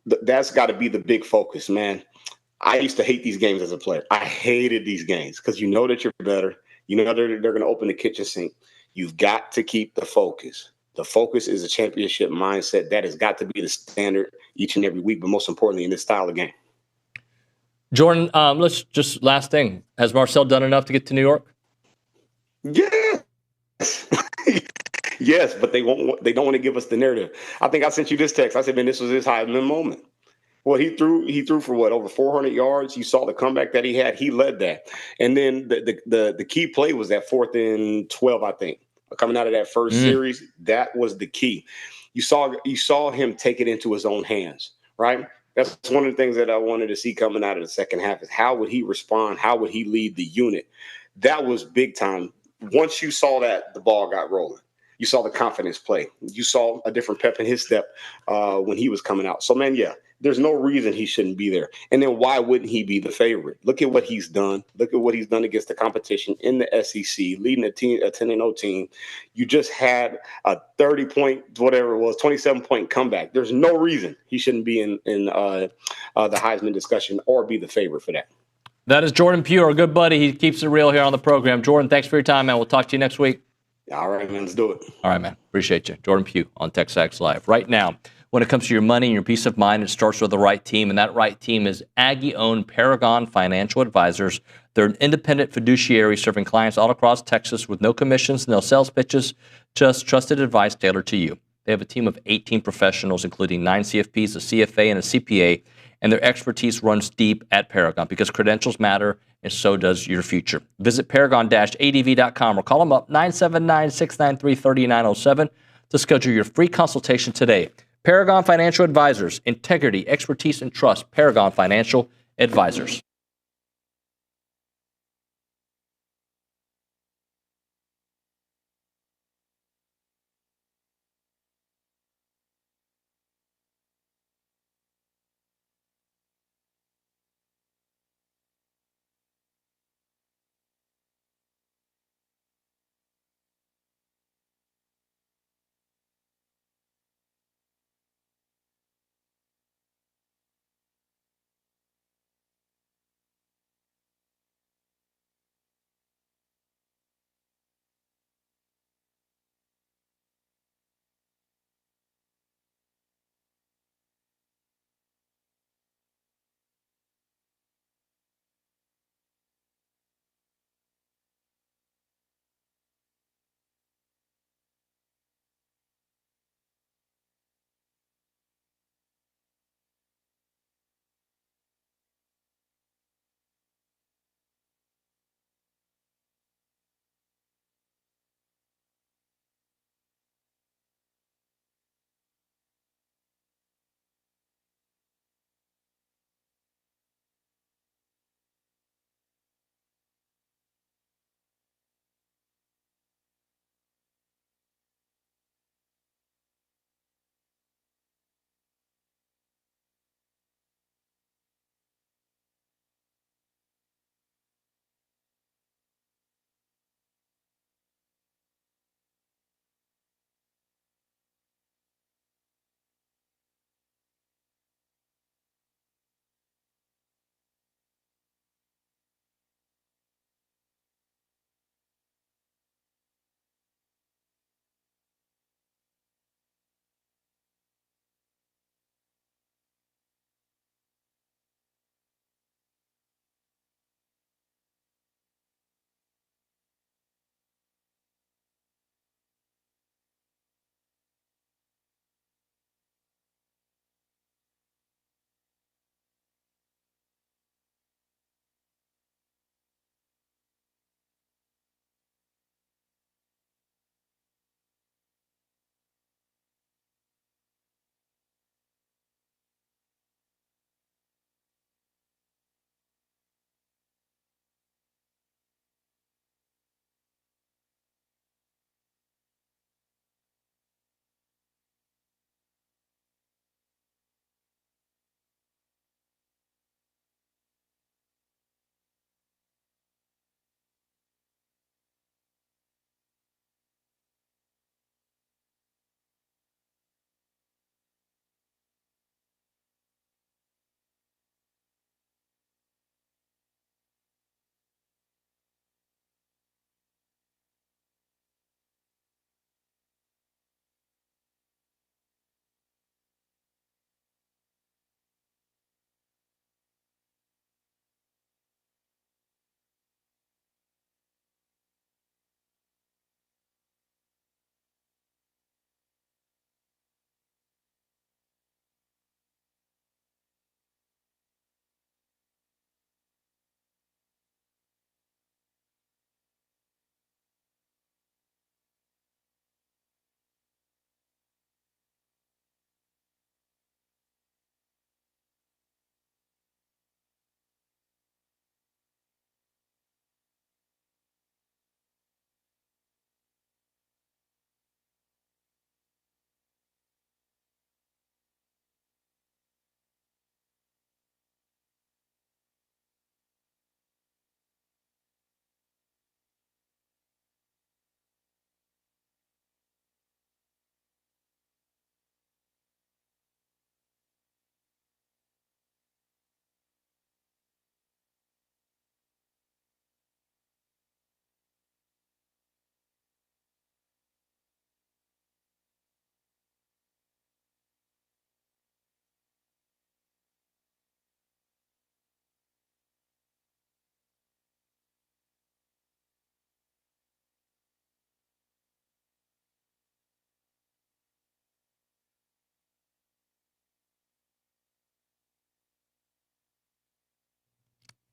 that's got to be the big focus, man. I used to hate these games as a player. I hated these games because you know that you're better. You know they're going to open the kitchen sink. You've got to keep the focus. The focus is a championship mindset. That has got to be the standard each and every week, but most importantly in this style of game. Jordan, let's just last thing. Has Marcel done enough to get to New York? Yes. Yes, but they don't want to give us the narrative. I think I sent you this text. I said, man, this was his Heisman moment. Well, he threw for what, over 400 yards. You saw the comeback that he had. He led that. And then the key play was that 4th and 12, I think. Coming out of that first series, that was the key. You saw him take it into his own hands, right? That's one of the things that I wanted to see coming out of the second half is how would he respond? How would he lead the unit? That was big time. Once you saw that, the ball got rolling. You saw the confidence play. You saw a different pep in his step when he was coming out. So, man, yeah, there's no reason he shouldn't be there. And then why wouldn't he be the favorite? Look at what he's done. Look at what he's done against the competition in the SEC, leading a 10-0 team. You just had a 30-point, whatever it was, 27-point comeback. There's no reason he shouldn't be in the Heisman discussion or be the favorite for that. That is Jordan Pugh, our good buddy. He keeps it real here on the program. Jordan, thanks for your time, man. We'll talk to you next week. All right, man. Let's do it. All right, man. Appreciate you. Jordan Pugh on TexAgs Live. Right now, when it comes to your money and your peace of mind, it starts with the right team, and that right team is Aggie-owned Paragon Financial Advisors. They're an independent fiduciary serving clients all across Texas with no commissions, no sales pitches, just trusted advice tailored to you. They have a team of 18 professionals, including 9 CFPs, a CFA, and a CPA, and their expertise runs deep at Paragon because credentials matter, and so does your future. Visit paragon-adv.com or call them up 979-693-3907 to schedule your free consultation today. Paragon Financial Advisors, integrity, expertise, and trust. Paragon Financial Advisors.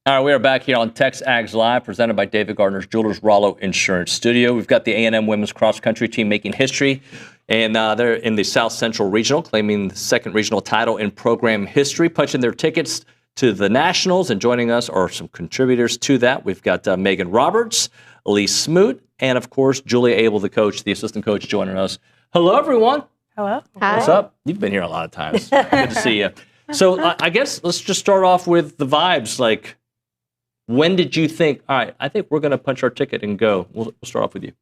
All right, we are back here on TexAgs Live, presented by David Gardner's Jewelers Rollo Insurance Studio. We've got the A&M women's cross country team making history, and they're in the South Central Regional, claiming the second regional title in program history, punching their tickets to the Nationals. And joining us are some contributors to that. We've got Megan Roberts, Elise Smoot, and of course, Julia Abel, the coach, the assistant coach, joining us. Hello, everyone. Hello. Hi. What's up? You've been here a lot of times. Good to see you. So I guess let's just start off with the vibes. Like, when did you think, all right, I think we're going to punch our ticket and go? We'll start off with you.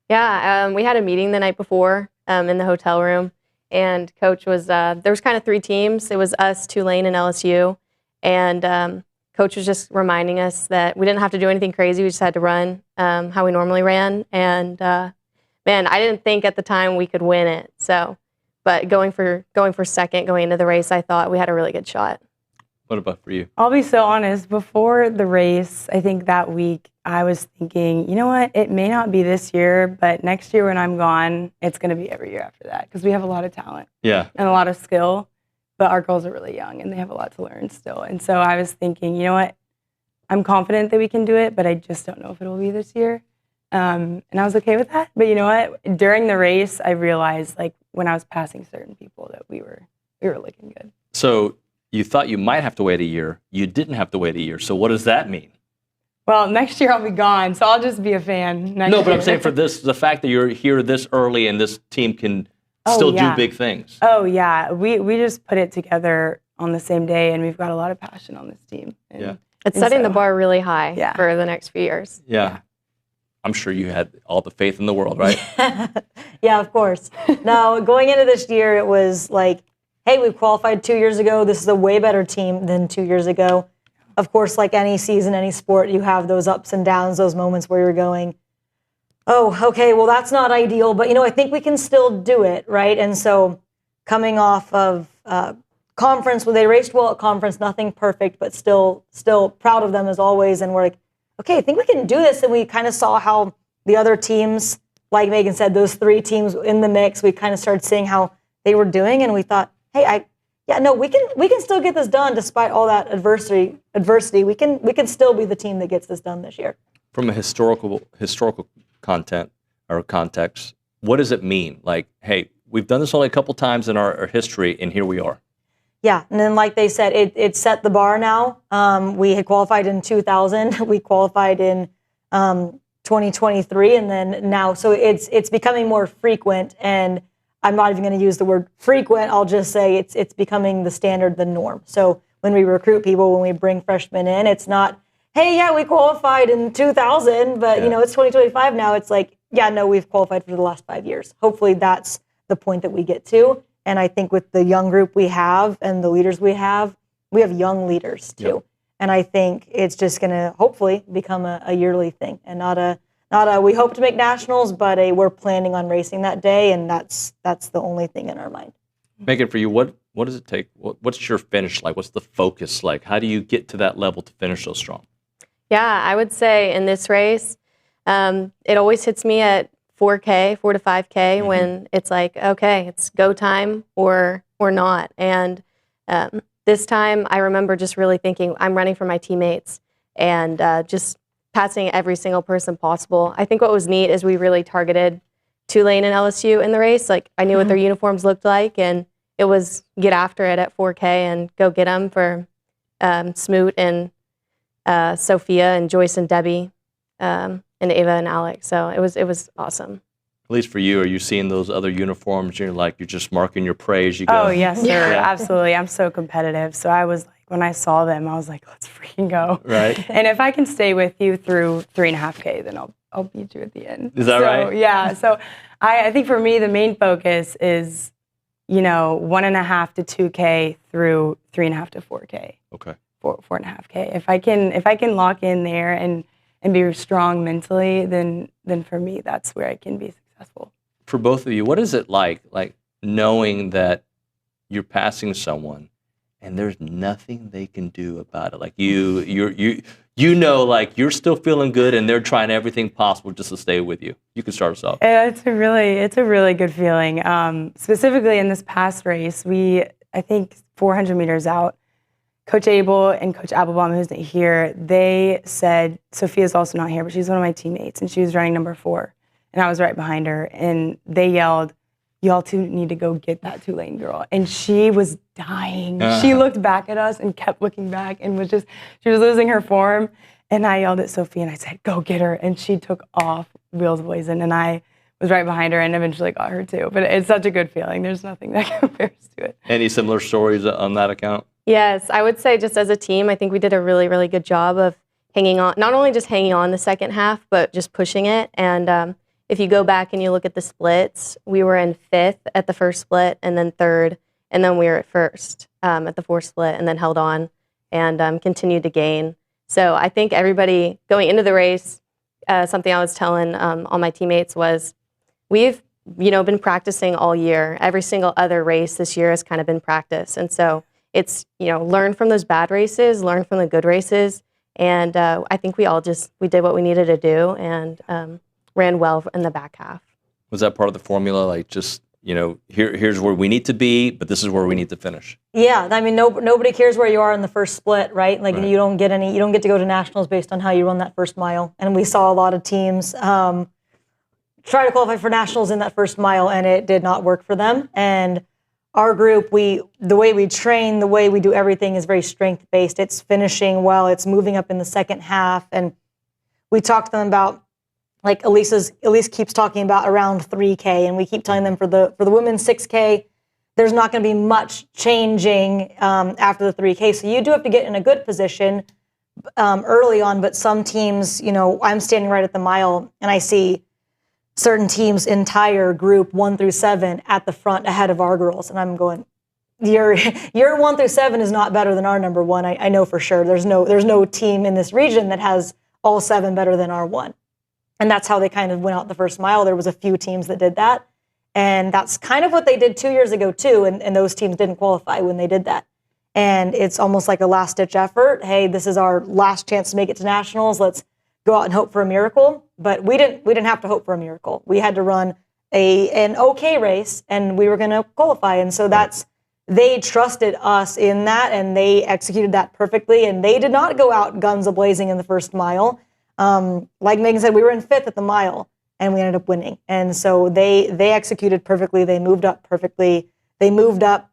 Yeah, we had a meeting the night before in the hotel room, and Coach was, there was kind of three teams. It was us, Tulane, and LSU, and Coach was just reminding us that we didn't have to do anything crazy. We just had to run how we normally ran, and man, I didn't think at the time we could win it. So, but going for second, going into the race, I thought we had a really good shot. What about for you? I'll be so honest. Before the race, I think that week, I was thinking, you know what? It may not be this year, but next year when I'm gone, it's going to be every year after that because we have a lot of talent Yeah. and a lot of skill, but our girls are really young and they have a lot to learn still. And so I was thinking, you know what? I'm confident that we can do it, but I just don't know if it'll be this year. And I was okay with that. But you know what? During the race, I realized, like, when I was passing certain people that we were looking good. So you thought you might have to wait a year. You didn't have to wait a year. So what does that mean? Well, next year I'll be gone, so I'll just be a fan next No, but year. I'm saying for this, the fact that you're here this early and this team can still do big things. Oh, yeah. We just put it together on the same day, and we've got a lot of passion on this team. And, It's setting the bar really high for the next few years. Yeah. I'm sure you had all the faith in the world, right? Yeah, of course. Now, going into this year, it was like, hey, we qualified 2 years ago. This is a way better team than 2 years ago. Of course, like any season, any sport, you have those ups and downs, those moments where you're going, oh, okay, well, that's not ideal, but, I think we can still do it, right? And so coming off of conference, where they raced well at conference, nothing perfect, but still proud of them as always. And we're like, okay, I think we can do this. And we kind of saw how the other teams, like Megan said, those three teams in the mix, we kind of started seeing how they were doing. And we thought, hey, we can still get this done despite all that adversity. We can still be the team that gets this done this year. From a historical content or context, what does it mean? Like, hey, we've done this only a couple times in our history, and here we are. Yeah, and then like they said, it set the bar now. We had qualified in 2000. We qualified in 2023, and then now, so it's becoming more frequent. And I'm not even going to use the word frequent. I'll just say it's becoming the standard, the norm. So when we recruit people, when we bring freshmen in, it's not, hey, yeah, we qualified in 2000, but it's 2025 now. It's like, yeah, no, we've qualified for the last 5 years. Hopefully that's the point that we get to. And I think with the young group we have and the leaders we have young leaders too. Yep. And I think it's just going to hopefully become a yearly thing and not a we hope to make nationals, but we're planning on racing that day, and that's the only thing in our mind. Megan, for you, what does it take? What's your finish like? What's the focus like? How do you get to that level to finish so strong? Yeah, I would say in this race, it always hits me at 4K, 4 to 5K, when it's like, okay, it's go time or not. And this time, I remember just really thinking, I'm running for my teammates and just passing every single person possible. I think what was neat is we really targeted Tulane and LSU in the race. Like, I knew what their uniforms looked like, and it was get after it at 4K and go get them for Smoot and Sophia and Joyce and Debbie and Ava and Alex. So it was awesome. At least for you, are you seeing those other uniforms? You're just marking your praise. You go, oh, yes, sir. Yeah. Absolutely. I'm so competitive. So I was like, when I saw them, I was like, let's freaking go. Right. And if I can stay with you through 3.5K, then I'll beat you at the end. Is that right? Yeah. So I think for me, the main focus is, 1.5 to 2K through 3.5 to 4K. Okay. 4.5K. If I can lock in there and be strong mentally, then for me, that's where I can be successful. For both of you, what is it like knowing that you're passing someone and there's nothing they can do about it? Like you're still feeling good and they're trying everything possible just to stay with you. You can start us off. It's a really good feeling. Specifically in this past race, I think 400 meters out, Coach Abel and Coach Applebaum, who's not here, they said, Sophia's also not here, but she's one of my teammates, and she was running number 4. And I was right behind her. And they yelled, y'all two need to go get that Tulane girl. And she was dying. She looked back at us and kept looking back and she was losing her form. And I yelled at Sophia and I said, go get her. And she took off wheels blazing. And I was right behind her and eventually got her too. But it's such a good feeling. There's nothing that compares to it. Any similar stories on that account? Yes, I would say just as a team, I think we did a really, really good job of hanging on, not only just hanging on the second half, but just pushing it. And if you go back and you look at the splits, we were in 5th at the first split and then 3rd, and then we were at 1st at the 4th split and then held on and continued to gain. So I think everybody going into the race, something I was telling all my teammates was we've been practicing all year. Every single other race this year has kind of been practice. And so it's, learn from those bad races, learn from the good races. And I think we did what we needed to do and ran well in the back half. Was that part of the formula? Like just, here's where we need to be, but this is where we need to finish. Yeah, I mean, nobody cares where you are in the first split, right? Like you don't get to go to nationals based on how you run that first mile. And we saw a lot of teams try to qualify for nationals in that first mile, and it did not work for them. And our group, the way we train, the way we do everything is very strength-based. It's finishing well, it's moving up in the second half. And we talked to them about, like Elise keeps talking about around 3K, and we keep telling them for the women's 6K, there's not going to be much changing after the 3K. So you do have to get in a good position early on, but some teams, I'm standing right at the mile, and I see certain teams' entire group 1 through 7 at the front ahead of our girls. And I'm going, your 1 through 7 is not better than our number 1. I know for sure. There's no team in this region that has all 7 better than our 1. And that's how they kind of went out the first mile. There was a few teams that did that. And that's kind of what they did 2 years ago too. And those teams didn't qualify when they did that. And it's almost like a last-ditch effort. Hey, this is our last chance to make it to nationals. Let's go out and hope for a miracle. But we didn't have to hope for a miracle. We had to run an okay race, and we were going to qualify. And so they trusted us in that, and they executed that perfectly. And they did not go out guns a-blazing in the first mile. Like Megan said, we were in 5th at the mile, and we ended up winning. And so they executed perfectly. They moved up perfectly. They moved up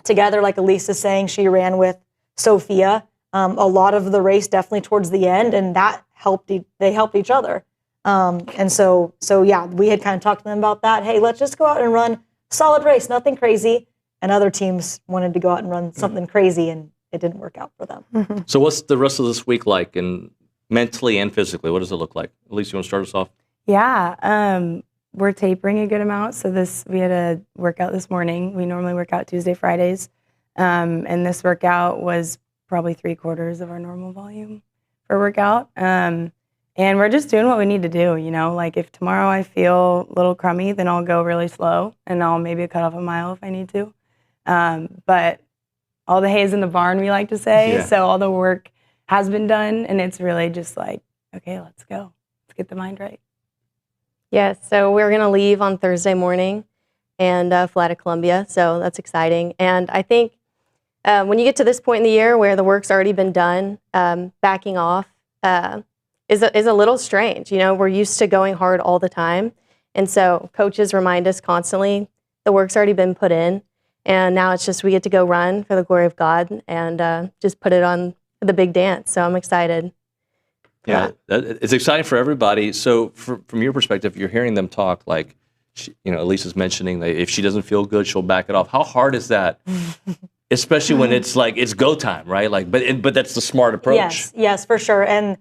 together, like Elise is saying. She ran with Sophia a lot of the race, definitely towards the end, and that helped. They helped each other. And so yeah, we had kind of talked to them about that. Hey, let's just go out and run solid race, nothing crazy. And other teams wanted to go out and run something crazy, and it didn't work out for them. So what's the rest of this week like, and mentally and physically? What does it look like? At least you want to start us off? Yeah, we're tapering a good amount. So we had a workout this morning. We normally work out Tuesday, Fridays. And this workout was probably 3/4 of our normal volume for workout. And we're just doing what we need to do, like if tomorrow I feel a little crummy, then I'll go really slow and I'll maybe cut off a mile if I need to. But all the hay's in the barn, we like to say. Yeah. So all the work has been done, and it's really just like, okay, let's go. Let's get the mind right. Yes, so we're going to leave on Thursday morning and fly to Columbia, so that's exciting. And I think when you get to this point in the year where the work's already been done, backing off is a little strange. We're used to going hard all the time, and so coaches remind us constantly the work's already been put in, and now it's just we get to go run for the glory of God and just put it on the big dance. So I'm excited. Yeah, it's exciting for everybody. So from your perspective, you're hearing them talk like, Elisa's mentioning that if she doesn't feel good, she'll back it off. How hard is that? Especially when it's like, it's go time, right? Like, but that's the smart approach. Yes, for sure. And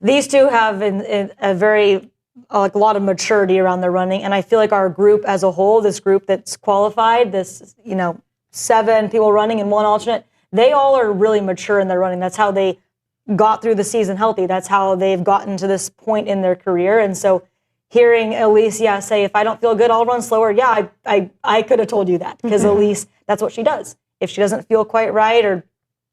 these two have a very, a lot of maturity around their running. And I feel like our group as a whole, this group that's qualified, 7 people running and 1 alternate, they all are really mature in their running. That's how they got through the season healthy. That's how they've gotten to this point in their career. And so hearing Elise, say, if I don't feel good, I'll run slower. Yeah, I could have told you that, because Elise, that's what she does. If she doesn't feel quite right, or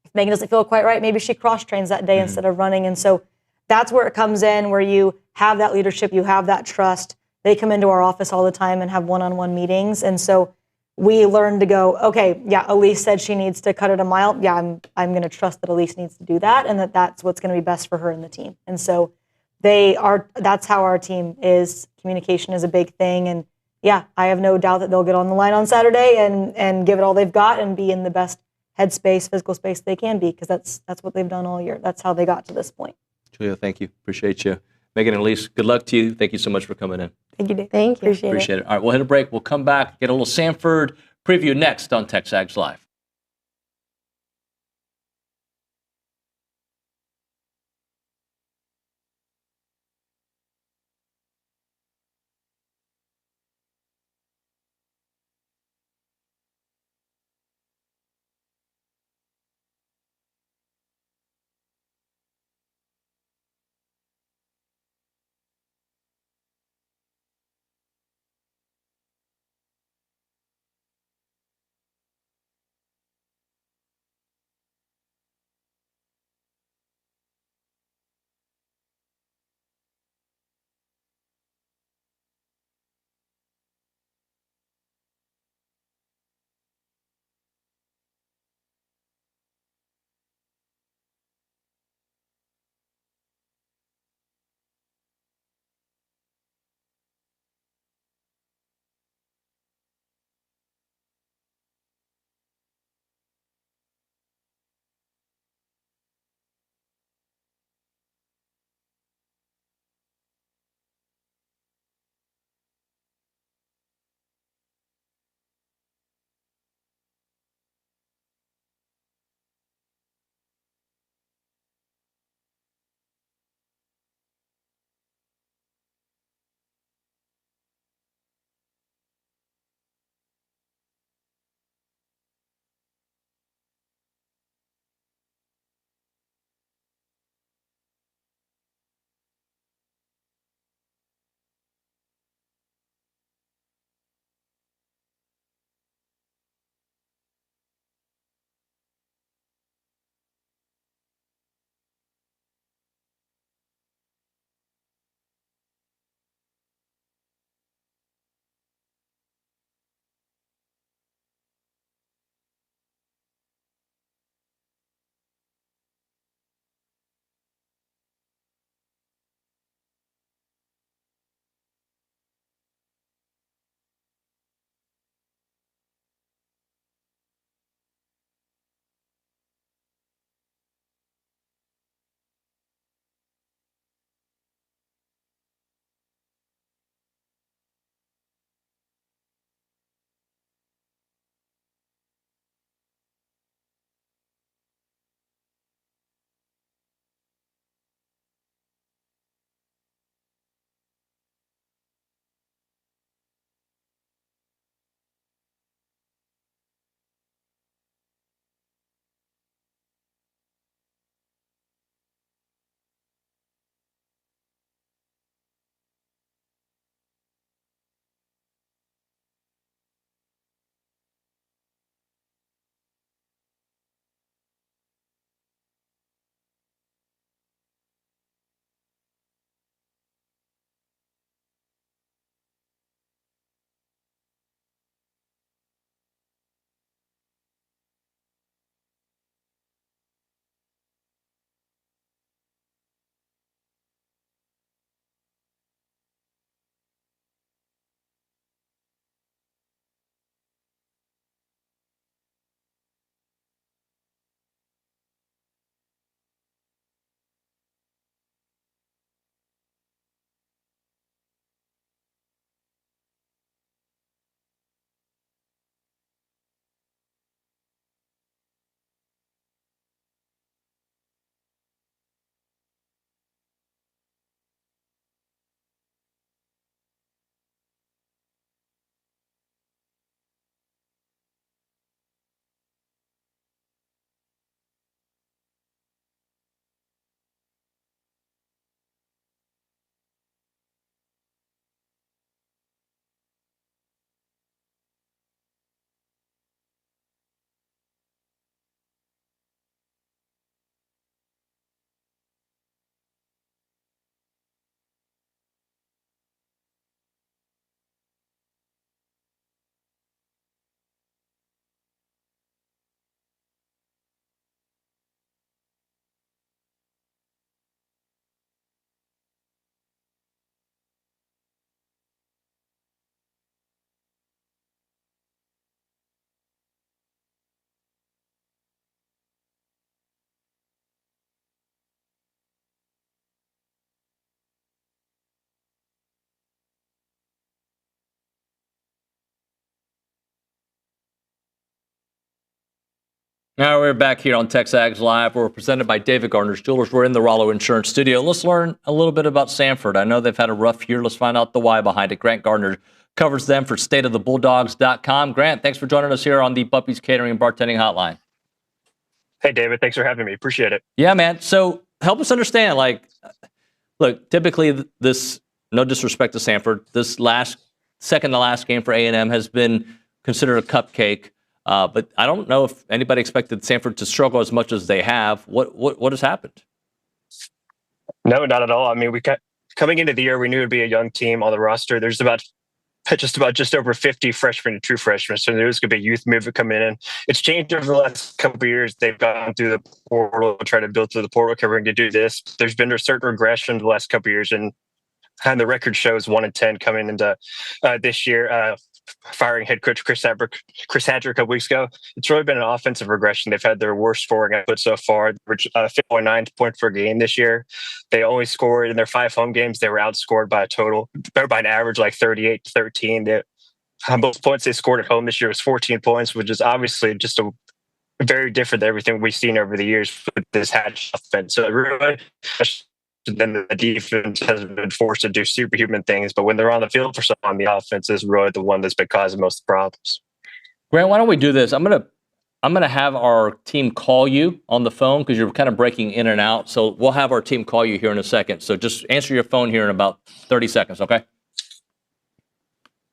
if Megan doesn't feel quite right, maybe she cross-trains that day instead of running. And so that's where it comes in, where you have that leadership, you have that trust. They come into our office all the time and have one-on-one meetings. And so we learned to go, okay, yeah, Elise said she needs to cut it a mile. Yeah, I'm going to trust that Elise needs to do that, and that's what's going to be best for her and the team. And so that's how our team is. Communication is a big thing. And yeah, I have no doubt that they'll get on the line on Saturday and give it all they've got and be in the best headspace, physical space they can be, because that's what they've done all year. That's how they got to this point. Julia, thank you. Appreciate you. Megan and Elise, good luck to you. Thank you so much for coming in. Thank you, Dave. Thank you. Appreciate it. All right, we'll hit a break. We'll come back, get a little Samford preview next on TexAgs Live. Now we're back here on TexAgs Live. We're presented by David Gardner's Jewelers. We're in the Rollo Insurance Studio. Let's learn a little bit about Samford. I know they've had a rough year. Let's find out the why behind it. Grant Gardner covers them for stateofthebulldogs.com. Grant, thanks for joining us here on the Buppy's Catering and Bartending Hotline. Hey, David. Thanks for having me. Appreciate it. Yeah, man. So help us understand, look, typically this, no disrespect to Samford, this second to last game for A&M has been considered a cupcake. But I don't know if anybody expected Samford to struggle as much as they have. What has happened? No, not at all. I mean, coming into the year, we knew it'd be a young team on the roster. There's just over 50 freshmen and true freshmen. So there was going to be a youth movement coming in. It's changed over the last couple of years. They've gone through the portal, trying to build through the portal. Okay, we're going to do this. There's been a certain regression the last couple of years, and the record shows 1-10 coming into this year. Firing head coach Chris Hadrick a couple weeks ago. It's really been an offensive regression. They've had their worst scoring output so far, 5.9 points per game this year. They only scored in their 5 home games. They were outscored by an average like 38-13. Both points they scored at home this year was 14 points, which is obviously just a very different than everything we've seen over the years with this Hatch offense. So really, then the defense has been forced to do superhuman things, but when they're on the field for someone, the offense is really the one that's been causing most of the problems. Grant, why don't we do this? I'm gonna have our team call you on the phone because you're kind of breaking in and out. So we'll have our team call you here in a second. So just answer your phone here in about 30 seconds, okay?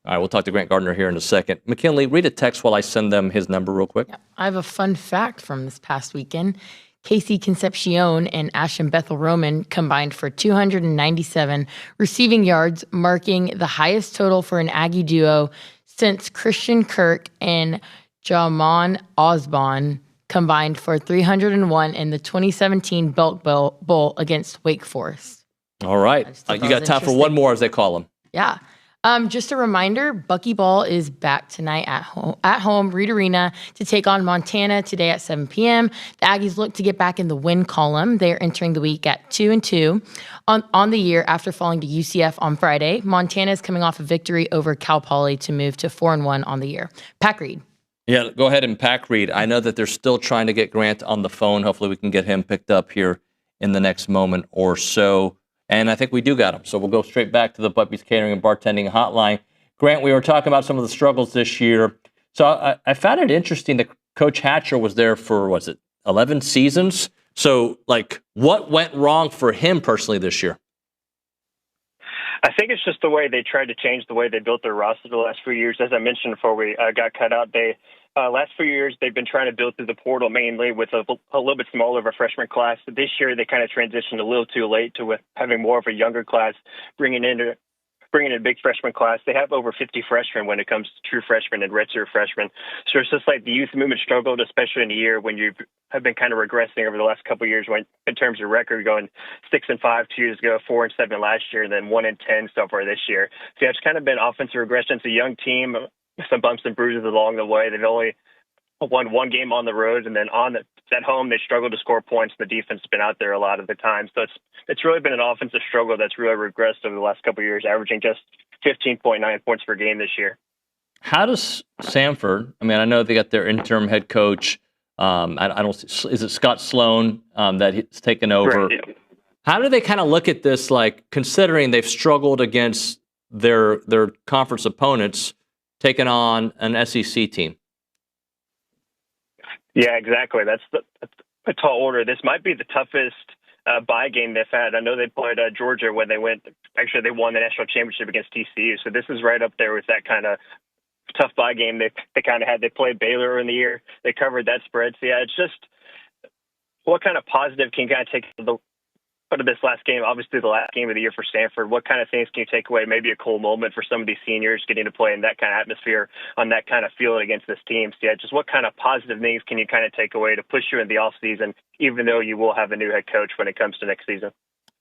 All right, we'll talk to Grant Gardner here in a second. McKinley, read a text while I send them his number real quick. Yeah, I have a fun fact from this past weekend. Casey Concepcion and Ashton Bethel Roman combined for 297 receiving yards, marking the highest total for an Aggie duo since Christian Kirk and Jamon Osborne combined for 301 in the 2017 Belk Bowl against Wake Forest. All right. You got time for one more, as they call them. Yeah. Just a reminder, Buckyball is back tonight at home, Reed Arena, to take on Montana today at 7 p.m. The Aggies look to get back in the win column. They are entering the week at 2-2 on the year after falling to UCF on Friday. Montana is coming off a victory over Cal Poly to move to 4-1 on the year. Pack Reed. Yeah, go ahead and pack Reed. I know that they're still trying to get Grant on the phone. Hopefully we can get him picked up here in the next moment or so. And I think we do got him. So we'll go straight back to the Buppy's Catering and Bartending Hotline. Grant, we were talking about some of the struggles this year. So I found it interesting that Coach Hatcher was there for, 11 seasons? So, what went wrong for him personally this year? I think it's just the way they tried to change the way they built their roster the last few years. As I mentioned before we got cut out, last few years they've been trying to build through the portal mainly with a little bit smaller of a freshman class. But this year they kind of transitioned a little too late to having more of a younger class, bringing in a big freshman class. They have over 50 freshmen when it comes to true freshmen and redshirt freshmen. So it's just like the youth movement struggled, especially in a year when you have been kind of regressing over the last couple of years in terms of record, going 6-5 2 years ago, 4-7 last year, and then 1-10 so far this year. So yeah, it's kind of been offensive regression. It's a young team, some bumps and bruises along the way. They've only won one game on the road, and then at home they struggle to score points. The defense has been out there a lot of the time. So it's really been an offensive struggle that's really regressed over the last couple of years, averaging just 15.9 points per game this year. How does Samford, I know they got their interim head coach, is it Scott Sloan that he's taken over? Right, yeah. How do they kind of look at this, considering they've struggled against their conference opponents, taking on an SEC team? Yeah, exactly. That's a tall order. This might be the toughest bye game they've had. I know they played Georgia when they won the national championship against TCU. So this is right up there with that kind of tough bye game they kind of had. They played Baylor in the year. They covered that spread. So yeah, it's just what kind of positive can you kind of take out of this last game? Obviously the last game of the year for Samford. What kind of things can you take away? Maybe a cool moment for some of these seniors getting to play in that kind of atmosphere on that kind of field against this team. So yeah, just what kind of positive things can you kind of take away to push you in the off season, even though you will have a new head coach when it comes to next season?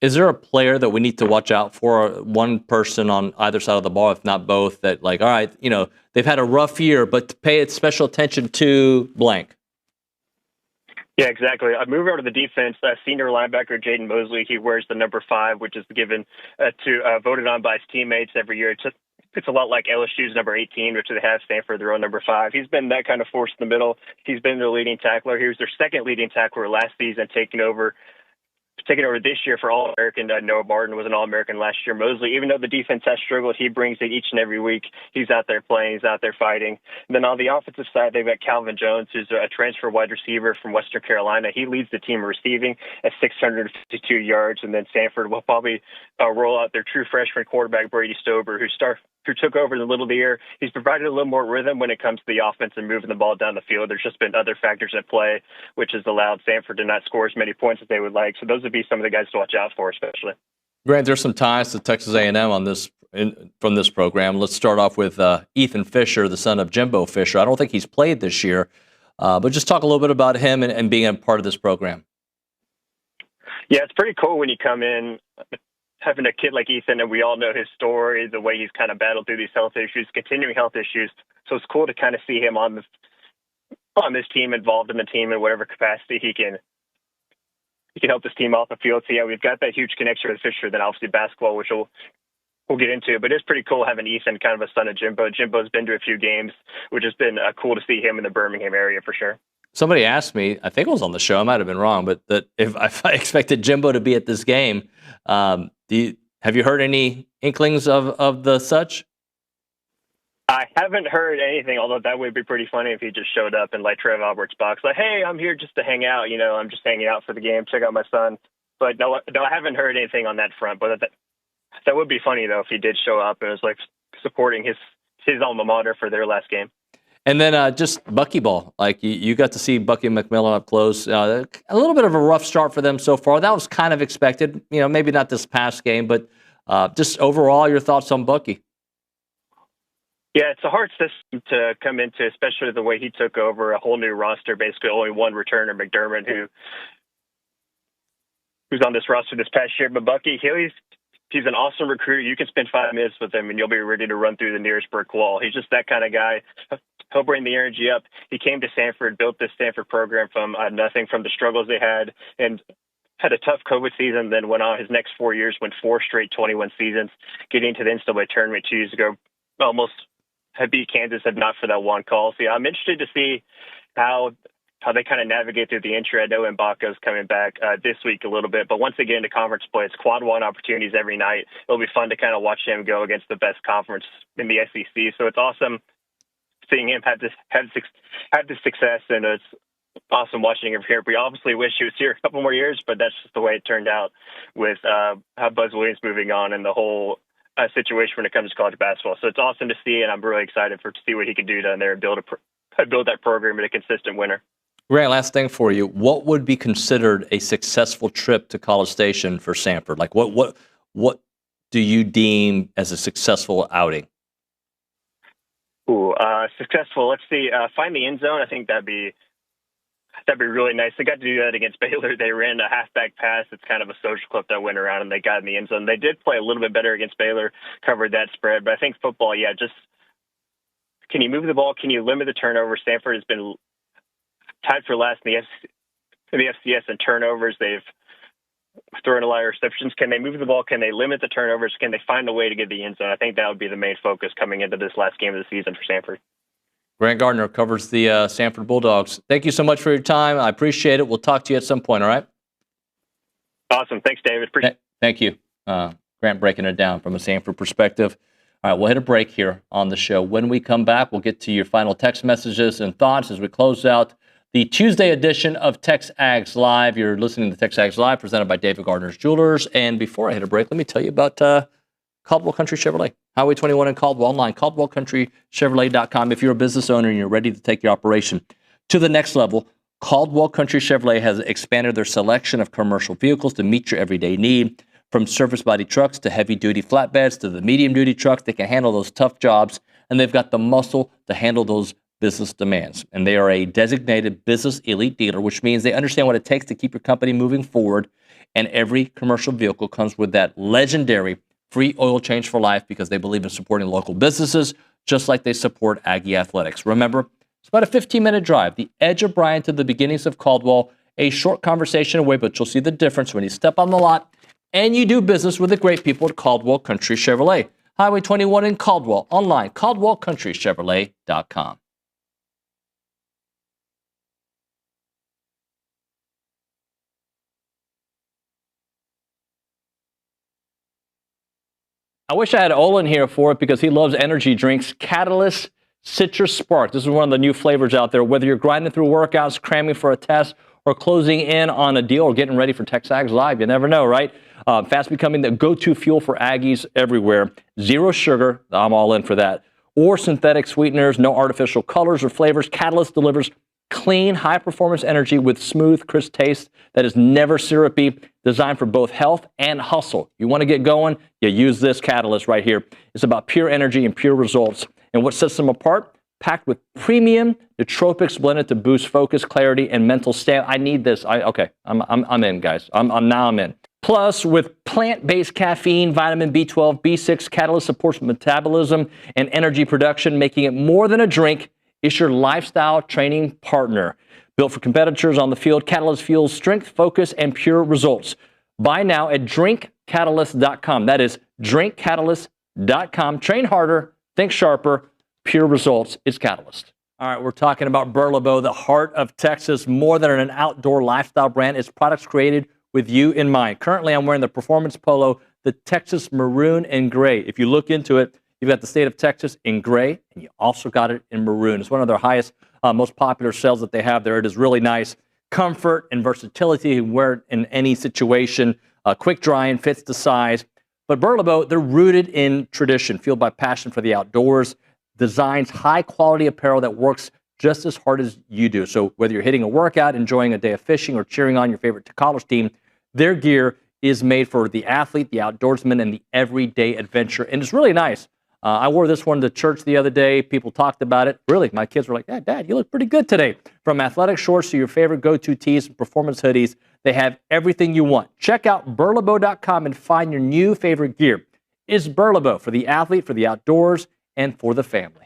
Is there a player that we need to watch out for, one person on either side of the ball, if not both, that all right, they've had a rough year, but pay special attention to blank? Yeah, exactly. I move over to the defense. Senior linebacker Jaden Mosley, he wears the number 5, which is given voted on by his teammates every year. it's a lot like LSU's number 18, which they have Samford, their own number 5. He's been that kind of force in the middle. He's been their leading tackler. He was their second leading tackler last season, taking over this year for All-American. Noah Martin was an All-American last year. Mosley, even though the defense has struggled, he brings it each and every week. He's out there playing. He's out there fighting. And then on the offensive side, they've got Calvin Jones, who's a transfer wide receiver from Western Carolina. He leads the team in receiving at 652 yards. And then Samford will probably roll out their true freshman quarterback, Brady Stober, who took over in the middle of the year. He's provided a little more rhythm when it comes to the offense and moving the ball down the field. There's just been other factors at play, which has allowed Samford to not score as many points as they would like. So those would be some of the guys to watch out for, especially. Grant, there's some ties to Texas A&M from this program. Let's start off with Ethan Fisher, the son of Jimbo Fisher. I don't think he's played this year, but just talk a little bit about him and being a part of this program. Yeah, it's pretty cool when you come in having a kid like Ethan, and we all know his story, the way he's kind of battled through these health issues, continuing health issues. So it's cool to kind of see him on this team, involved in the team in whatever capacity he can help this team off the field. So yeah, we've got that huge connection with Fisher, then obviously basketball, which we'll get into. But it's pretty cool having Ethan, kind of a son of Jimbo. Jimbo's been to a few games, which has been cool to see him in the Birmingham area for sure. Somebody asked me, I think it was on the show, I might have been wrong, but that if I expected Jimbo to be at this game, have you heard any inklings of the such? I haven't heard anything, although that would be pretty funny if he just showed up in like Trev Albert's box, like, hey, I'm here just to hang out. I'm just hanging out for the game. Check out my son. But no, I haven't heard anything on that front. But that would be funny, though, if he did show up and was like supporting his alma mater for their last game. And then just buckyball. Like you got to see Bucky McMillan up close. A little bit of a rough start for them so far. That was kind of expected. Maybe not this past game, but just overall, your thoughts on Bucky? Yeah, it's a hard system to come into, especially the way he took over a whole new roster. Basically, only one returner, McDermott, who's on this roster this past year. But Bucky, he's an awesome recruiter. You can spend 5 minutes with him, and you'll be ready to run through the nearest brick wall. He's just that kind of guy. He'll bring the energy up. He came to Samford, built this Samford program from nothing, from the struggles they had, and had a tough COVID season, then went on his next 4 years, went 4 straight 21 seasons, getting to the NCAA tournament 2 years ago, almost had beat Kansas, had not for that one call. So yeah, I'm interested to see how they kind of navigate through the entry. I know Mbako's coming back this week a little bit, but once they get into conference play, it's quad one opportunities every night. It'll be fun to kind of watch him go against the best conference in the SEC. So it's awesome seeing him have this success, and it's awesome watching him here. We obviously wish he was here a couple more years, but that's just the way it turned out with how Buzz Williams moving on and the whole situation when it comes to college basketball. So it's awesome to see, and I'm really excited to see what he can do down there and build that program and a consistent winner. Grant, last thing for you. What would be considered a successful trip to College Station for Samford? Like what do you deem as a successful outing? Successful. Let's see. Find the end zone. I think that'd be really nice. They got to do that against Baylor. They ran a halfback pass. It's kind of a social clip that went around, and they got in the end zone. They did play a little bit better against Baylor, covered that spread. But I think football, yeah, just can you move the ball? Can you limit the turnovers? Samford has been tied for last in the FCS in turnovers. They've thrown a lot of receptions. Can they move the ball? Can they limit the turnovers? Can they find a way to get the end zone? I think that would be the main focus coming into this last game of the season for Samford. Grant Gardner covers the Samford Bulldogs. Thank you so much for your time. I appreciate it. We'll talk to you at some point, all right? Awesome. Thanks, David. Appreciate it. Thank you. Grant breaking it down from a Samford perspective. All right, we'll hit a break here on the show. When we come back, we'll get to your final text messages and thoughts as we close out the Tuesday edition of TexAgs Live. You're listening to TexAgs Live, presented by David Gardner's Jewelers. And before I hit a break, let me tell you about Caldwell Country Chevrolet. Highway 21 in Caldwell, online, CaldwellCountryChevrolet.com. If you're a business owner and you're ready to take your operation to the next level, Caldwell Country Chevrolet has expanded their selection of commercial vehicles to meet your everyday need. From surface body trucks to heavy-duty flatbeds to the medium-duty trucks, they can handle those tough jobs, and they've got the muscle to handle those business demands. And they are a designated business elite dealer, which means they understand what it takes to keep your company moving forward. And every commercial vehicle comes with that legendary free oil change for life, because they believe in supporting local businesses, just like they support Aggie athletics. Remember, it's about a 15-minute drive, the edge of Bryan to the beginnings of Caldwell, a short conversation away, but you'll see the difference when you step on the lot and you do business with the great people at Caldwell Country Chevrolet. Highway 21 in Caldwell. Online, CaldwellCountryChevrolet.com. I wish I had Olin here for it because he loves energy drinks. Catalyst Citrus Spark. This is one of the new flavors out there. Whether you're grinding through workouts, cramming for a test, or closing in on a deal or getting ready for TexAgs Live, you never know, right? Fast becoming the go-to fuel for Aggies everywhere. Zero sugar. I'm all in for that. Or synthetic sweeteners, no artificial colors or flavors. Catalyst delivers clean, high-performance energy with smooth, crisp taste that is never syrupy, designed for both health and hustle. You want to get going? You use this Catalyst right here. It's about pure energy and pure results. And what sets them apart? Packed with premium nootropics blended to boost focus, clarity, and mental stamina. I need this. I'm in, guys. I'm in. Plus, with plant-based caffeine, vitamin B12, B6, Catalyst supports metabolism and energy production, making it more than a drink. It's your lifestyle training partner. Built for competitors on the field, Catalyst fuels strength, focus, and pure results. Buy now at drinkcatalyst.com. That is drinkcatalyst.com. Train harder, think sharper, pure results. It's Catalyst. All right, we're talking about Burlebo, the heart of Texas, more than an outdoor lifestyle brand. It's products created with you in mind. Currently, I'm wearing the performance polo, the Texas maroon and gray. If you look into it, you've got the state of Texas in gray, and you also got it in maroon. It's one of their highest, most popular sales that they have there. It is really nice. Comfort and versatility. You can wear it in any situation. Quick drying, fits the size. But Burlebo, they're rooted in tradition, fueled by passion for the outdoors, designs high-quality apparel that works just as hard as you do. So whether you're hitting a workout, enjoying a day of fishing, or cheering on your favorite college team, their gear is made for the athlete, the outdoorsman, and the everyday adventure. And it's really nice. I wore this one to church the other day. People talked about it. Really, my kids were like, Dad, you look pretty good today. From athletic shorts to your favorite go-to tees and performance hoodies, they have everything you want. Check out burlebo.com and find your new favorite gear. It's Burlebo for the athlete, for the outdoors, and for the family.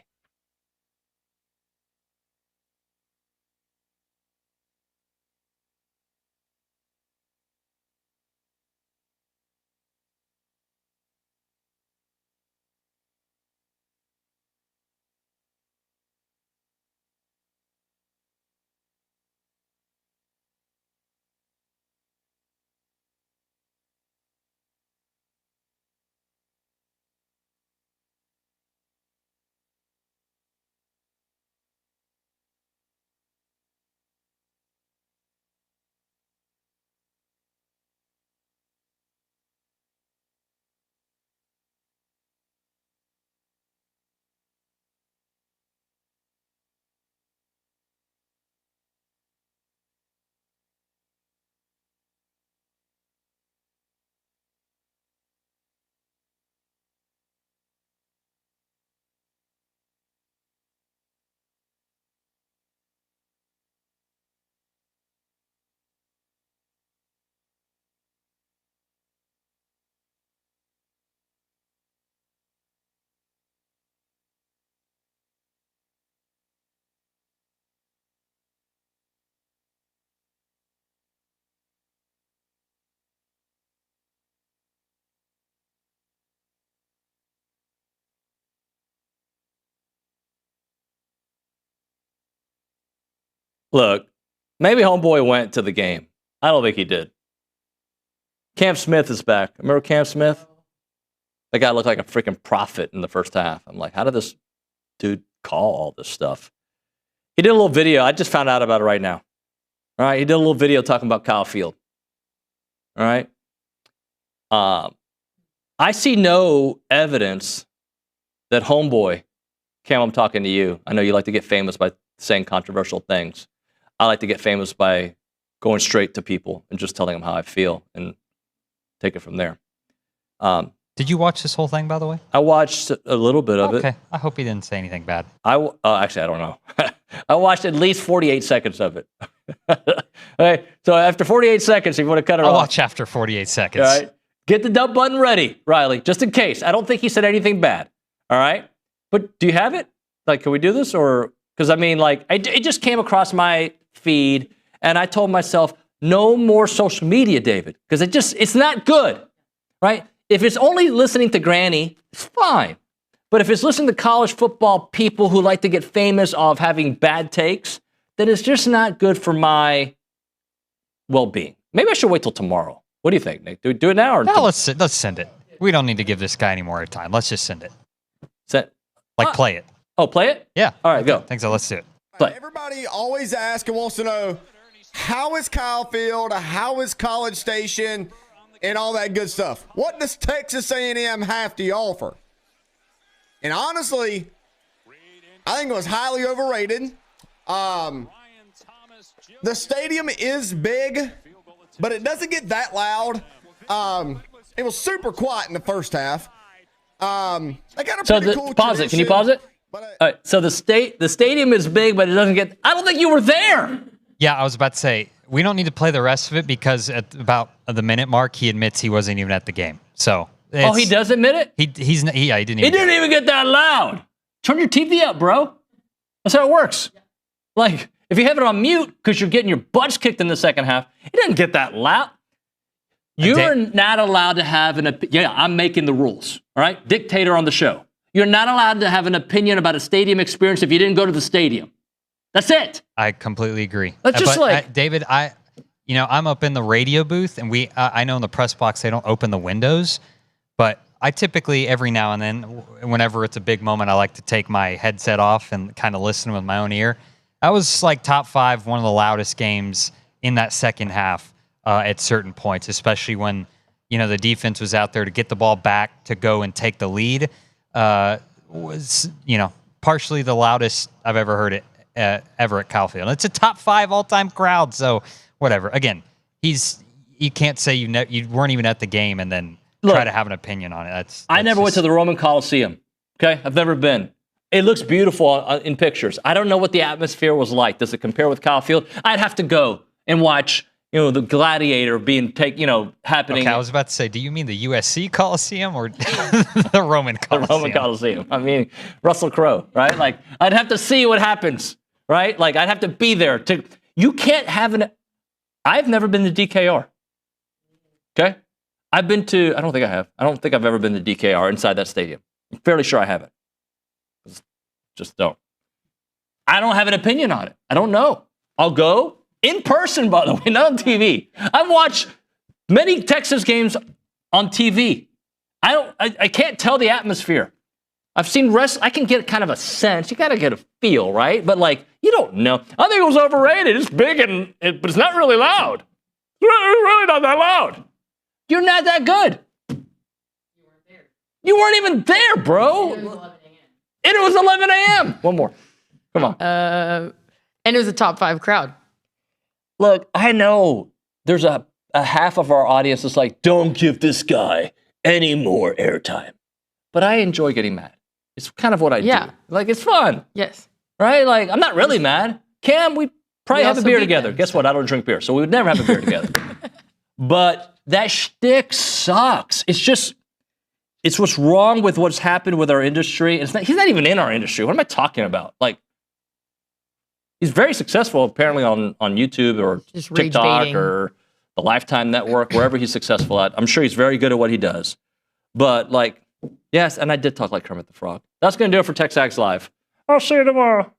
Look, maybe homeboy went to the game. I don't think he did. Cam Smith is back. Remember Cam Smith? That guy looked like a freaking prophet in the first half. I'm like, how did this dude call all this stuff? He did a little video. I just found out about it right now. All right, he did a little video talking about Kyle Field. All right. I see no evidence that homeboy, Cam, I'm talking to you. I know you like to get famous by saying controversial things. I like to get famous by going straight to people and just telling them how I feel and take it from there. Did you watch this whole thing, by the way? I watched a little bit of it. Okay. I hope he didn't say anything bad. Actually, I don't know. I watched at least 48 seconds of it. Okay, so after 48 seconds, if you want to cut it off. I'll watch after 48 seconds. All right. Get the dump button ready, Riley, just in case. I don't think he said anything bad. All right. But do you have it? Like, can we do this? Or, because I mean, like, it just came across my feed and I told myself, no more social media, David, because it's not good, right? if it's only listening to Granny, it's fine. But if it's listening to college football people who like to get famous of having bad takes, then it's just not good for my well-being. Maybe I should wait till tomorrow. What do you think, Nick? Do it now or no? Let's send it. We don't need to give this guy any more time. Let's just send it. Play it. Oh, play it? Yeah. All right, go. Thanks. So let's do it. Play. Everybody always asks and wants to know, how is Kyle Field? How is College Station? And all that good stuff. What does Texas A&M have to offer? And honestly, I think it was highly overrated. The stadium is big, but it doesn't get that loud. It was super quiet in the first half. They got a pretty cool pause it. Can you pause it? All right. So the stadium is big, but it doesn't get. I don't think you were there. Yeah, I was about to say we don't need to play the rest of it because at about the minute mark, he admits he wasn't even at the game. So. He does admit it? He didn't even. It didn't even get that loud. Turn your TV up, bro. That's how it works. Like, if you have it on mute because you're getting your butts kicked in the second half, it doesn't get that loud. You're not allowed to have an opinion. Yeah, I'm making the rules. All right? Dictator on the show. You're not allowed to have an opinion about a stadium experience if you didn't go to the stadium. That's it. I completely agree. That's just David, I'm up in the radio booth, and I know in the press box they don't open the windows. But I typically, every now and then, whenever it's a big moment, I like to take my headset off and kind of listen with my own ear. That was like top 5, one of the loudest games in that second half at certain points, especially when, the defense was out there to get the ball back to go and take the lead. Was, partially the loudest I've ever heard it ever at Kyle Field. It's a top 5 all-time crowd, so whatever. Again, you can't say you weren't even at the game and then try to have an opinion on it. I never went to the Roman Coliseum. Okay, I've never been. It looks beautiful in pictures. I don't know what the atmosphere was like. Does it compare with Kyle Field? I'd have to go and watch, the Gladiator being happening. Okay, I was about to say, do you mean the USC Coliseum or the Roman Coliseum? The Roman Coliseum. I mean, Russell Crowe, right? Like, I'd have to see what happens, right? Like, I'd have to be there. You can't have I've never been to DKR. Okay? I've been to, I don't think I have. I don't think I've ever been to DKR inside that stadium. I'm fairly sure I haven't. Just don't. I don't have an opinion on it. I don't know. I'll go in person, by the way, not on TV. I've watched many Texas games on TV. I can't tell the atmosphere. I've seen I can get kind of a sense. You got to get a feel, right? But you don't know. I think it was overrated. It's big but it's not really loud. It's really not that loud. You're not that good. You weren't even there, bro. And it was 11 a.m. One more. Come on. And it was a top 5 crowd. Look, I know there's a half of our audience that's like, don't give this guy any more airtime. But I enjoy getting mad. It's kind of what I do. It's fun. Yes. Right? I'm not really mad. Cam, we probably have a beer together. Guess what? I don't drink beer, so we would never have a beer together. But that shtick sucks. It's what's wrong with what's happened with our industry. He's not even in our industry. What am I talking about? He's very successful apparently on YouTube or just TikTok or the Lifetime Network, wherever he's successful at. I'm sure he's very good at what he does. But yes, and I did talk like Kermit the Frog. That's going to do it for TexAgs Live. I'll see you tomorrow.